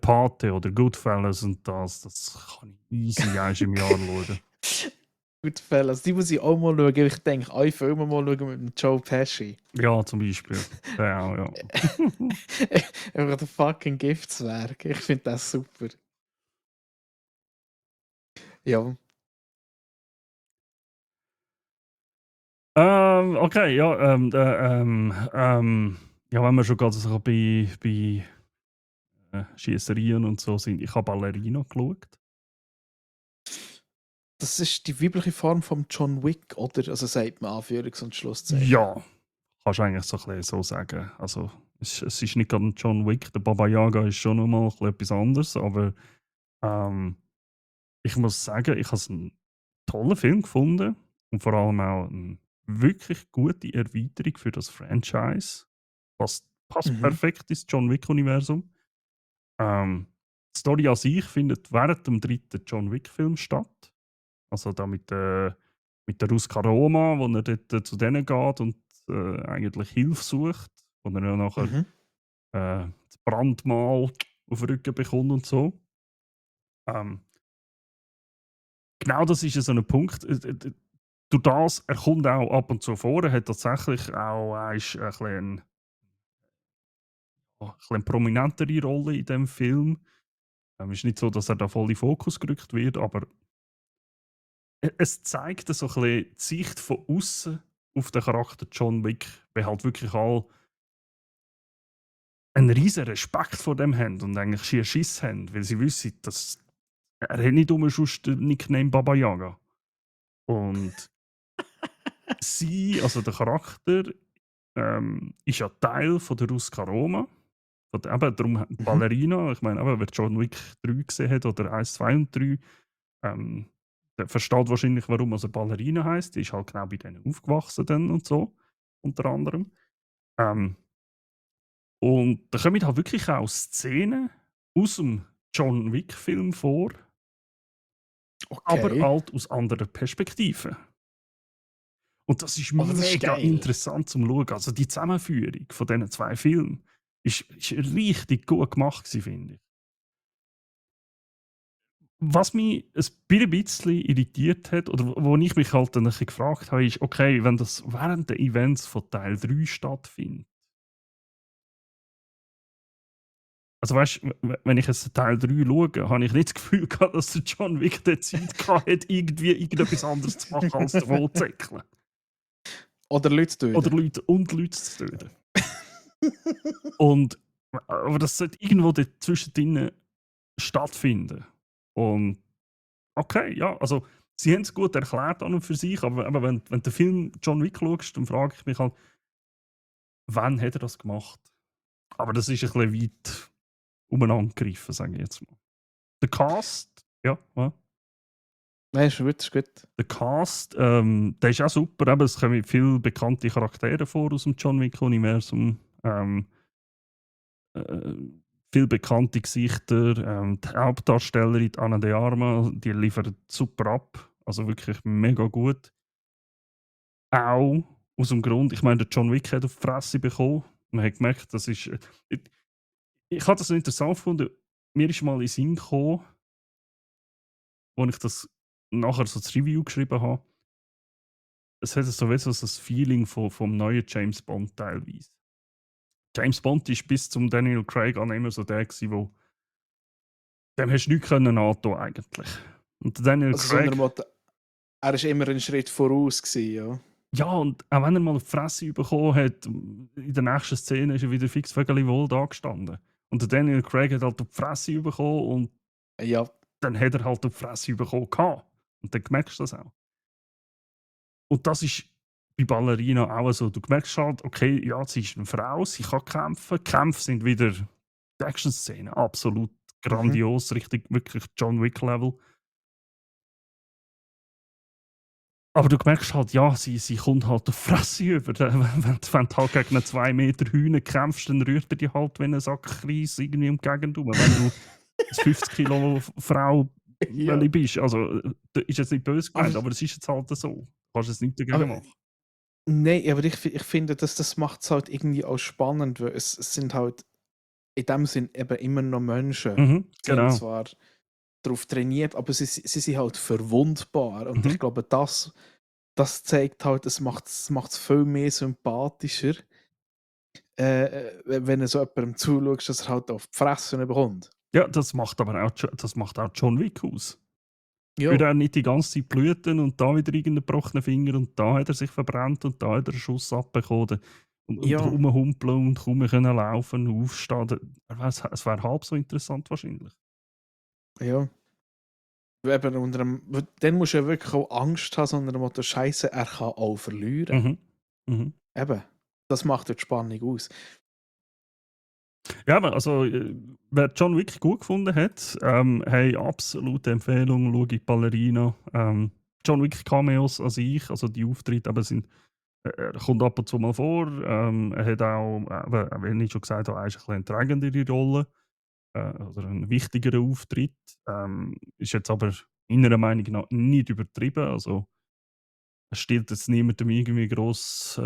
Pate oder Goodfellas und das kann ich easy eins im Jahr schauen.
Goodfellas, die muss ich auch mal schauen. Ich denke, alle Filme mal schauen mit dem Joe Pesci.
Ja, zum Beispiel. Der auch, ja.
Einfach der fucking Giftswerk. Ich finde das super. Ja.
Okay, ja, ja, wenn wir schon gerade so bei Schiesserien und so sind. Ich habe Ballerina geschaut.
Das ist die weibliche Form von John Wick, oder? Also sagt man Anführungs- und Schlusszeichen.
Ja, kannst du eigentlich so, ein bisschen so sagen. Also, es ist nicht gerade John Wick. Der Baba Yaga ist schon nochmal ein bisschen etwas anderes, aber ich muss sagen, ich habe es einen tollen Film gefunden und vor allem auch eine wirklich gute Erweiterung für das Franchise. Passt
Mhm.
perfekt ins John Wick-Universum. Die Story an sich findet während dem dritten John Wick-Film statt. Also da mit der Ruska Roma, wo er dort zu denen geht und eigentlich Hilfe sucht, wo er ja nachher
Mhm.
das Brandmal auf den Rücken bekommt und so. Ähm, genau das ist ja so ein Punkt. Durch das, er kommt auch ab und zu vor, er hat tatsächlich auch er ist ein bisschen eine prominentere Rolle in dem Film. Es ist nicht so, dass er da voll in den Fokus gerückt wird, aber es zeigt so ein bisschen die Sicht von außen auf den Charakter John Wick, weil halt wirklich alle einen riesen Respekt vor dem haben und eigentlich schier Schiss haben, weil sie wissen, dass er hat nicht umsonst den Nickname Baba Yaga. Und sie, also der Charakter, ist ja Teil von der Ruska Roma. Von eben, darum
Mhm.
Ballerina, ich meine, wer John Wick 3 gesehen hat oder 1, 2 und 3, der versteht wahrscheinlich, warum er Ballerina heisst. Die ist halt genau bei denen aufgewachsen dann und so, unter anderem. Ähm, und da kommen halt wirklich auch Szenen aus dem John Wick-Film vor, aber
Okay.
halt aus anderer Perspektive. Und das ist
Oh, das ist
mega
geil.
interessant zum Schauen. Also die Zusammenführung von diesen zwei Filmen ist richtig gut gemacht, finde ich. Was mich ein bisschen irritiert hat, oder wo ich mich halt dann ein bisschen gefragt habe, ist, okay, wenn das während der Events von Teil 3 stattfindet. Also weißt du, wenn ich jetzt Teil 3 schaue, habe ich nicht das Gefühl gehabt, dass der John Wick die Zeit hatte, irgendwie irgendetwas anderes zu machen, als davon zu zäckeln.
Oder Leute zu
Oder
töten.
Leute zu töten. Und, aber das sollte irgendwo dazwischen stattfinden. Und okay, ja, also sie haben es gut erklärt an und für sich, aber wenn du den Film John Wick schaust, dann frage ich mich halt, wann hat er das gemacht? Aber das ist ein bisschen weit umeinander gegriffen, sage ich jetzt mal. Der Cast, ja, ja.
Nein, ist gut, ist gut.
Der Cast, der ist auch super. Eben, es kommen viele bekannte Charaktere vor aus dem John Wick-Universum. Äh, viele bekannte Gesichter. Die Hauptdarstellerin die Ana de Armas, die liefert super ab. Also wirklich mega gut. Auch aus dem Grund, ich meine, der John Wick hat auf die Fresse bekommen. Man hat gemerkt, das ist. Ich habe das so interessant gefunden. Mir ist mal in den Sinn gekommen, als ich das nachher so das Review geschrieben habe. Es hat so wie so das Feeling vom neuen James Bond teilweise. James Bond ist bis zum Daniel Craig an immer so der gewesen, wo dem hast du nichts antun eigentlich. Und der Daniel
Also so
Craig,
einer Motto, er war immer einen Schritt voraus, gewesen, ja.
ja, und auch wenn er mal auf die Fresse bekommen hat, in der nächsten Szene ist er wieder fix Vögeli wohl da gestanden. Und der Daniel Craig hat halt auf die Fresse bekommen und
Ja,
dann hat er halt auf die Fresse bekommen gehabt. Und dann merkst du das auch. Und das ist bei Ballerina auch so. Du merkst halt, okay, ja, sie ist eine Frau, sie kann kämpfen. Die Kämpfe sind wieder die Action-Szenen absolut
Mhm.
grandios, richtig wirklich John Wick-Level. Aber du merkst halt, ja, sie kommt halt auf die Fresse über. Wenn du halt gegen einen 2 Meter Hühner kämpfst, dann rührt er dich halt wie ein Sack Reis irgendwie um die Gegend rum. Wenn du eine 50 Kilo Frau
Ja.
bist. Also, ist jetzt nicht böse
Aber,
gemeint, aber es ist jetzt halt so. Du kannst jetzt nichts
aber
dagegen machen.
nein, aber ich finde, das macht es halt irgendwie auch spannend, weil es sind halt in dem Sinn eben immer noch Menschen.
Mhm,
Sie haben
genau.
zwar darauf trainiert, aber sie sind halt verwundbar. Und ich
Mhm.
glaube, das zeigt halt, es macht's viel mehr sympathischer, wenn du so jemandem zuschaust, dass er halt auf die Fresse bekommt.
Ja, das macht aber auch, das macht auch John Wick aus.
Ja,
Würde er nicht die ganze Zeit blüten und da wieder irgendeinen gebrochenen Finger und da hat er sich verbrannt und da hat er einen Schuss abbekommen und
ja,
rumhumpeln und kaum mehr können laufen, aufstehen. Es wäre halb so interessant wahrscheinlich.
ja. Eben dann musst du ja wirklich auch Angst haben, so unter dem Motto, Scheiße, er kann auch verlieren.
Mhm. Mhm.
Eben, das macht ja die Spannung aus.
Ja, aber also, wer John Wick gut gefunden hat, hey, absolute Empfehlung, schau die Ballerina. John Wick Cameos an sich, also die Auftritte, aber sind, er kommt ab und zu mal vor. Er hat auch, wie ich schon gesagt habe, eigentlich eine tragende Rolle oder einen wichtigeren Auftritt. Ist jetzt aber meiner Meinung nach nicht übertrieben. Also, es stiehlt jetzt niemandem irgendwie gross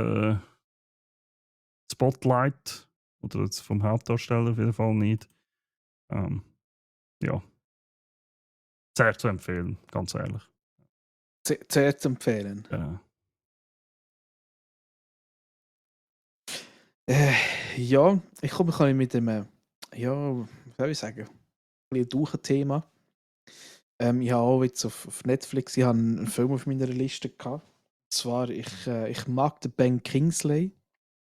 Spotlight oder jetzt vom Hauptdarsteller auf jeden Fall nicht. Ähm, ja, sehr zu empfehlen, ganz ehrlich.
Sehr zu empfehlen.
Genau.
Äh, ja, ich komme ein bisschen mit dem, ja, wie soll ich sagen, ein bisschen durch ein Thema. Ich habe auch jetzt auf Netflix, ich habe einen Film auf meiner Liste gehabt. Und zwar, ich mag den Ben Kingsley.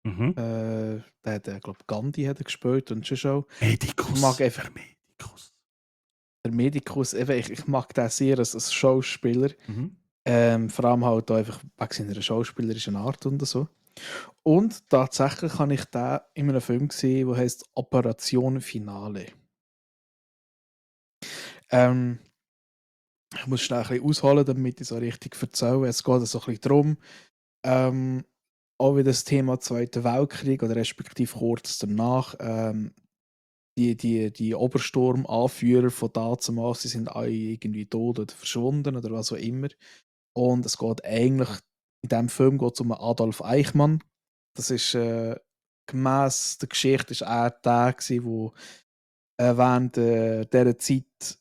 Mhm.
Der hat, glaube Gandhi hat er gespielt und schon schon. Ich mag
Medikus,
einfach
der Medikus.
den Medikus, eben, ich mag den sehr als Schauspieler.
Mhm.
Vor allem halt auch einfach wegen seiner schauspielerischen Art und so. Und tatsächlich habe ich den in einem Film gesehen, der heißt Operation Finale. Ähm, ich muss schnell ein bisschen ausholen, damit ich so richtig erzähle. Es geht so ein bisschen darum, ähm, auch wieder das Thema Zweiter Weltkrieg oder respektive kurz danach. Die Obersturmanführer von damals, sie sind alle irgendwie tot oder verschwunden oder was auch immer. Und es geht eigentlich, in diesem Film geht es um Adolf Eichmann. Das ist gemäss der Geschichte ist er der, der während dieser Zeit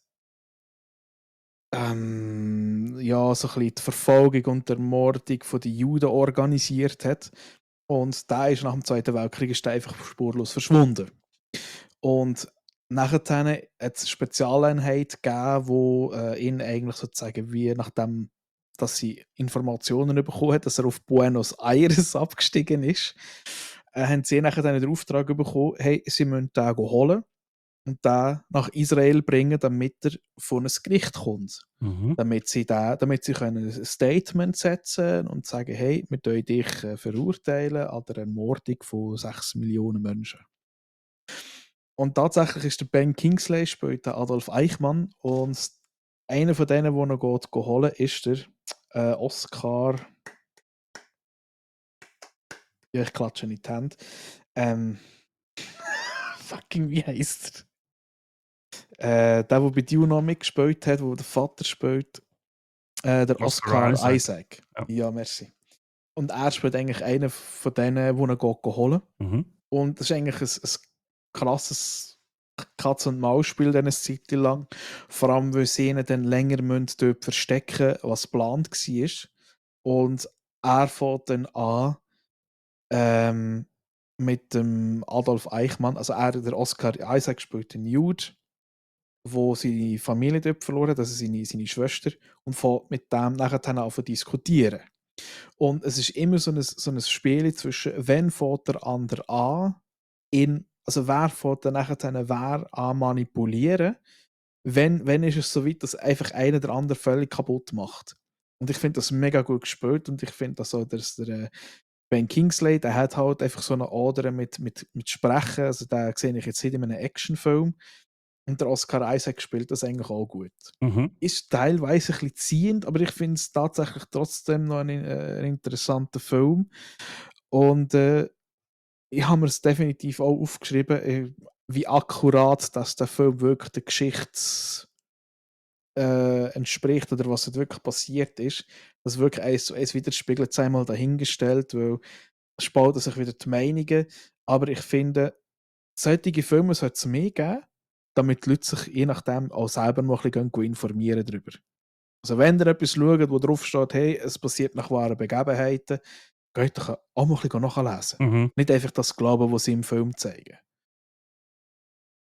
ja, so ein bisschen die Verfolgung und die Ermordung der Juden organisiert hat. Und der ist nach dem Zweiten Weltkrieg ist der einfach spurlos verschwunden. Und nachher hat es eine Spezialeinheit gegeben, wo ihn eigentlich sozusagen wie nachdem, dass sie Informationen bekommen hat, dass er auf Buenos Aires abgestiegen ist, haben sie nachher dann den Auftrag bekommen, hey, sie müssen den holen und den nach Israel bringen, damit er vor ein Gericht kommt.
Mhm.
Damit sie können ein Statement setzen und sagen, hey, wir wollen dich verurteilen an der Ermordung von 6 Millionen Menschen. Und tatsächlich ist der Ben Kingsley spielt der Adolf Eichmann und einer von denen, der noch geht, holen ist der Oscar. Ja, ich klatsche in die Hände. Ähm, fucking, wie heisst der bei Dune noch mitgespielt hat, wo der Vater spielt, der
Oscar
Oscar
Isaac.
Isaac.
Ja.
Ja, merci. Und er spielt eigentlich einen von denen, die ihn geht holen.
Mhm.
Und das ist eigentlich ein krasses Katz-und-Maus-Spiel eine Zeit lang. Vor allem, weil sie ihn dann länger dort verstecken müssen, was geplant war. Und er fängt dann an ähm, mit dem Adolf Eichmann, also der Oscar Isaac spielt den Jude, wo seine Familie dort verloren hat, also seine Schwester, und fängt mit dem nachher dann an zu diskutieren. Und es ist immer so ein Spiel zwischen, wenn fängt der andere an, also wer fängt dann nachher wer an manipulieren, wenn ist es so weit, dass einfach einer der andere völlig kaputt macht. Und ich finde das mega gut gespielt und ich finde das so, dass der Ben Kingsley, der hat halt einfach so eine Ader mit Sprechen, also den sehe ich jetzt nicht in einem Actionfilm. Und der Oscar Isaac spielt das eigentlich auch gut.
Mhm.
Ist teilweise ein bisschen ziehend, aber ich finde es tatsächlich trotzdem noch ein interessanter Film. Und ich habe mir es definitiv auch aufgeschrieben, wie akkurat dass der Film wirklich der Geschichte entspricht oder was dort wirklich passiert ist. Das wirklich eins zu eins widerspiegelt, sei mal dahingestellt, weil es spalten sich wieder die Meinungen. Aber ich finde, solche Filme sollte es mehr geben, damit die Leute sich je nachdem auch selber mal ein bisschen informieren darüber. Also wenn ihr etwas schaut, wo drauf steht, hey, es passiert nach wahren Begebenheiten, geht doch auch mal ein bisschen nachlesen.
Mhm.
Nicht einfach das glauben, was sie im Film zeigen.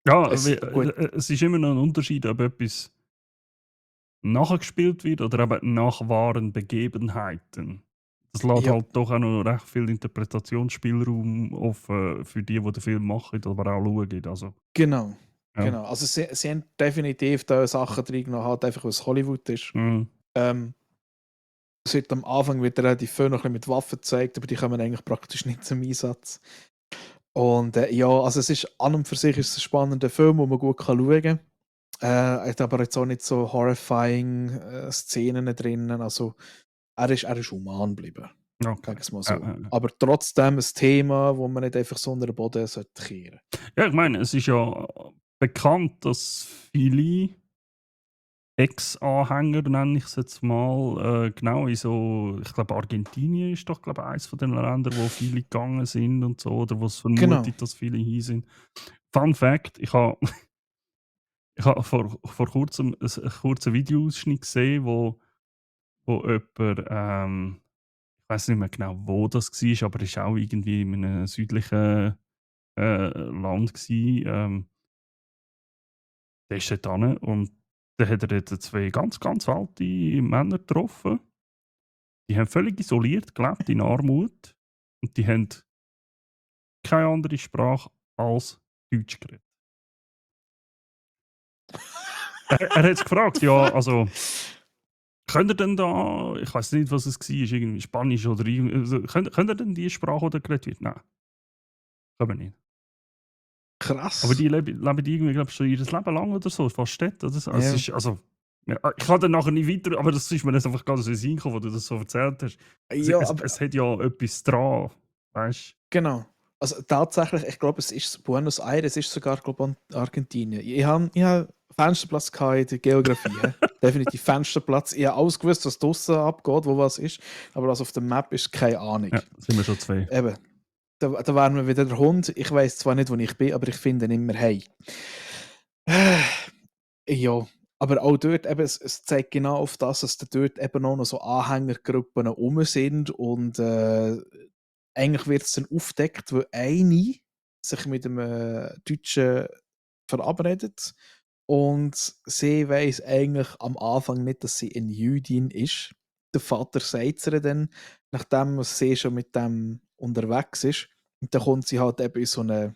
Ja,
Gut,
es ist immer noch ein Unterschied, ob etwas nachgespielt wird oder eben nach wahren Begebenheiten. Das lässt
ja,
halt doch auch noch recht viel Interpretationsspielraum offen für die den Film machen, aber auch schauen. Also,
genau.
ja.
Genau. Also sie haben definitiv da Sachen drin genommen, halt einfach, was Hollywood ist.
Mhm.
Ähm, es wird am Anfang wird relativ viel noch ein bisschen mit Waffen gezeigt, aber die kommen eigentlich praktisch nicht zum Einsatz. Und ja, also es ist an und für sich ist es ein spannender Film, wo man gut schauen kann. Er hat aber jetzt auch nicht so horrifying Szenen drinnen. Also er ist human geblieben,
Okay.
sagen wir es mal
Ja,
so.
ja, ja.
Aber trotzdem ein Thema, wo man nicht einfach so unter den Boden sollte kehren.
Ja, ich meine, es ist ja bekannt, dass viele Ex-Anhänger, nenne ich es jetzt mal, genau in so, ich glaube, Argentinien ist doch, glaube ich, eines von den Ländern, wo viele gegangen sind und so, oder wo es
Genau.
vermutet, dass viele hier sind. Fun Fact: Ich habe ich ha vor kurzem einen kurzen Videoausschnitt gesehen, wo jemand, ich weiß nicht mehr genau, wo das war, aber es war auch irgendwie in einem südlichen Land gewesen. Der ist dort hin und dann hat er dort zwei ganz, ganz alte Männer getroffen. Die haben völlig isoliert gelebt in Armut und die haben keine andere Sprache als Deutsch geredet. Er hat gefragt, ja,
Fuck.
also könnt ihr denn da, ich weiß nicht, was es war, irgendwie Spanisch oder irgendwie, also, könnt ihr denn die Sprache, die geredet wird? Nein, können wir nicht. Aber
Krass.
die leben die irgendwie, glaube ich, schon ihr Leben lang oder so, fast dort. Oder so. Also, es
Ja.
ist, also, ja, ich kann dann nachher nicht weiter, aber das ist mir jetzt einfach ganz in den Sinn gekommen, wo du das so erzählt hast.
Ja,
Es hat ja etwas dran, weißt du?
genau. Also tatsächlich, ich glaube, es ist Buenos Aires, ist sogar glaube ich, Argentinien. Ich hab Fensterplatz gehabt in der Geografie. Hä? Definitiv Fensterplatz. Ich habe alles gewusst, was draussen abgeht, wo was ist. Aber also auf der Map ist keine Ahnung.
Ja, sind wir schon zwei.
Eben, da wären wir wieder der Hund. Ich weiß zwar nicht, wo ich bin, aber ich finde ihn immer hey. Ja, aber auch dort eben, es zeigt genau auf das, dass da dort eben auch noch so Anhängergruppen rum sind und eigentlich wird es dann aufgedeckt, weil eine sich mit einem Deutschen verabredet und sie weiß eigentlich am Anfang nicht, dass sie eine Jüdin ist. Der Vater sagt es ihr dann, nachdem sie schon mit dem unterwegs ist. Und dann kommt sie halt eben in so eine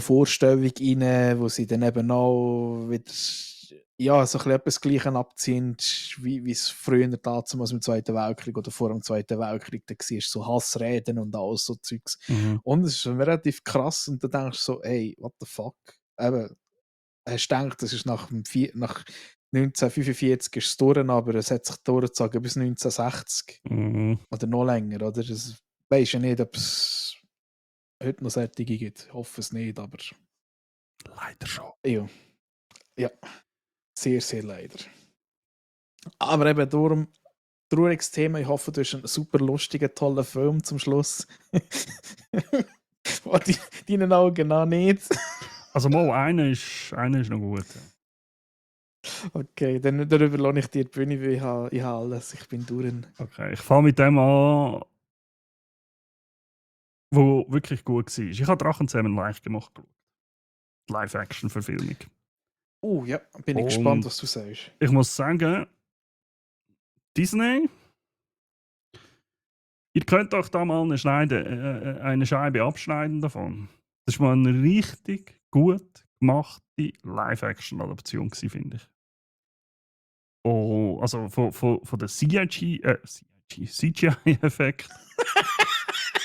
Vorstellung rein, wo sie dann eben auch wieder ja, so ein bisschen etwas Gleiches abziehen, wie es früher damals im Zweiten Weltkrieg oder vor dem Zweiten Weltkrieg da war, so Hassreden und alles so Zeugs.
Mhm.
Und es ist schon relativ krass und da denkst du so, hey, what the fuck? Eben, hast du gedacht, das ist nach 1945 ist es durch, aber es hat sich durchgezogen bis 1960
Mhm.
oder noch länger, oder? Das weisst ja nicht, ob es heute noch solche gibt. Ich hoffe es nicht, aber
Leider schon.
ja, ja, sehr, sehr leider. Aber eben darum, trauriges Thema. Ich hoffe, du hast einen super lustigen, tollen Film zum Schluss. Oh, deinen Augen auch nicht.
Also mal, einer ist noch gut. Ja.
Okay, dann überlasse ich dir die Bühne, weil ich habe alles. Ich bin durch.
Okay, ich fange mit dem an, wo wirklich gut war. Ich habe Drachenzähmen live gemacht. Live-Action-Verfilmung.
Ja, bin ich gespannt,
Und
was du sagst.
ich muss sagen, Disney, ihr könnt euch da mal eine Scheibe abschneiden davon. Das war mal eine richtig gut gemachte Live-Action-Adaption, finde ich. also von der CGI-Effekt.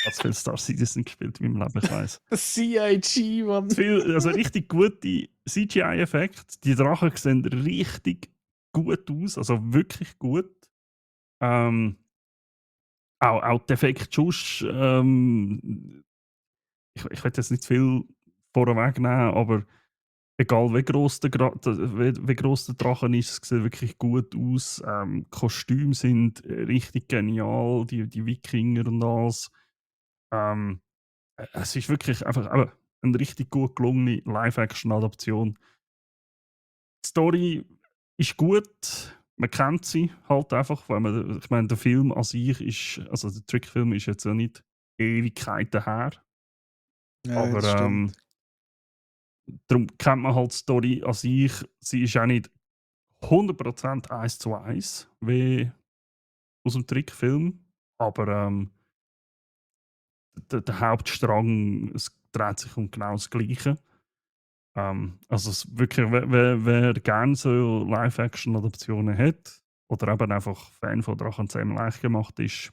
Ganz viel Star Citizen gespielt in meinem Leben, ich weiss.
CIG, Mann.
Also richtig gute CGI-Effekte. Die Drachen sehen richtig gut aus, also wirklich gut. Auch die Effekte sonst, ich will jetzt nicht zu viel vorwegnehmen, aber egal wie gross wie gross der Drachen ist, es sieht wirklich gut aus. Die Kostüme sind richtig genial, die Wikinger und alles. Ähm, Es ist wirklich einfach eben eine richtig gut gelungene Live-Action-Adaption. Die Story ist gut, man kennt sie halt einfach, weil ich meine, der Film an sich ist, also der Trickfilm ist jetzt ja nicht Ewigkeiten her,
Ja,
aber
das stimmt.
darum kennt man halt die Story an sich. Sie ist auch nicht 100% 1:1 wie aus dem Trickfilm, aber der Hauptstrang, es dreht sich um genau das Gleiche. Also wirklich, wer gerne so Live-Action-Adaptionen hat oder eben einfach Fan von Drachenzähmen leicht gemacht ist,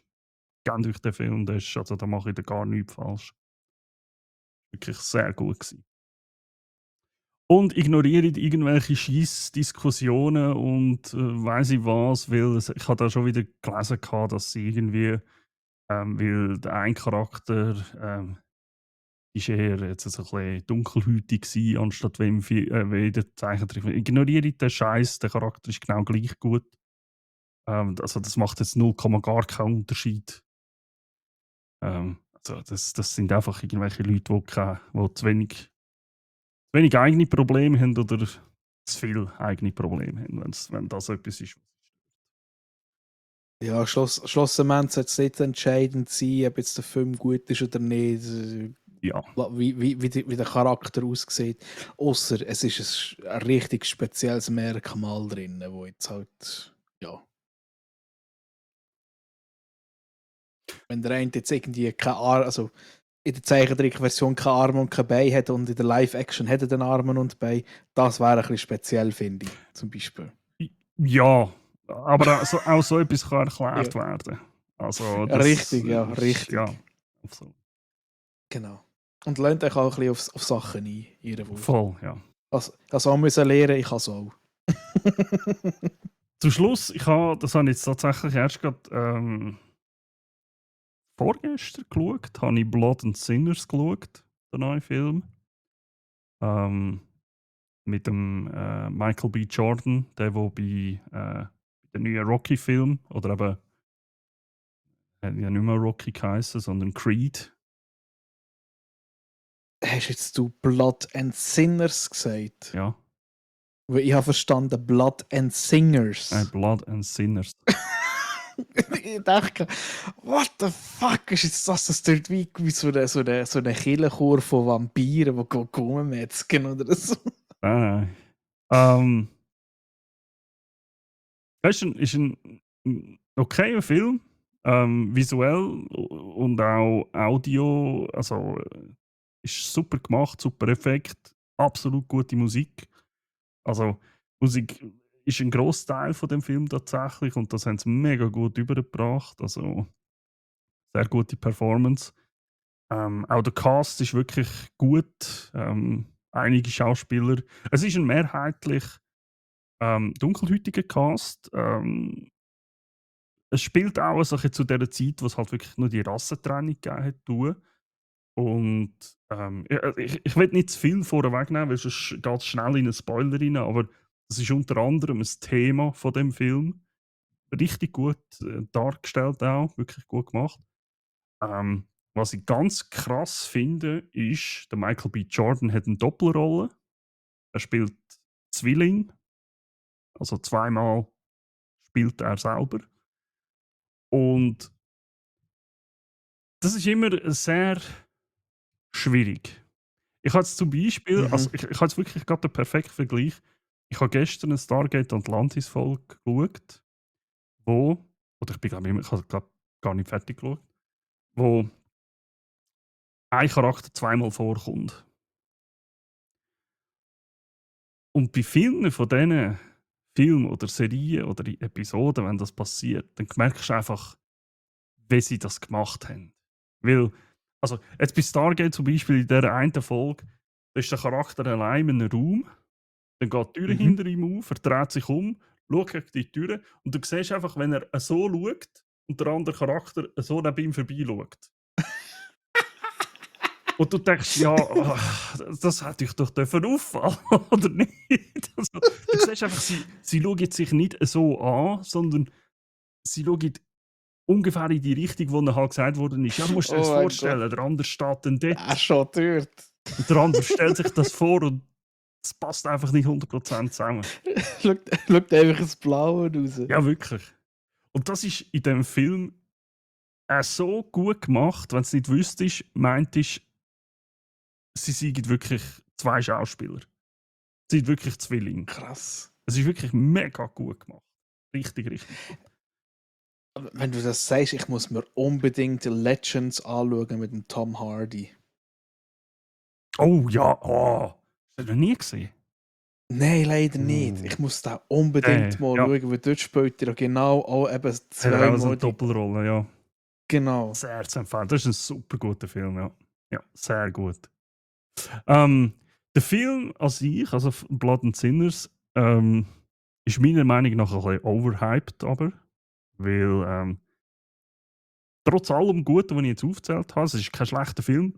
kennt euch den Film, also da mache ich da gar nichts falsch. Wirklich sehr gut gewesen. Und ignoriert irgendwelche Scheiss-Diskussionen und weiss ich was, weil ich habe da schon wieder gelesen, dass sie irgendwie, weil der ein Charakter ist eher jetzt so ein bisschen dunkelhäutig gewesen, anstatt wie in der Zeichentrick. Ignoriere den Scheiß, der Charakter ist genau gleich gut. Also das macht jetzt 0, gar keinen Unterschied. Also das sind einfach irgendwelche Leute, die zu wenig eigene Probleme haben oder zu viel eigene Probleme haben, wenn das etwas ist.
Ja, schlussendlich sollte es nicht entscheidend sein, ob jetzt der Film gut ist oder nicht,
Ja,
wie der Charakter aussieht. Außer es ist ein richtig spezielles Merkmal drin, wo jetzt halt, ja. Wenn der eine jetzt irgendwie keine Arme, also in der Zeichentrickversion keine Arme und kein Bein hat und in der Live-Action hat er den Arme und Bein, das wäre ein bisschen speziell, finde ich, zum Beispiel.
ja, aber auch so etwas kann
Ja.
erklärt werden. Also das
Richtig, ja,
ist, ja,
richtig.
absolut.
Genau. Und lernt euch auch ein bisschen auf Sachen ein, in ihrer Wurst.
Voll, ja.
Also auch müssen lernen, ich kann es auch.
Zum Schluss, das habe ich jetzt tatsächlich erst gerade vorgestern geschaut, habe ich Blood and Sinners geschaut, den neuen Film. Mit dem Michael B. Jordan, der bei den neuen Rocky-Film, oder eben, hat ja nicht mehr Rocky geheißen, sondern Creed.
Hast jetzt du Blood and Sinners gesagt?
Ja,
Weil ich habe verstanden Blood and Singers.
Blood and Sinners.
Ich dachte, what the fuck ist jetzt das? Das klingt wie so eine Killenchor von Vampiren, die rummetzgen oder so.
Nein, nein. Ist ein okayer Film. Visuell und auch Audio, also ist super gemacht, super Effekt, absolut gute Musik. Also Musik ist ein Großteil von dem Film tatsächlich und das haben sie mega gut übergebracht. Also sehr gute Performance. Auch der Cast ist wirklich gut. Einige Schauspieler. Es ist ein mehrheitlich dunkelhäutiger Cast. Es spielt auch so ein bisschen zu der Zeit, wo es halt wirklich nur die Rassentrennung gegeben hat. Und ich will nicht zu viel vorwegnehmen, weil sonst geht es schnell in einen Spoiler rein, aber das ist unter anderem ein Thema von dem Film. Richtig gut dargestellt auch, wirklich gut gemacht. Was ich ganz krass finde, ist, der Michael B. Jordan hat eine Doppelrolle. Er spielt Zwilling, also zweimal spielt er selber. Und das ist immer sehr schwierig. Ich habe jetzt zum Beispiel,
Mhm.
also ich habe jetzt wirklich gerade den perfekten Vergleich. Ich habe gestern eine Stargate Atlantis-Folge geschaut, oder ich bin glaube ich habe glaub, gar nicht fertig geschaut, wo ein Charakter zweimal vorkommt. Und bei vielen von diesen Film oder Serie oder in Episoden, wenn das passiert, dann merkst du einfach, wie sie das gemacht haben. Weil, also jetzt bei Stargate zum Beispiel in dieser einen Folge, da ist der Charakter allein in einem Raum, dann geht die Tür
Mhm.
hinter ihm auf, er dreht sich um, schaut gegen die Tür und du siehst einfach, wenn er so schaut und der andere Charakter so neben ihm vorbei schaut. Und du denkst, ja, das hätte ich doch dürfen auffallen, oder nicht? Also, du siehst einfach, sie schauen sich nicht so an, sondern sie schauen ungefähr in die Richtung, wo ihnen halt gesagt worden ist. Ja, du musst dir das
Oh mein Gott,
vorstellen, der andere steht dann
der ist
dort
schon dort.
und der andere stellt sich das vor und es passt einfach nicht 100% zusammen.
Schaut einfach ins Blaue raus.
Ja, wirklich. Und das ist in dem Film so gut gemacht, wenn du es nicht wüsstest, meintest, sie seien wirklich zwei Schauspieler. Sie sind wirklich Zwillinge.
Krass.
Es ist wirklich mega gut gemacht. Richtig, richtig gut.
Aber wenn du das sagst, ich muss mir unbedingt Legends anschauen mit dem Tom Hardy.
Oh ja, oh. Hast du noch nie gesehen?
Nein, leider nicht. Ich muss da unbedingt mal
Ja.
schauen, weil dort spielt er genau auch eben
Hat er auch so
zweimal
eine
die...
Doppelrolle, ja.
Genau.
Sehr zu empfehlen. Das ist ein super guter Film, ja. Ja, sehr gut. Der Film an sich, also Blood and Sinners, ist meiner Meinung nach ein bisschen overhyped, aber. Weil trotz allem Guten, was ich jetzt aufgezählt habe, es ist kein schlechter Film,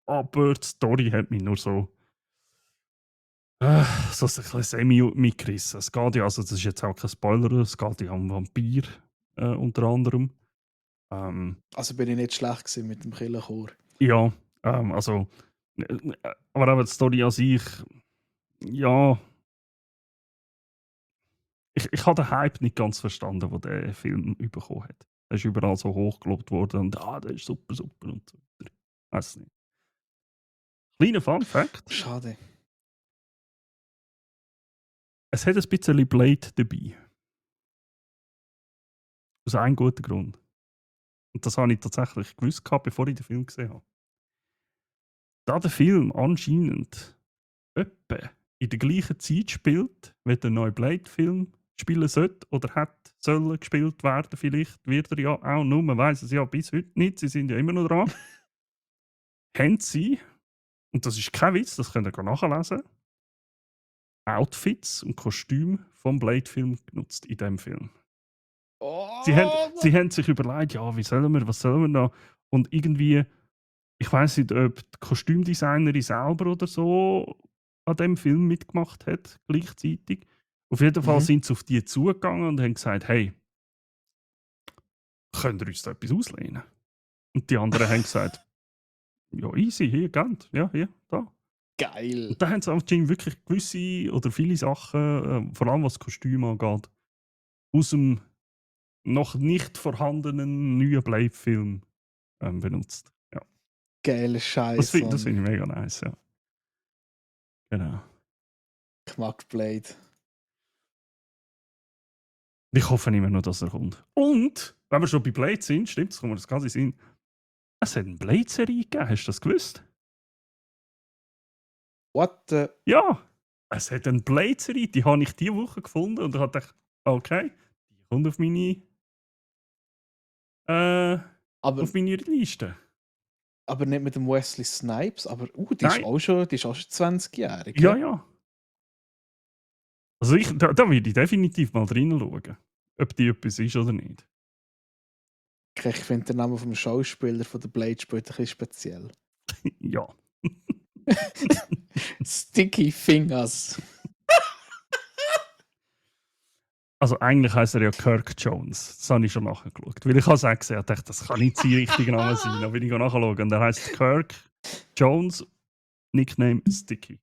aber die Story hat mich nur so so ein bisschen semi mitgerissen. Es geht ja, also das ist jetzt auch kein Spoiler, es geht ja um Vampir unter anderem.
Also bin ich nicht schlecht gewesen mit dem Killenchor.
Ja, also, aber auch die Story an sich, ja, ich habe den Hype nicht ganz verstanden, den der Film bekommen hat. Er ist überall so hochgelobt worden und der ist super, super und so weiter. Weiß nicht. Kleiner Fun Fact:
Schade.
Es hat ein bisschen Blade dabei. Aus einem guten Grund. Und das habe ich tatsächlich gewusst, bevor ich den Film gesehen habe. Da der Film anscheinend etwa in der gleichen Zeit spielt, wie der neue Blade-Film spielen sollte oder hat sollen gespielt werden, vielleicht wird er ja auch, nur man weiß es ja bis heute nicht, sie sind ja immer noch dran, haben sie, und das ist kein Witz, das könnt ihr nachlesen, Outfits und Kostüme vom Blade-Film genutzt in diesem Film.
Oh,
Sie haben sich überlegt, ja, was sollen wir noch? Und irgendwie, ich weiß nicht, ob die Kostümdesignerin selber oder so an dem Film mitgemacht hat, gleichzeitig. Auf jeden Fall
Mhm.
sind sie auf die zugegangen und haben gesagt, hey, könnt ihr uns da etwas auslehnen? Und die anderen haben gesagt, ja, easy, hier, Geld, ja, hier, da.
Geil.
Und da haben sie anscheinend wirklich gewisse oder viele Sachen, vor allem was das Kostüm angeht, aus dem noch nicht vorhandenen neuen Blade-Film benutzt. Ja.
Geiler Scheiß.
Das find ich mega nice, ja. Genau.
Ich mag Blade.
Ich hoffe immer noch, dass er kommt. Und, wenn wir schon bei Blade sind, stimmt, das kommt mir das ganz in den Sinn. Es hat eine Blade-Serie gegeben, hast du das gewusst?
What the...
Ja, es hat eine Blade-Serie, die habe ich diese Woche gefunden und ich habe gedacht, okay, die kommt auf
Aber,
meine Liste.
aber nicht mit dem Wesley Snipes, aber die
Nein.
ist auch schon 20-jährig.
Ja, ja. Also da würde ich definitiv mal reinschauen, ob die etwas ist oder nicht.
Okay, ich finde den Namen vom Schauspieler von der Blade spielt ein bisschen speziell.
Ja.
Sticky Fingers.
Also eigentlich heisst er ja Kirk Jones. Das habe ich schon nachgeschaut. Weil ich habe es auch gesehen, ich dachte, das kann nicht sein richtiger Name sein. Dann bin ich nachschauen und er heißt Kirk Jones, Nickname Sticky.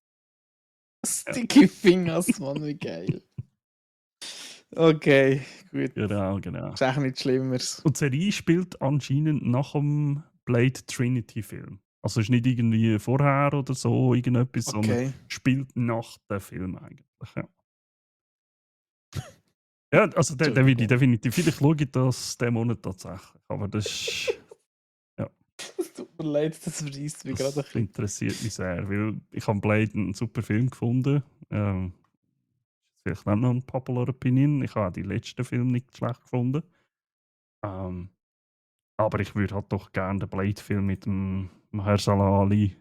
Sticky Fingers, Mann, wie geil. Okay, gut.
Genau.
Ist echt nichts Schlimmeres.
Und die Serie spielt anscheinend nach dem Blade Trinity Film. Also ist nicht irgendwie vorher oder so irgendetwas, sondern
Okay.
spielt nach dem Film eigentlich. Ja. Ja, also der will ich definitiv. Vielleicht schaue ich das diesen Monat tatsächlich. Aber das ist.
Es tut mir leid, das verreist mich gerade ein
Das
bisschen.
interessiert mich sehr, weil ich habe Blade einen super Film gefunden. vielleicht auch noch eine Popular Opinion. Ich habe auch die letzten Filme nicht schlecht gefunden. Ähm, aber ich würde halt doch gerne den Blade-Film mit dem Mahershala Ali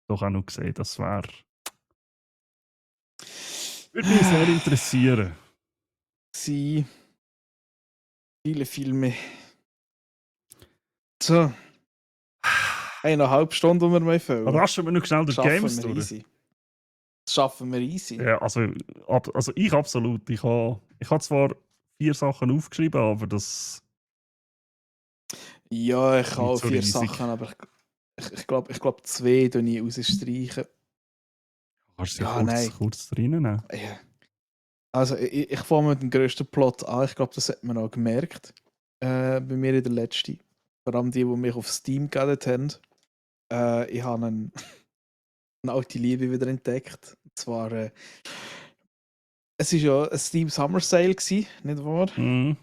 doch auch noch sehen. Das würde mich sehr interessieren.
Sie viele Filme. So, 1,5 Stunden, die wir mehr füllen.
Raschen wir noch schnell
Das
den
schaffen
James
wir
durch.
easy. Das schaffen wir easy.
Ja, also ich absolut. Ich habe zwar 4 Sachen aufgeschrieben, aber das
Ja, ich
ist
habe
nicht
auch
so
4
riesig.
Sachen, aber ich glaub 2 tue ich rausstreichen.
Kannst du ja
Ja, nein.
kurz drinnen.
Ja. Also, ich fange mit dem grössten Plot an. Ich glaube, das hat man auch gemerkt. Bei mir in der letzten. Vor allem die mich auf Steam geaddet haben. Ich habe eine alte Liebe wieder entdeckt. Und zwar, es war ja ein Steam Summer Sale, gewesen, nicht wahr?
Mhm.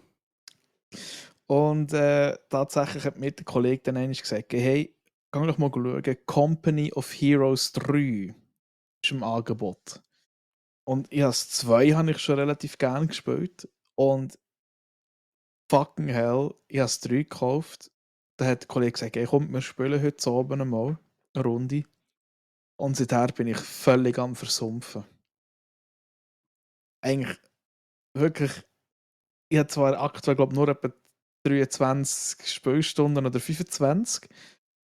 Und tatsächlich hat mir der Kollege dann einmal gesagt, hey, geh doch mal schauen, Company of Heroes 3 ist im Angebot. Und ich habe 2 habe ich schon relativ gern gespielt. Und fucking hell, ich habe 3 gekauft. Da hat der Kollege gesagt, hey, komm, wir spielen heute Abend einmal eine Runde. Und seither bin ich völlig am Versumpfen. Eigentlich wirklich, ich habe zwar aktuell, glaube ich, nur etwa 23 Spielstunden oder 25,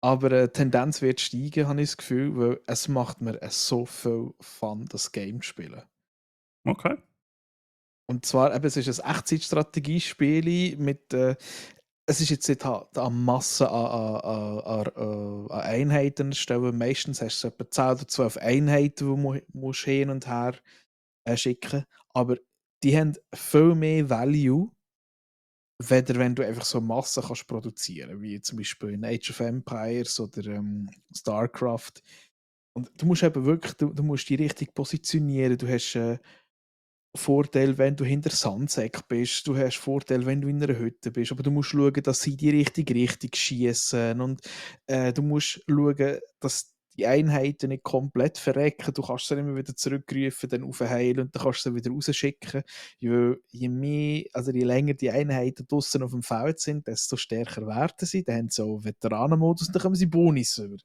aber Tendenz wird steigen, habe ich das Gefühl, weil es macht mir so viel Fun, das Game zu spielen.
Okay.
Und zwar, eben, es ist ein Echtzeitstrategiespiel mit, es ist jetzt nicht an Masse an Einheiten erstellen. Meistens hast du etwa 10 oder 12 Einheiten, die du musst hin und her schicken. Aber die haben viel mehr Value, weder wenn du einfach so Massen kannst produzieren, wie zum Beispiel in Age of Empires oder StarCraft. Und du musst eben wirklich, du musst die richtig positionieren. Du hast Vorteil, wenn du hinter Sandsäck bist. Du hast Vorteil, wenn du in einer Hütte bist. Aber du musst schauen, dass sie die richtige Richtung schießen. Und du musst schauen, dass die Einheiten nicht komplett verrecken. Du kannst sie immer wieder zurückrufen, dann aufheilen und dann kannst du sie wieder rausschicken. Je mehr, also je länger die Einheiten draussen auf dem Feld sind, desto stärker werden sie. Dann haben sie auch Veteranenmodus und dann kommen sie Bonis über.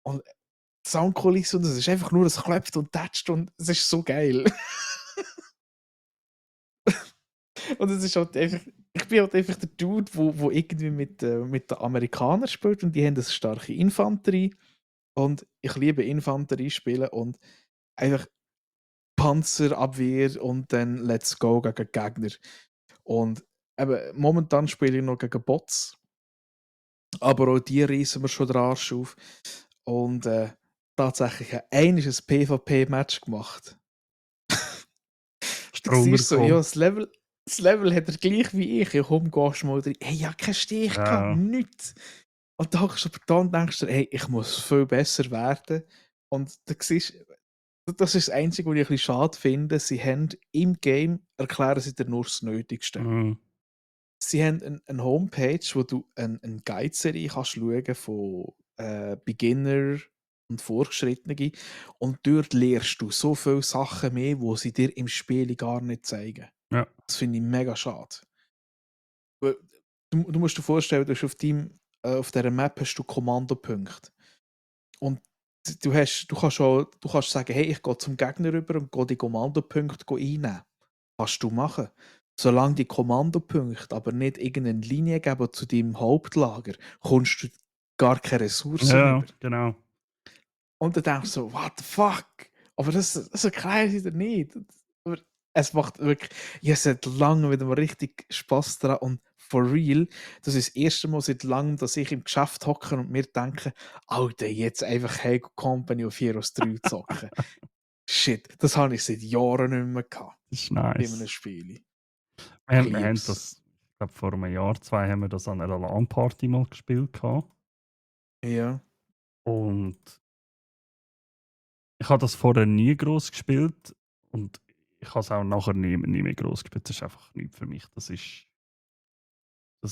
Und die Soundkulisse und es ist einfach nur, es klopft und tätscht und es ist so geil. Und es ist halt einfach, ich bin halt einfach der Dude, wo irgendwie mit den Amerikanern spielt und die haben eine starke Infanterie und ich liebe Infanterie spielen und einfach Panzerabwehr und dann let's go gegen Gegner. Und eben, momentan spiele ich noch gegen Bots, aber auch die reißen mir schon den Arsch auf. Und tatsächlich, einmal ein PvP-Match gemacht. Du siehst so, ja,
Runtergekommen.
das Level hat er gleich wie ich. Ja, komm, gehst mal rein. Hey, ja, kein Stich gehabt,
Ja.
nichts. Und da hockst du aber da und denkst dir, hey, ich muss viel besser werden. Und da siehst das ist das Einzige, was ich ein bisschen schade finde. Sie haben im Game, erklären sie dir nur das Nötigste.
Mhm.
Sie haben eine Homepage, wo du eine Guide-Serie kannst schauen von Beginner und Fortgeschrittene. Und dort lernst du so viele Sachen mehr, die sie dir im Spiel gar nicht zeigen.
Ja.
Das finde ich mega schade. Weil du musst dir vorstellen, du hast auf dieser Map hast du Kommandopunkte. Und du kannst sagen, hey, ich gehe zum Gegner rüber und gehe die Kommandopunkte einnehmen. Kannst du machen. Solange die Kommandopunkte aber nicht irgendeine Linie geben zu deinem Hauptlager, kommst du gar keine Ressourcen
Ja,
über.
genau.
Und dann denkst du so, what the fuck? Aber das erklären sie dir nicht. Aber es macht wirklich, ich habe seit langem wieder mal richtig Spass daran und for real, das ist das erste Mal seit langem, dass ich im Geschäft hocke und mir denke, Alter, jetzt einfach hey, Company of Heroes 3 zocken. Shit, das habe ich seit Jahren nicht mehr gehabt
Das ist
bei einem
nice.
Spiel. Ich
Wir
liebe
haben
es.
das, ich glaube, vor einem Jahr, 2 haben wir das an einer LAN-Party mal gespielt.
Ja.
Und ich habe das vorher nie groß gespielt und ich habe es auch nachher nie mehr groß gespielt. Das ist einfach nichts für mich. Das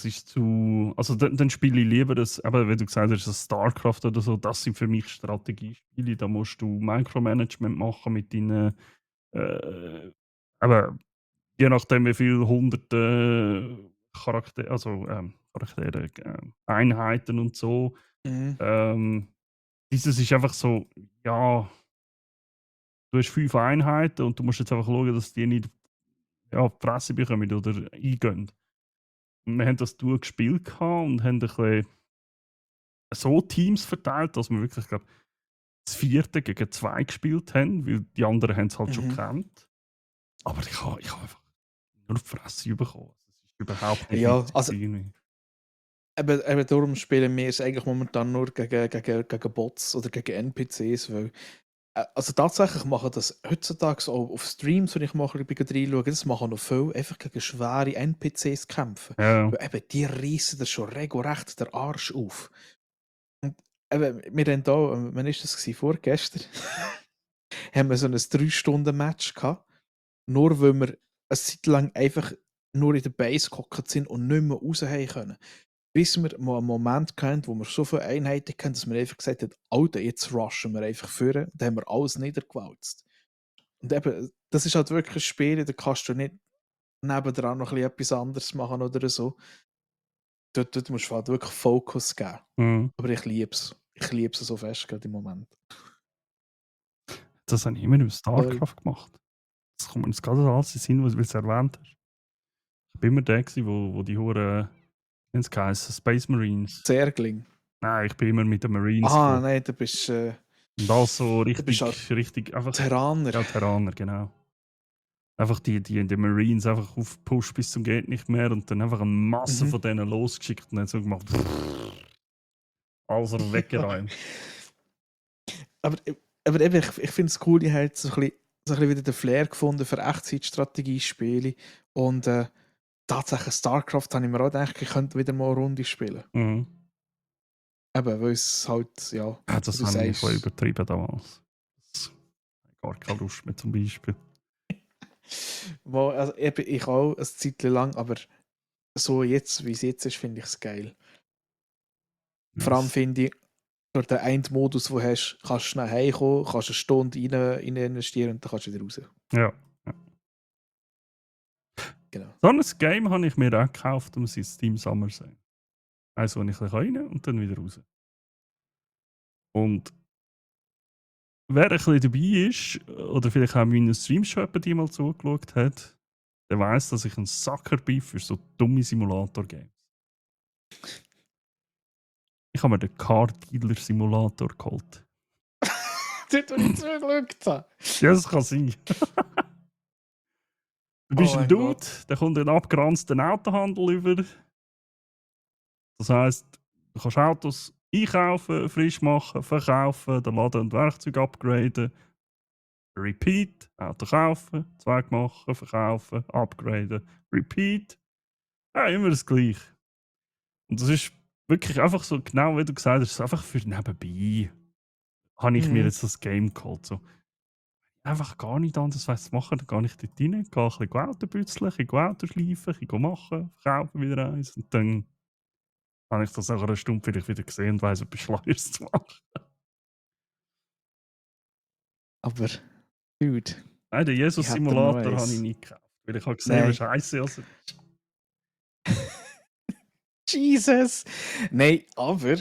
ist zu. Also dann spiele ich lieber das, aber wie du gesagt hast, das StarCraft oder so, das sind für mich Strategiespiele. Da musst du Micromanagement machen mit deinen äh, Aber je nachdem, wie viele hunderte Charaktere, Einheiten und so.
Mhm.
Dieses ist einfach so, ja, du hast 5 Einheiten und du musst jetzt einfach schauen, dass die nicht ja, die Fresse bekommen oder eingehen. Und wir haben das durchgespielt und haben ein bisschen so Teams verteilt, dass wir wirklich, glaube das 4. gegen 2 gespielt haben, weil die anderen haben es halt schon
Mhm.
gekannt. Aber ich habe einfach nur auf die Fresse bekommen. Es ist überhaupt nicht
Ja,
witzig
also
irgendwie.
eben darum spielen wir es eigentlich momentan nur gegen Bots oder gegen NPCs, weil also tatsächlich machen das heutzutage auch auf Streams, wenn ich mal ein bisschen reinschaue, das machen noch viel, einfach gegen schwere NPCs kämpfen.
Ja,
Weil eben, die reissen dir schon regelrecht den Arsch auf. Und eben, wir haben da, wann war das gewesen? Vorgestern, haben wir so ein 3-Stunden-Match gehabt, nur weil wir eine Zeit lang einfach nur in der Base gehockt sind und nicht mehr raus haben können. Bis wir mal einen Moment hatten, wo wir so viele Einheiten hatten, dass wir einfach gesagt haben, Alter, jetzt rushen wir einfach vor. Dann haben wir alles niedergewalzt. Und eben, das ist halt wirklich ein Spiel, da kannst du nicht nebendran noch ein bisschen etwas anderes machen oder so. Dort musst du halt wirklich Fokus geben.
mhm.
Aber ich liebe es. Ich liebe es so fest gerade im Moment.
Das habe ich immer über
Sorry.
StarCraft gemacht. Das kommt mir jetzt gerade alles in den Sinn, weil du es erwähnt hast. Ich war immer der, wo die Huren, wie es geheißen, Space Marines.
Zergling.
Nein, ich bin immer mit den Marines
Ah,
gekommen.
nein,
Und alles so
du bist halt
richtig, einfach,
Terraner.
ja, Terraner, genau. Einfach die Marines einfach aufgepusht bis zum geht nicht mehr und dann einfach eine Masse
Mhm.
von denen losgeschickt und dann so gemacht, also
Ja.
weggeräumt.
Aber, aber eben, ich finde es cool, ich habe jetzt so ein bisschen wieder den Flair gefunden für Echtzeitstrategiespiele. Und tatsächlich StarCraft habe ich mir auch gedacht, ich könnte wieder mal eine Runde spielen.
Mhm.
Eben, weil es halt, ja,
Ja,
wie
das
du
habe ich voll
sagst.
übertrieben damals. Das gar keine Lust mehr zum Beispiel.
Also eben, ich auch eine Zeit lang, aber so jetzt, wie es jetzt ist, finde ich es geil. Vor allem
Yes.
finde ich, durch den einen Modus, den du hast, kannst du schnell heimkommen, kannst eine Stunde rein investieren und dann kannst du wieder raus.
Ja. Ja.
Genau.
So ein Game habe ich mir auch gekauft, um sein Steam Summer zu sein. Also, wenn ich rein und dann wieder raus. Und wer ein bisschen dabei ist, oder vielleicht auch meinen Streams schon jemand die mal zugeschaut hat, der weiss, dass ich ein Sucker bin für so dumme Simulator-Games. Ich habe mir den Car Dealer Simulator geholt.
Dort, wo ich zugeschaut habe.
Ja, das kann sein. Du bist
Oh
ein
mein
Dude,
Gott.
der kommt in einen abgeranzten Autohandel über. Das heisst, du kannst Autos einkaufen, frisch machen, verkaufen, den Laden und Werkzeug upgraden. Repeat, Auto kaufen, Zweig machen, verkaufen, upgraden, Repeat. Ja, immer das Gleiche. Und das ist wirklich einfach so, genau wie du gesagt hast, einfach für nebenbei habe ich mir
Mhm.
jetzt das Game geholt. So, einfach gar nicht anders was zu machen, dann gehe ich dort rein, gehe ein bisschen Auto bützeln, ein bisschen Auto schleifen, ein bisschen machen, verkaufen wieder eins und dann habe ich das nach einer Stunde vielleicht wieder gesehen und weiss, etwas Schleuers zu machen.
Aber, Dude,
Nein, den
ich hätte noch
Jesus-Simulator habe ich
eins.
nicht gekauft, weil ich habe gesehen, wie
Nein.
scheiße er ist.
Jesus! Nein, aber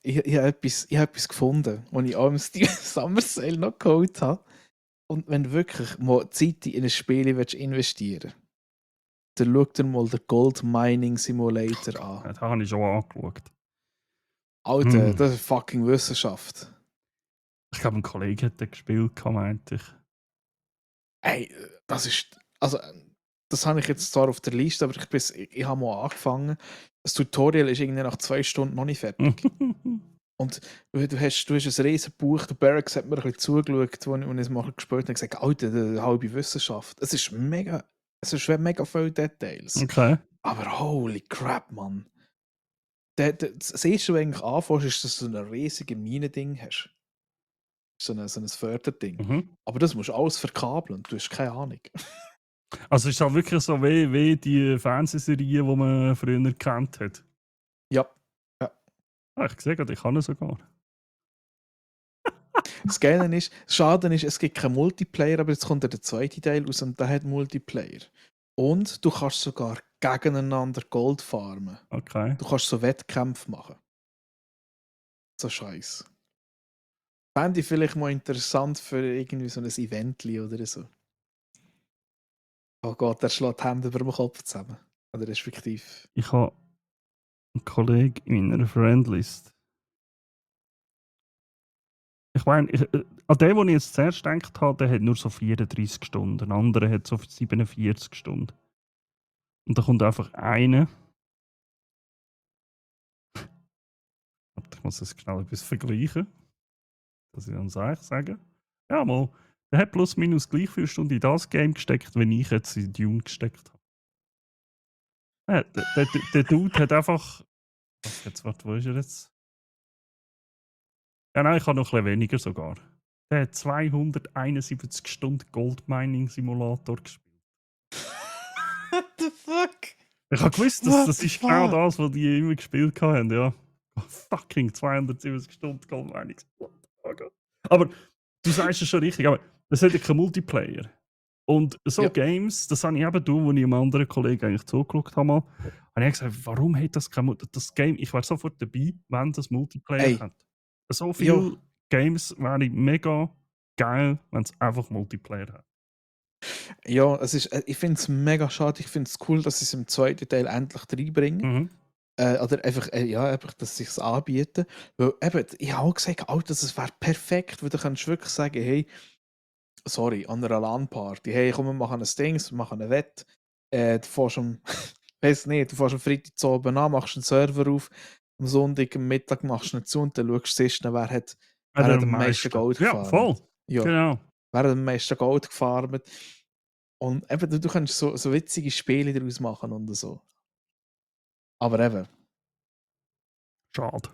ich habe etwas gefunden, das ich auch im Steam Summer Sale noch geholt habe. Und wenn du wirklich mal Zeit in ein Spiel investieren willst, dann schau dir mal den Gold Mining Simulator an.
Ja, den habe ich schon angeschaut.
Alter,
Hm.
das ist fucking Wissenschaft.
Ich glaube, ein Kollege hat den gespielt, meinte ich.
Ey, das ist. Also, das habe ich jetzt zwar auf der Liste, aber ich habe mal angefangen. Das Tutorial ist irgendwie nach 2 Stunden noch nicht fertig. Und du hast ein riesen Buch, der Barracks hat mir ein bisschen zugeschaut, als ich es mal gespielt habe, und gesagt, Alter, eine halbe Wissenschaft. Es ist mega viele Details.
Okay.
Aber holy crap, Mann. Das erste, was du eigentlich anfängst, ist, dass du ein riesiges Minending hast. So ein Förderding.
Mhm.
Aber das musst du alles verkabeln und du hast keine Ahnung.
Also ist halt wirklich so wie die Fernsehserie, die man früher kennt hat.
Ja. Ja.
Ah, ich sehe gerade, ich kann es sogar.
Das Geile ist, schade ist, es gibt keinen Multiplayer, aber jetzt kommt ja der zweite Teil raus und der hat Multiplayer. Und du kannst sogar gegeneinander Gold farmen.
Okay.
Du kannst so Wettkämpfe machen. So Scheiß. Fände ich vielleicht mal interessant für irgendwie so ein Eventli oder so. Oh Gott, der schlägt die Hände über dem Kopf zusammen. Oder respektive.
Ich habe einen Kollegen in meiner Friendlist. Ich meine, an den, den ich jetzt zuerst gedacht habe, der hat nur so 34 Stunden. Ein anderer hat so 47 Stunden. Und da kommt einfach einer. Warte, ich muss jetzt schnell etwas vergleichen, dass ich dann sage. Ja, mal, der hat plus minus gleich viele Stunden in das Game gesteckt, wenn ich jetzt in Dune gesteckt habe. Ja, der Dude hat einfach. Warte, wo ist er jetzt? Ja, nein, ich habe noch ein bisschen weniger sogar. Der hat 271 Stunden Goldmining-Simulator gespielt.
What the fuck?
Ich habe gewusst, dass
What
das
the
ist genau
fuck?
das, was die immer gespielt haben, ja. Fucking 270 Stunden Goldmining. Aber du sagst es schon richtig, aber das hat ja keinen Multiplayer. Und so
Ja.
Games, das habe ich eben tun, wo ich einem anderen Kollegen eigentlich zugeschaut habe, mal, habe ich gesagt, warum hat das kein das Game, ich wäre sofort dabei, wenn das Multiplayer
Ey,
hat. So
ja.
viele Games wäre mega geil, wenn es einfach Multiplayer hat.
Ja, ich finde es mega schade. Ich finde es cool, dass sie es im zweiten Teil endlich reinbringen.
Mhm.
Oder einfach, ja, einfach, dass sie es anbieten. Weil eben, ich habe auch gesagt, Alter, das wäre perfekt, weil du kannst wirklich sagen, hey, sorry, an einer LAN-Party, hey, komm, wir machen ein Ding, wir machen eine Wette. Du fährst weiß nicht, du fährst am Freitag zu oben an, machst einen Server auf, am Sonntag am Mittag machst du ihn zu und dann schaust du siehst, wer hat
Am
am meisten
meisten.
Gold
Ja, voll.
gefarmt. Ja,
Genau.
wer hat am meisten Gold gefarmt. Und eben, du kannst so witzige Spiele daraus machen und so. Aber eben,
Schade.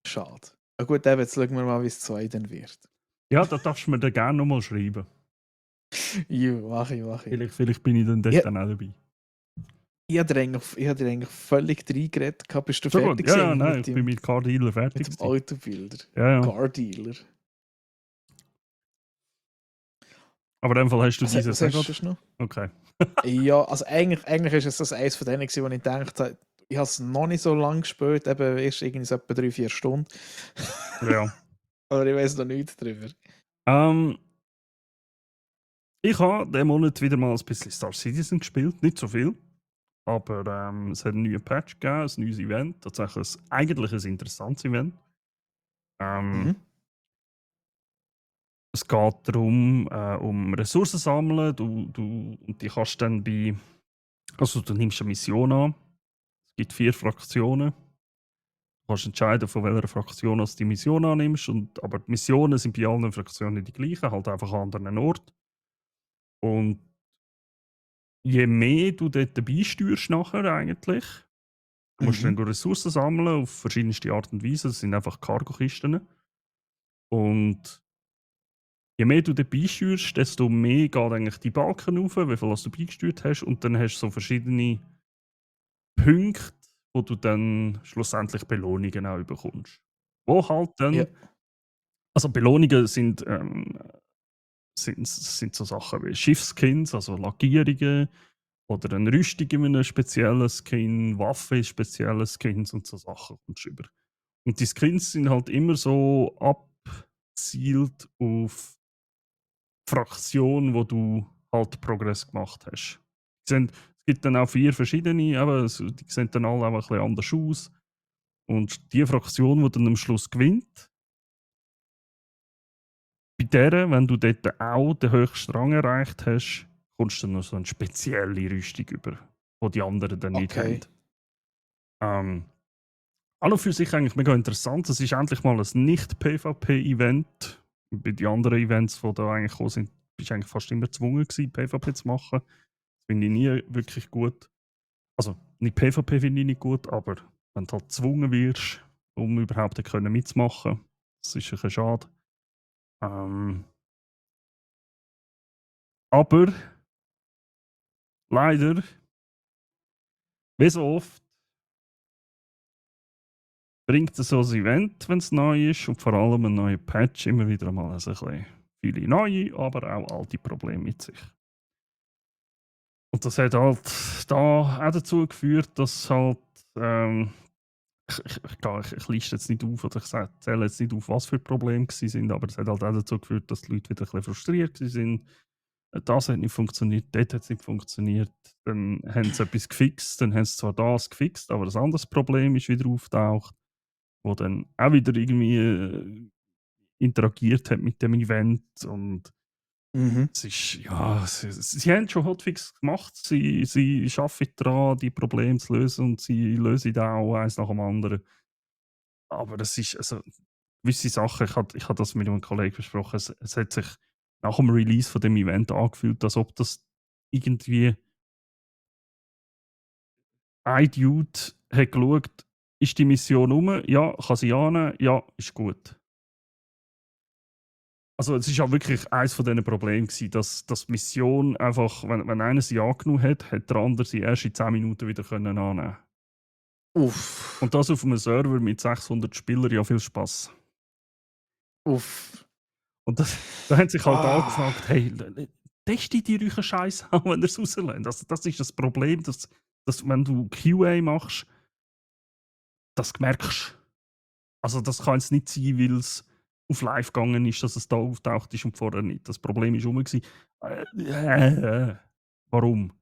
schade. Na gut, eben, jetzt schauen wir mal, wie es 2 dann wird.
Ja, da darfst du mir dann gerne nochmal schreiben.
Ja, mach ich.
Vielleicht bin ich dann dort
Ja,
dann auch dabei.
ich habe dir eigentlich völlig reingeredet. Bist du
Schon gut.
fertig
Ja, ja,
gewesen
nein, ich bin mit Car Dealer fertig
mit dem
gewesen.
Autobilder?
Ja, ja.
Car Dealer.
Aber in dem Fall hast du dieses
Was
auch
hast du
gerade.
sonst noch?
Okay.
Ja, also eigentlich ist es das eins von denen gewesen, wo ich gedacht habe, ich habe es noch nicht so lange gespielt, eben erst irgendwie so etwa 3-4 Stunden.
Ja.
Aber ich weiß noch nichts drüber.
Ich habe diesen Monat wieder mal ein bisschen Star Citizen gespielt. Nicht so viel. Aber es hat einen neuen Patch gegeben, ein neues Event. Tatsächlich eigentlich ein interessantes Event.
Mhm.
Es geht darum, um Ressourcen sammeln. Und die kannst dann also du nimmst eine Mission an. Es gibt 4 Fraktionen. Du kannst entscheiden, von welcher Fraktion du die Mission annimmst. Aber die Missionen sind bei allen Fraktionen die gleichen, halt einfach an anderen Ort. Und je mehr du dort beisteuerst nachher eigentlich, du musst dann Ressourcen sammeln auf verschiedenste Art und Weise. Das sind einfach Cargokisten. Und je mehr du dort beisteuerst, desto mehr geht eigentlich die Balken rauf, wie viel du beigesteuert hast. Und dann hast du so verschiedene Punkte, wo du dann schlussendlich Belohnungen auch bekommst. Wo halt
Ja.
dann, also Belohnungen sind so Sachen wie Schiffskins, also Lackierungen oder eine Rüstung in einem speziellen Skin, Waffen in speziellen Skins und so Sachen kommst du über. Und die Skins sind halt immer so abzielt auf die Fraktion, wo du halt Progress gemacht hast. Es gibt dann auch 4 verschiedene, aber die sehen dann alle auch ein bisschen anders aus. Und die Fraktion, die dann am Schluss gewinnt, bei der, wenn du dort auch den höchsten Rang erreicht hast, kommst du dann noch so eine spezielle Rüstung über, die die anderen dann nicht haben.
Okay.
An und für sich eigentlich mega interessant. Es ist endlich mal ein Nicht-PvP-Event. Bei den anderen Events, die da eigentlich gekommen sind, bist du eigentlich fast immer gezwungen gewesen, PvP zu machen. Das finde ich nie wirklich gut. Also, nicht PvP finde ich nicht gut, aber wenn du halt gezwungen wirst, um überhaupt mitzumachen, das ist ein bisschen schade. Aber leider, wie so oft, bringt so ein Event, wenn es neu ist und vor allem ein neuer Patch immer wieder mal ein bisschen viele neue, aber auch alte Probleme mit sich. Und das hat halt da auch dazu geführt, dass halt ich liste jetzt nicht auf oder ich zähle jetzt nicht auf, was für Probleme gewesen sind, aber es hat halt auch dazu geführt, dass die Leute wieder ein bisschen frustriert gewesen sind. Das hat nicht funktioniert, dort hat es nicht funktioniert. Dann haben sie etwas gefixt, dann haben sie zwar das gefixt, aber ein anderes Problem ist wieder auftaucht, wo dann auch wieder irgendwie interagiert hat mit dem Event und
Mhm.
es ist, ja, sie haben schon Hotfix gemacht, sie arbeiten daran, die Probleme zu lösen und sie lösen da auch eins nach dem anderen. Aber das ist, also, gewisse Sachen, ich hatte das mit einem Kollegen besprochen, es hat sich nach dem Release von dem Event angefühlt, als ob das irgendwie ein Dude hat geschaut, ist die Mission rum? Ja, kann sie annehmen? Ja, ist gut. Also, es ist auch wirklich eins von diesen Problemen gewesen, dass die Mission einfach, wenn einer sie angenommen hat, hat der andere sie erst in 10 Minuten wieder können annehmen.
Uff.
Und das auf einem Server mit 600 Spielern, ja, viel Spaß.
Uff.
Und da haben sich halt alle
Ah.
gefragt, hey, testet ihr euren Scheiß an, wenn ihr es rauslässt? Also, das ist das Problem, dass wenn du QA machst, das merkst. Also, das kann jetzt nicht sein, weil es auf live gegangen ist, dass es da auftaucht ist und vorher nicht. Das Problem ist rum gewesen. Warum?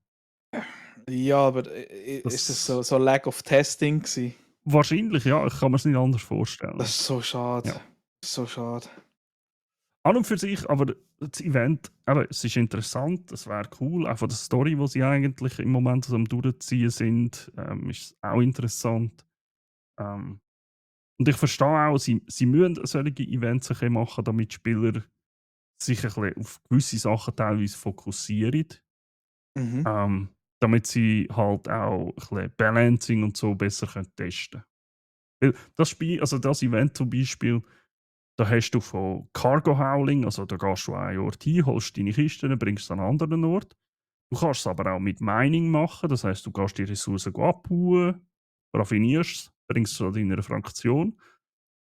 Ja, aber ist das
Das
so Lack of Testing gewesen?
wahrscheinlich, ja, ich kann mir's nicht anders
Das
vorstellen.
ist so schade.
Ja.
So schade.
An und für sich, aber das Event, eben, es ist interessant, es wäre cool. Auch von der Story, die sie eigentlich im Moment so am Durchziehen sind, ist es auch interessant. Ähm, und ich verstehe auch, sie müssen solche Events ein bisschen machen, damit die Spieler sich ein bisschen auf gewisse Sachen teilweise fokussieren.
Mhm.
Damit sie halt auch ein bisschen Balancing und so besser können testen können. Weil das Spiel, also das Event zum Beispiel, da hast du von Cargo Hauling, also da gehst du an einen Ort hin, holst deine Kisten, bringst sie an einen anderen Ort. Du kannst es aber auch mit Mining machen, das heisst, du gehst die Ressourcen abbauen, raffinierst es, bringst es zu deiner Fraktion.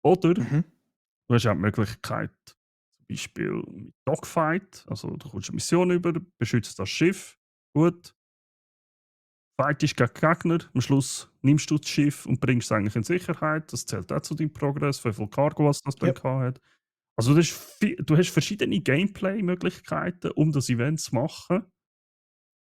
Oder
Mhm.
du hast auch die Möglichkeit, zum Beispiel mit Dogfight, also du kommst eine Mission über, beschützt das Schiff, gut, fightest gegen Gegner, am Schluss nimmst du das Schiff und bringst es eigentlich in Sicherheit. Das zählt auch zu deinem Progress, wie viel Cargo was das dann
Ja.
gehabt hat. Also du hast verschiedene Gameplay-Möglichkeiten, um das Event zu machen,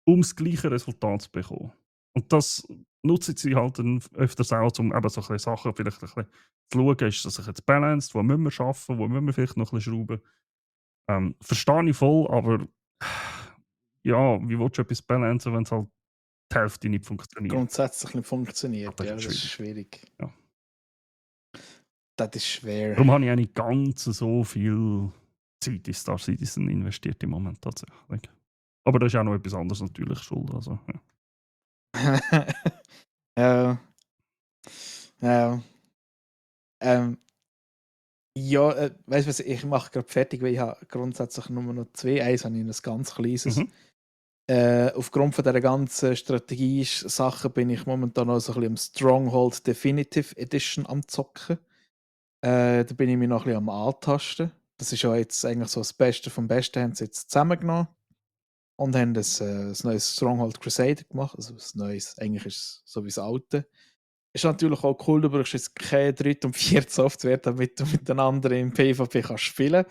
um das gleiche Resultat zu bekommen. Und das nutzen sie halt dann öfters auch, um eben so ein bisschen Sachen vielleicht ein bisschen zu schauen, ist das sich jetzt balanced, wo müssen wir arbeiten, wo müssen wir vielleicht noch ein bisschen schrauben. Verstehe ich voll, aber ja, wie willst du etwas balancen, wenn es halt die Hälfte nicht funktioniert?
Grundsätzlich nicht
Ja,
funktioniert.
das
Ja,
ist
das ist
schwierig.
schwierig.
Ja.
Das ist schwer.
Darum habe ich auch nicht ganz so viel Zeit in Star Citizen investiert im Moment tatsächlich. Aber das ist auch noch etwas anderes natürlich schuld. Also, ja.
Ja. Ja. Ähm, ja, weißt du was, ich mache gerade fertig, weil ich habe grundsätzlich nur noch zwei. Eins habe ich ein ganz kleines.
Mhm.
Aufgrund von dieser ganzen Strategie-Sachen bin ich momentan auch so ein bisschen am Stronghold Definitive Edition am Zocken. Da bin ich mich noch ein bisschen am Antasten. Das ist ja jetzt eigentlich so das Beste vom Besten, haben sie jetzt zusammengenommen und haben ein neues Stronghold Crusader gemacht. Also ein neues, eigentlich ist es so wie das alte. Ist natürlich auch cool, du brauchst jetzt keine dritte und vierte Software, damit du miteinander im PvP kannst spielen.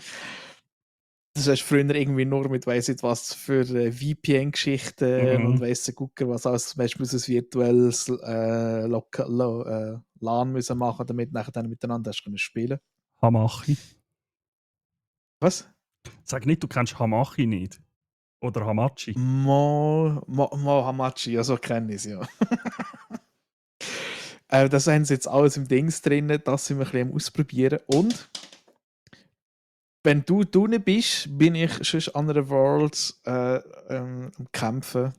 Das hast du früher irgendwie nur mit weiss nicht was für VPN-Geschichten und
Mhm.
weiss der Gucker was alles. Zum Beispiel ein virtuelles LAN müssen machen, damit du nachher dann miteinander hast können spielen.
Hamachi.
Was?
Sag nicht, du kennst Hamachi nicht. Oder Hamachi.
Mo Hamachi, ja, so kenne ich es ja. Das haben sie jetzt alles im Dings drin, das sind wir ein bisschen am Ausprobieren. Und wenn du drinnen bist, bin ich schon an einer World am Kämpfen.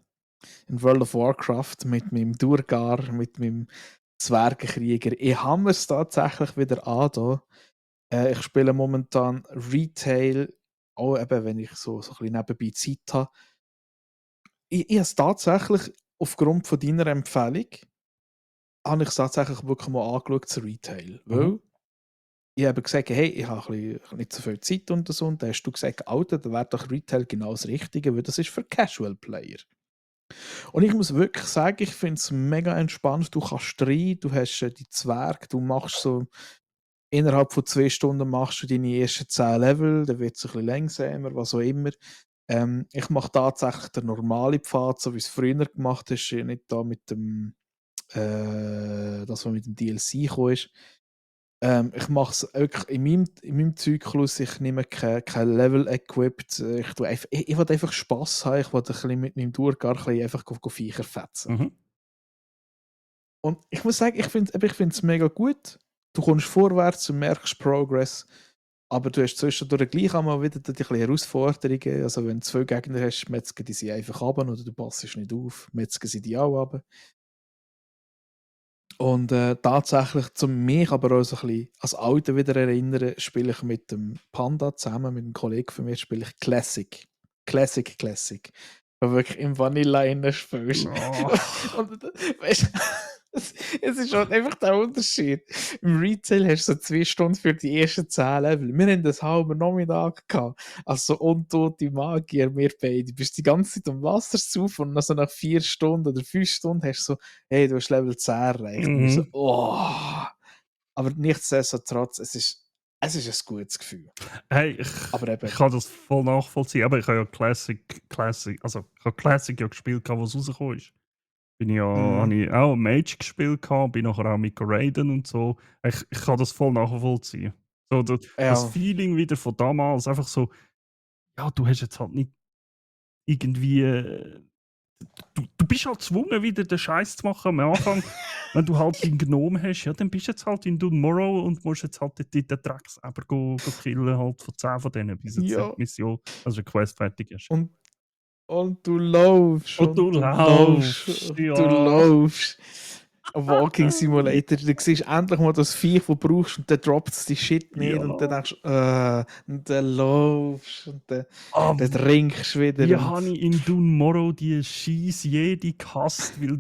In World of Warcraft mit meinem Durgar, mit meinem Zwergenkrieger. Ich habe es tatsächlich wieder an. Da. Ich spiele momentan Retail, auch eben, wenn ich so ein bisschen nebenbei Zeit habe. Ich habe es tatsächlich aufgrund von deiner Empfehlung habe ich es tatsächlich wirklich mal angeschaut zu Retail.
Mhm.
Weil ich habe gesagt, hey, ich habe nicht so viel Zeit und so. Und dann hast du gesagt, Alter, da wäre doch Retail genau das Richtige, weil das ist für Casual Player. Und ich muss wirklich sagen, ich finde es mega entspannt. Du kannst rein, du hast die Zwerge, du machst so innerhalb von 2 Stunden machst du deine ersten 10 Level, dann wird es ein bisschen langsamer, was auch immer. Ich mache tatsächlich den normalen Pfad, so wie es früher gemacht hast, nicht da mit dem, das, was mit dem DLC gekommen ist. Ich mache es wirklich in meinem Zyklus, ich nehme kein Level equipped, ich will einfach Spass haben, ich will ein bisschen mit meinem Durchgang einfach Viecher fetzen.
Mhm.
Und ich muss sagen, ich finde es mega gut. Du kommst vorwärts, du merkst Progress, aber du hast zwischendurch gleich einmal wieder die kleinen Herausforderungen. Also wenn du 2 Gegner hast, metzgen die sie einfach ab oder du passest nicht auf, metzgen sie die auch ab. Und tatsächlich, zum mich aber auch so ein bisschen als Alter wieder erinnern, spiele ich mit dem Panda zusammen, mit einem Kollegen von mir, spiele ich Classic. Classic. Wo wirklich im Vanilla innen spielst.
Oh.
Und weißt du, es ist halt einfach der Unterschied. Im Retail hast du so 2 Stunden für die ersten 10 Level. Wir haben das halben Nachmittag gehabt. Also so untote Magier, wir beide. Du bist die ganze Zeit am Wasser zu und also nach 4 Stunden oder 5 Stunden hast du so, hey, du hast Level 10 erreicht. Und ich so,
Mhm.
oh. Aber nichtsdestotrotz, es ist ein gutes Gefühl.
Hey,
Aber eben,
ich kann das voll nachvollziehen. Aber ich habe ja also ich habe Classic ja gespielt, gehabt, wo es rausgekommen ist. Habe ich auch Mage gespielt, gehabt, bin nachher auch mit Raiden und so. Ich kann das voll nachvollziehen. So, das
ja,
Feeling wieder von damals, einfach so, ja, du hast jetzt halt nicht irgendwie. Du bist halt gezwungen, wieder den Scheiß zu machen am Anfang. Wenn du halt den Gnom hast, ja, dann bist du jetzt halt in Dunmorrow und musst jetzt halt den Drecksäber go killen, halt von 10 von denen, bis jetzt die
ja.
Mission, also die Quest fertig ist.
Und, und du laufst
Und du
und du laufst
laufst,
und du
ja.
laufst. Ein Walking Simulator, du siehst endlich mal das Viech, das du brauchst und dann droppt es die Shit nicht und dann
Ja.
denkst du, und dann laufst und
Ah,
dann trinkst du wieder
wie
und
habe ich in Dunmorrow die Scheiss jede gehasst, weil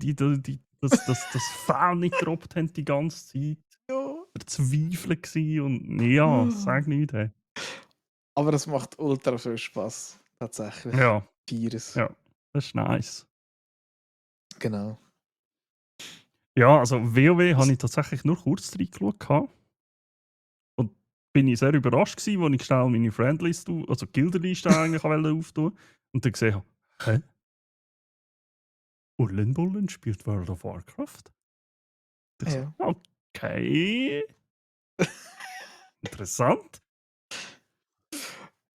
das Fell nicht gedroppt haben die ganze Zeit.
ja.
Verzweifelt gsi und ja, sag nicht, hey.
Aber es macht ultra viel Spaß, tatsächlich.
Ja,
Tieres.
ja, das ist nice.
Genau.
Ja, also WoW habe
Das,
ich tatsächlich nur kurz reingeschaut gehabt und bin ich sehr überrascht gewesen, als ich schnell meine Friendlist, also Gilderliste eigentlich auftun und dann gesehen habe, hä? Ullenbullen spielt World of Warcraft? Und ich so,
ja.
okay, interessant.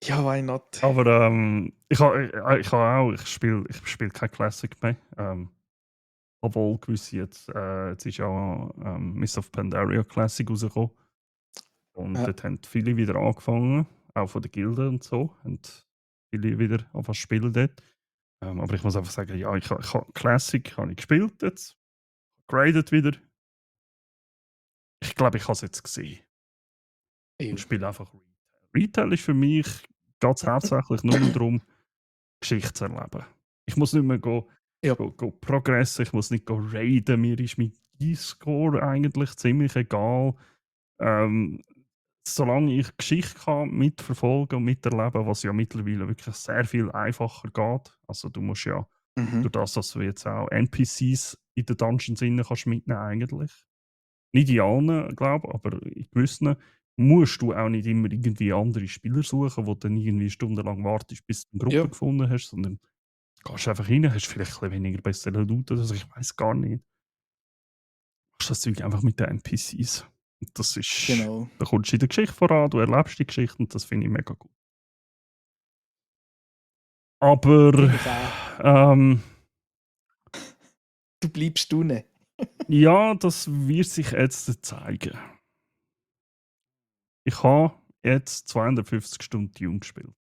Ja, why not?
Aber ich spiele kein Classic mehr. Obwohl gewisse jetzt ist ja Mists of Pandaria Classic rausgekommen. Und
Ja.
dort haben viele wieder angefangen, auch von der Gilde und so. Und viele wieder anfangen zu spielen dort. Aber ich muss einfach sagen, ja, ich habe Classic habe ich gespielt jetzt. Graded wieder. Ich glaube, ich habe es jetzt gesehen. Und
Ew.
spiele einfach Retail. Retail ist für mich ganz hauptsächlich nur noch darum, Geschichte zu erleben. Ich muss nicht mehr
Ja.
progressen, ich muss nicht raiden. Mir ist mein E-Score eigentlich ziemlich egal. Ähm, solange ich Geschichte kann mitverfolgen und miterleben, was ja mittlerweile wirklich sehr viel einfacher geht. Also du musst ja
Mhm.
durch das, dass du jetzt auch NPCs in den Dungeons innen kannst mitnehmen eigentlich. Nicht in allen, glaube ich, aber in gewissen musst du auch nicht immer irgendwie andere Spieler suchen, wo du dann irgendwie stundenlang wartest, bis du eine Gruppe
Ja.
gefunden hast, sondern gehst einfach rein, hast vielleicht ein bisschen weniger bessere Loot oder so, ich weiß gar nicht. Machst das Zeug einfach mit den NPCs. Und das ist,
Genau.
da kommst du in der Geschichte voran, du erlebst die Geschichte und das finde ich mega gut. Aber
Ich auch.
ähm,
Du bleibst tun.
ja, das wird sich jetzt zeigen. Ich habe jetzt 250 Stunden Dune gespielt.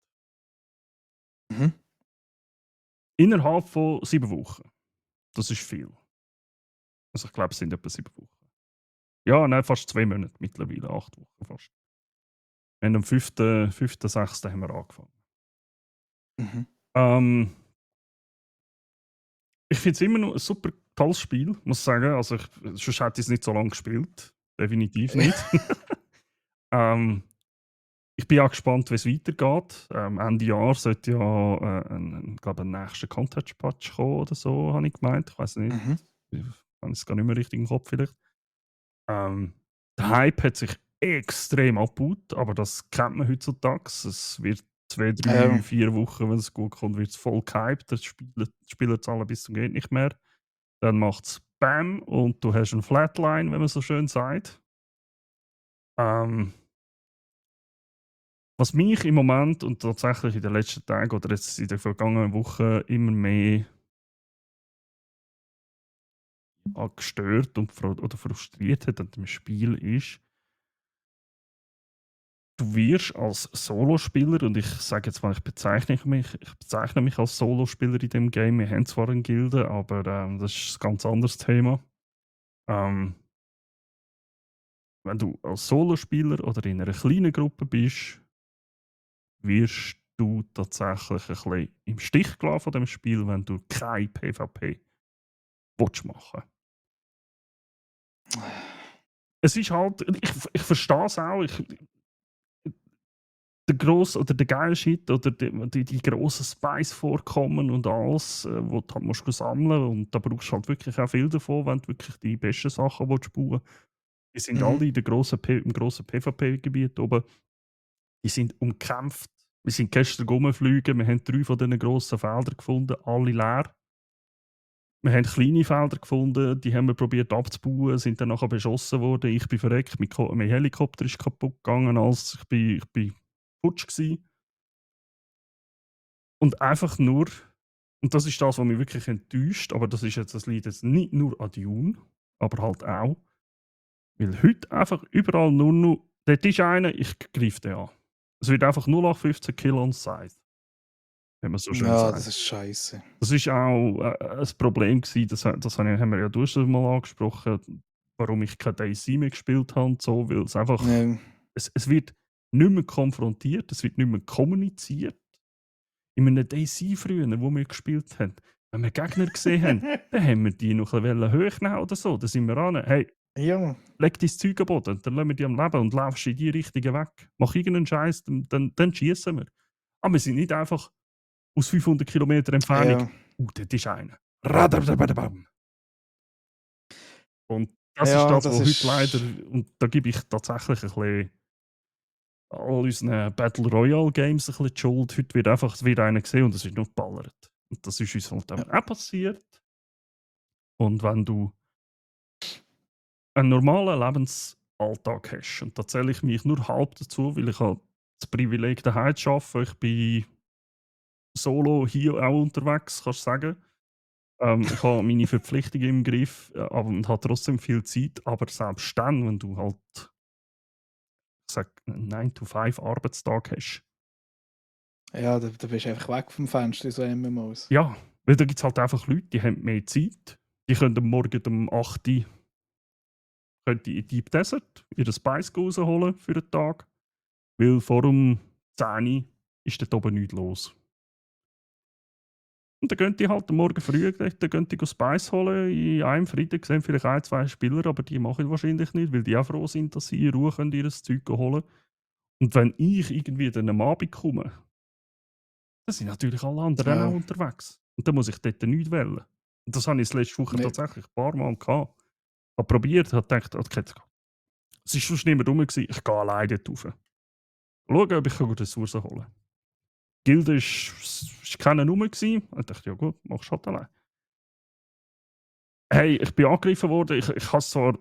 Mhm.
Innerhalb von 7 Wochen. Das ist viel. Also ich glaube, es sind etwa 7 Wochen. Ja, nein, fast 2 Monate mittlerweile, 8 Wochen fast. Wir haben am 5., 6. haben wir angefangen.
Mhm.
Ähm, ich finde es immer noch super tolles Spiel, muss ich sagen. Also sonst hätte ich es nicht so lange gespielt. Definitiv nicht. ähm, ich bin auch gespannt, wie es weitergeht. Ende Jahr sollte ja ein nächster Content-Patch kommen oder so, habe ich gemeint. Ich weiß nicht.
Mhm.
Ich habe es gar nicht mehr richtig im Kopf vielleicht. Ähm, der Hype hat sich extrem abgebaut, aber das kennt man heutzutage. Es wird 2, 3,
Ja.
4 Wochen, wenn es gut kommt, wird es voll gehypt. Die Spielerzahlen bis zum geht nicht mehr. Dann macht es Bam und du hast ein Flatline, wenn man so schön sagt. Ähm, was mich im Moment und tatsächlich in den letzten Tagen oder jetzt in den vergangenen Wochen immer mehr gestört und oder frustriert hat an dem Spiel ist, du wirst als Solospieler, und ich sage jetzt mal, ich bezeichne mich als Solospieler in dem Game. Wir haben zwar eine Gilde, aber das ist ein ganz anderes Thema. Ähm, wenn du als Solospieler oder in einer kleinen Gruppe bist, wirst du tatsächlich ein bisschen im Stich gelassen von dem Spiel, wenn du kein PvP willst machen. Es ist halt, ich verstehe es auch, der grosse oder der geile Shit oder die grossen Spice-Vorkommen und alles, wo du halt musst sammeln und da brauchst du halt wirklich auch viel davon, wenn du wirklich die besten Sachen willst bauen. Die sind
Mhm.
alle in der im grossen PvP-Gebiet oben. Die sind umkämpft. Wir sind gestern rumgeflogen, wir haben 3 von diesen grossen Feldern gefunden, alle leer. Wir haben kleine Felder gefunden, die haben wir probiert abzubauen, sind dann nachher beschossen worden. Ich bin verreckt, mein Helikopter ist kaputt gegangen, ich bin futsch gsi. Und einfach nur, und das ist das, was mich wirklich enttäuscht, aber das liegt jetzt nicht nur an Dune, aber halt auch, weil heute einfach überall nur noch, dort ist einer, ich greife den an. Es wird einfach 0815 Kill on Sight, wenn man so schön
Ja, das
sagt.
ist scheiße.
Das ist auch ein Problem gewesen, haben wir ja du hast das mal angesprochen, warum ich kein DayZ mehr gespielt habe und so, weil es einfach,
Ja.
es wird nicht mehr konfrontiert, es wird nicht mehr kommuniziert. In einem DayZ früher, wo wir gespielt haben, wenn wir Gegner gesehen haben, dann haben wir die noch ein bisschen hochnehmen oder so. Dann sind wir an, hey,
Ja.
leg dein Zeug am Boden, dann lassen wir die am Leben und laufst in die Richtung weg. Mach irgendeinen Scheiß, dann schießen wir. Aber wir sind nicht einfach aus 500 Kilometer Entfernung,
Ja.
dort ist einer. Radadadadabam. Und das ist
Ja,
das,
das
was heute leider,
ist.
und da gebe ich tatsächlich ein bisschen all unseren Battle Royale Games ein bisschen die Schuld. Heute wird einfach, es wird einer gesehen und es wird nur geballert. Und das ist uns halt
Ja.
auch passiert. Und wenn du einen normalen Lebensalltag hast, und da zähle ich mich nur halb dazu, weil ich habe das Privileg daheim zu arbeiten, ich bin solo hier auch unterwegs, kannst du sagen. Ich habe meine Verpflichtungen im Griff, und habe trotzdem viel Zeit, aber selbst dann, wenn du halt, ich sage, einen 9-to-5 Arbeitstag hast,
Ja, da bist du einfach weg vom Fenster in so MMOs.
ja, weil da gibt es halt einfach Leute, die haben mehr Zeit, die können am Morgen um 8 Uhr in die Deep Desert ihre Spice rausholen für den Tag, weil vor um 10 Uhr ist dort oben nichts los. Und dann gehen die halt am Morgen früh, dann gehen die Spice holen, in einem Frieden sehen vielleicht 1, 2 Spieler, aber die machen wahrscheinlich nicht, weil die auch froh sind, dass sie in Ruhe können ihr Zeug holen können. Und wenn ich irgendwie dann am Abend komme, dann sind natürlich alle anderen auch
Ja.
unterwegs. Und dann muss ich dort nichts wählen. Und das habe ich letzte Woche
Nee.
tatsächlich ein paar Mal gehabt. Habe probiert, habe gedacht, okay, es war sonst niemand rum, ich gehe alleine dort rauf. Schauen, ob ich Ressourcen holen kann. Die Gilde war keiner rum. Ich dachte, ja gut, machst du halt allein. Hey, ich bin angegriffen worden. Ich habe es zwar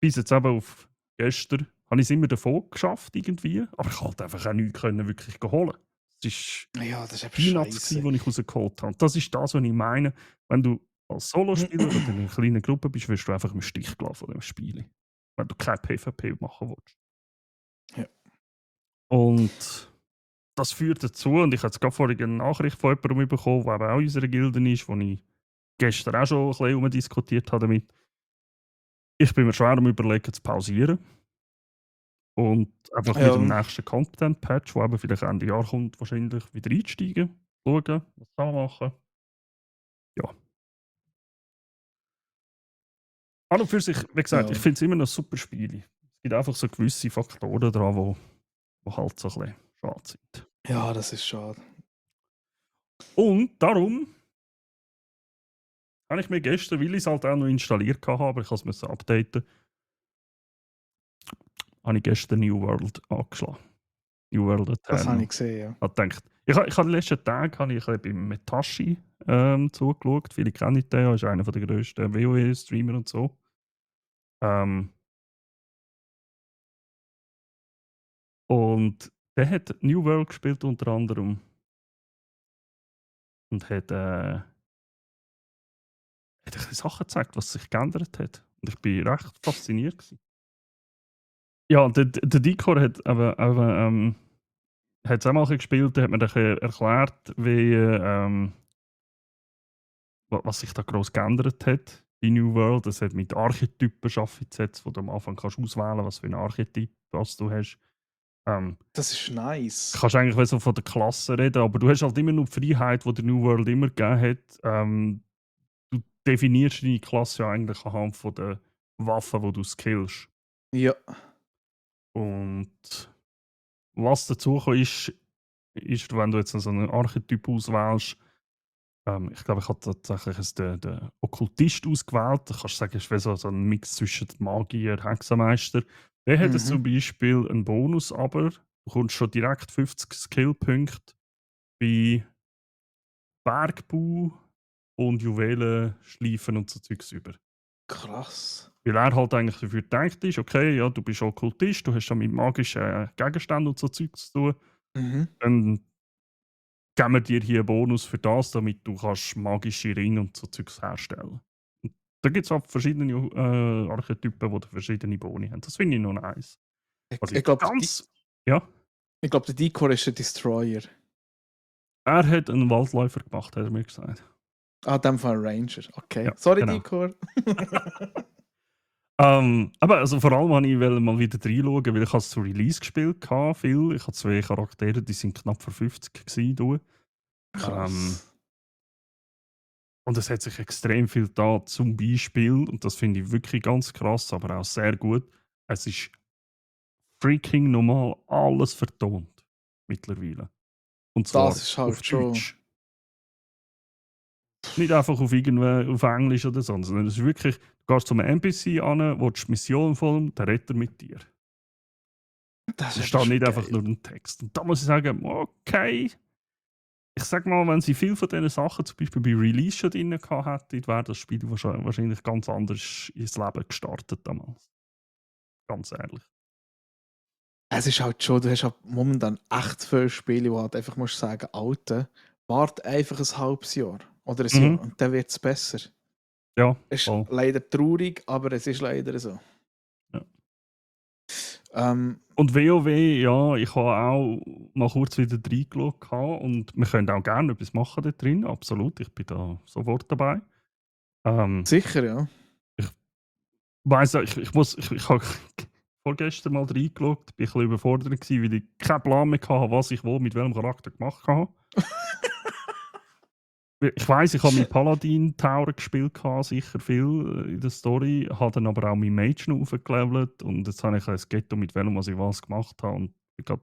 bis jetzt eben auf gestern, habe ich es immer davon geschafft irgendwie, aber ich konnte halt einfach auch nichts können wirklich holen. Es war
Ja, das ist eben
Peanuts,
scheiße.
die ich rausgeholt habe. Das ist das, was ich meine. Wenn du als Solospieler oder in einer kleinen Gruppe bist, wirst du einfach im Stich gelassen von dem Spiel. Wenn du kein PvP machen willst.
Ja.
Und das führt dazu, und ich habe jetzt gerade vorhin eine Nachricht von jemandem bekommen, der eben auch in unserer Gilde ist, wo ich gestern auch schon ein bisschen diskutiert habe damit. Ich bin mir schwer am Überlegen zu pausieren und einfach mit dem
Ja.
nächsten Content-Patch, der eben vielleicht Ende Jahr kommt, wahrscheinlich wieder einsteigen, schauen, was kann man machen. Ja. An und für sich, wie gesagt,
Ja.
ich finde es immer noch super Spiele. Es gibt einfach so gewisse Faktoren dran, wo halt so ein bisschen schade sind.
Ja, das ist schade.
Und darum habe ich mir gestern, weil ich es halt auch noch installiert hatte, aber ich musste es updaten, habe ich gestern New World angeschlagen. New World
Das habe
Eterno.
ich gesehen, ja.
Ich habe gedacht, ich habe die letzten Tage habe ich ein bisschen beim Metashi zugeschaut. Viele kennen den, er ist einer der grössten WoW-Streamer und so. Und der hat New World gespielt unter anderem und hat ein bisschen Sachen gezeigt, was sich geändert hat. Und ich bin recht fasziniert gewesen. Ja, der Dicor hat hat's auch mal ein bisschen gespielt, der hat mir dann ein bisschen erklärt, wie, was sich da gross geändert hat in New World. Es hat mit Archetypen gesetzt, wo du am Anfang kannst auswählen, was für einen Archetyp was du hast.
Das ist nice.
Kannst eigentlich so von der Klasse reden, aber du hast halt immer noch die Freiheit, die der New World immer gegeben hat. Du definierst deine Klasse ja eigentlich anhand von den Waffen, die du skillst.
Ja.
Und was dazu kommt, ist, wenn du jetzt so einen Archetyp auswählst, ich glaube, ich habe tatsächlich den Okkultist ausgewählt. Da kannst du sagen, es ist wie so ein Mix zwischen Magier und Hexenmeister. Der hat jetzt zum Beispiel einen Bonus, aber du bekommst schon direkt 50 Skillpunkte bei Bergbau und Juwelen schleifen und so Zeugs über.
Krass.
Weil er halt eigentlich dafür gedacht ist, okay, ja, du bist Okkultist, du hast ja mit magischen Gegenständen und so Zeugs zu tun.
Mhm.
Dann geben wir dir hier einen Bonus für das, damit du kannst magische Ringe und so Zeugs herstellen. Und da gibt es auch verschiedene Archetypen, die verschiedene Boni haben. Das finde ich noch nice. Also
Ich glaube,
ja,
der Decor ist ein Destroyer.
er hat einen Waldläufer gemacht, hat er mir gesagt.
Ah, in dem Fall ein Ranger. Okay.
Ja,
Sorry,
genau.
Decor.
Aber also vor allem wollte ich mal wieder reinschauen, weil ich es zu Release gespielt habe, viel. Ich habe 2 Charaktere, die sind knapp vor 50 gewesen.
Krass.
Und es hat sich extrem viel da. Zum Beispiel, und das finde ich wirklich ganz krass, aber auch sehr gut, es ist freaking normal alles vertont mittlerweile. Und zwar
Das ist halt
auf
schon.
Deutsch. Nicht einfach auf Englisch oder so, sondern es ist wirklich, du gehst zu einem NPC an, willst die Mission folgen, der redet er mit dir.
Das
Es
ist
steht
schon
nicht einfach
geil.
nur ein Text. Und da muss ich sagen, okay, ich sag mal, wenn sie viel von diesen Sachen zum Beispiel bei Release schon drin gehabt hätten, wäre das Spiel wahrscheinlich ganz anders ins Leben gestartet damals. Ganz ehrlich.
Es ist halt schon, du hast halt momentan echt viele Spiele, wo halt einfach musst sagen, Alter, warte einfach ein halbes Jahr oder ein Jahr und dann wird es besser.
Ja,
Es ist
voll.
leider traurig, aber es ist leider so.
Ja.
Ähm,
Und WoW, ja, ich habe auch mal kurz wieder reingeschaut und wir können auch gerne etwas machen da drin, absolut, ich bin da sofort dabei.
sicher, ja.
Ich weiss ja, ich habe vorgestern mal reingeschaut, bin ein bisschen überfordert gewesen, weil ich keinen Plan mehr hatte, was ich wo mit welchem Charakter gemacht habe. Ich weiss, ich habe meinen Paladin Tower gespielt, sicher viel in der Story, habe dann aber auch meinen Mage noch aufgelevelt und jetzt habe ich ein Ghetto mit welchem was ich was gemacht habe und ich gerade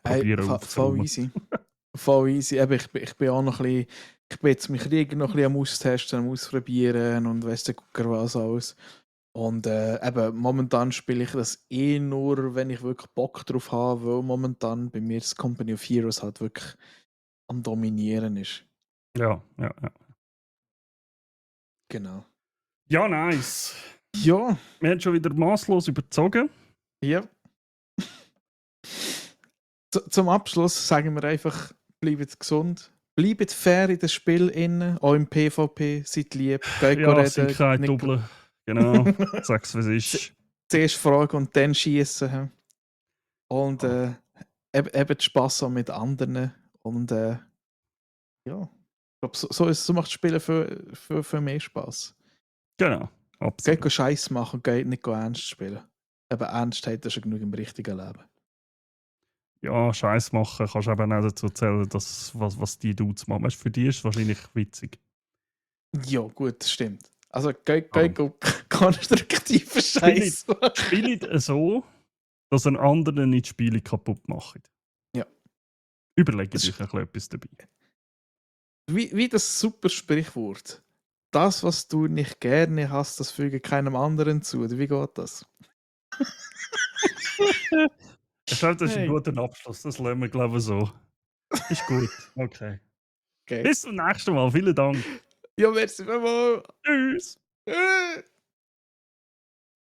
Hey,
probieren
voll
aufzuräumen.
easy. Voll easy. Eben, ich bin auch noch ein bisschen, ich bin jetzt mich Krieger noch ein bisschen am Austesten, am Ausprobieren und weiss der Gucker was alles. Und eben, momentan spiele ich das eh nur, wenn ich wirklich Bock drauf habe, weil momentan bei mir das Company of Heroes halt wirklich am Dominieren ist.
Ja.
Genau.
Ja, nice.
Ja,
Wir haben schon wieder maßlos überzogen.
ja. Zum Abschluss sagen wir einfach, bleibt gesund, bleibt fair in das Spiel innen, auch im PvP, seid lieb, geht
Ja,
reden,
Sicherheit
nicht
doppeln. Genau. Sag's, was ist.
zuerst fragen und dann schießen. Und eben Spaß auch mit anderen. Und ja, ich glaube, so macht das Spielen für mehr Spaß.
Genau. Absolut.
Geht Scheiß machen, geht nicht ernst spielen. Eben Ernst hat er schon genug im richtigen Leben.
Ja, Scheiß machen kannst du eben auch dazu zählen, dass, was die Dudes machen. Weißt, für die ist es wahrscheinlich witzig.
Ja, gut, das stimmt. Also, geht
Darum.
konstruktiven
Spielt,
Scheiß.
spielt so, dass ein anderer nicht die Spiele kaputt macht.
Ja.
Überlegt
Das
euch
ist
ein bisschen etwas dabei.
wie das super Sprichwort. Das, was du nicht gerne hast, das füge keinem anderen zu. Oder wie geht das?
Ich glaube, das ist ein
Hey,
guter Abschluss. Das lassen wir, glaube ich, so. Ist gut. Okay.
okay.
Bis zum nächsten Mal. Vielen Dank.
Ja, merci vielmals.
Tschüss.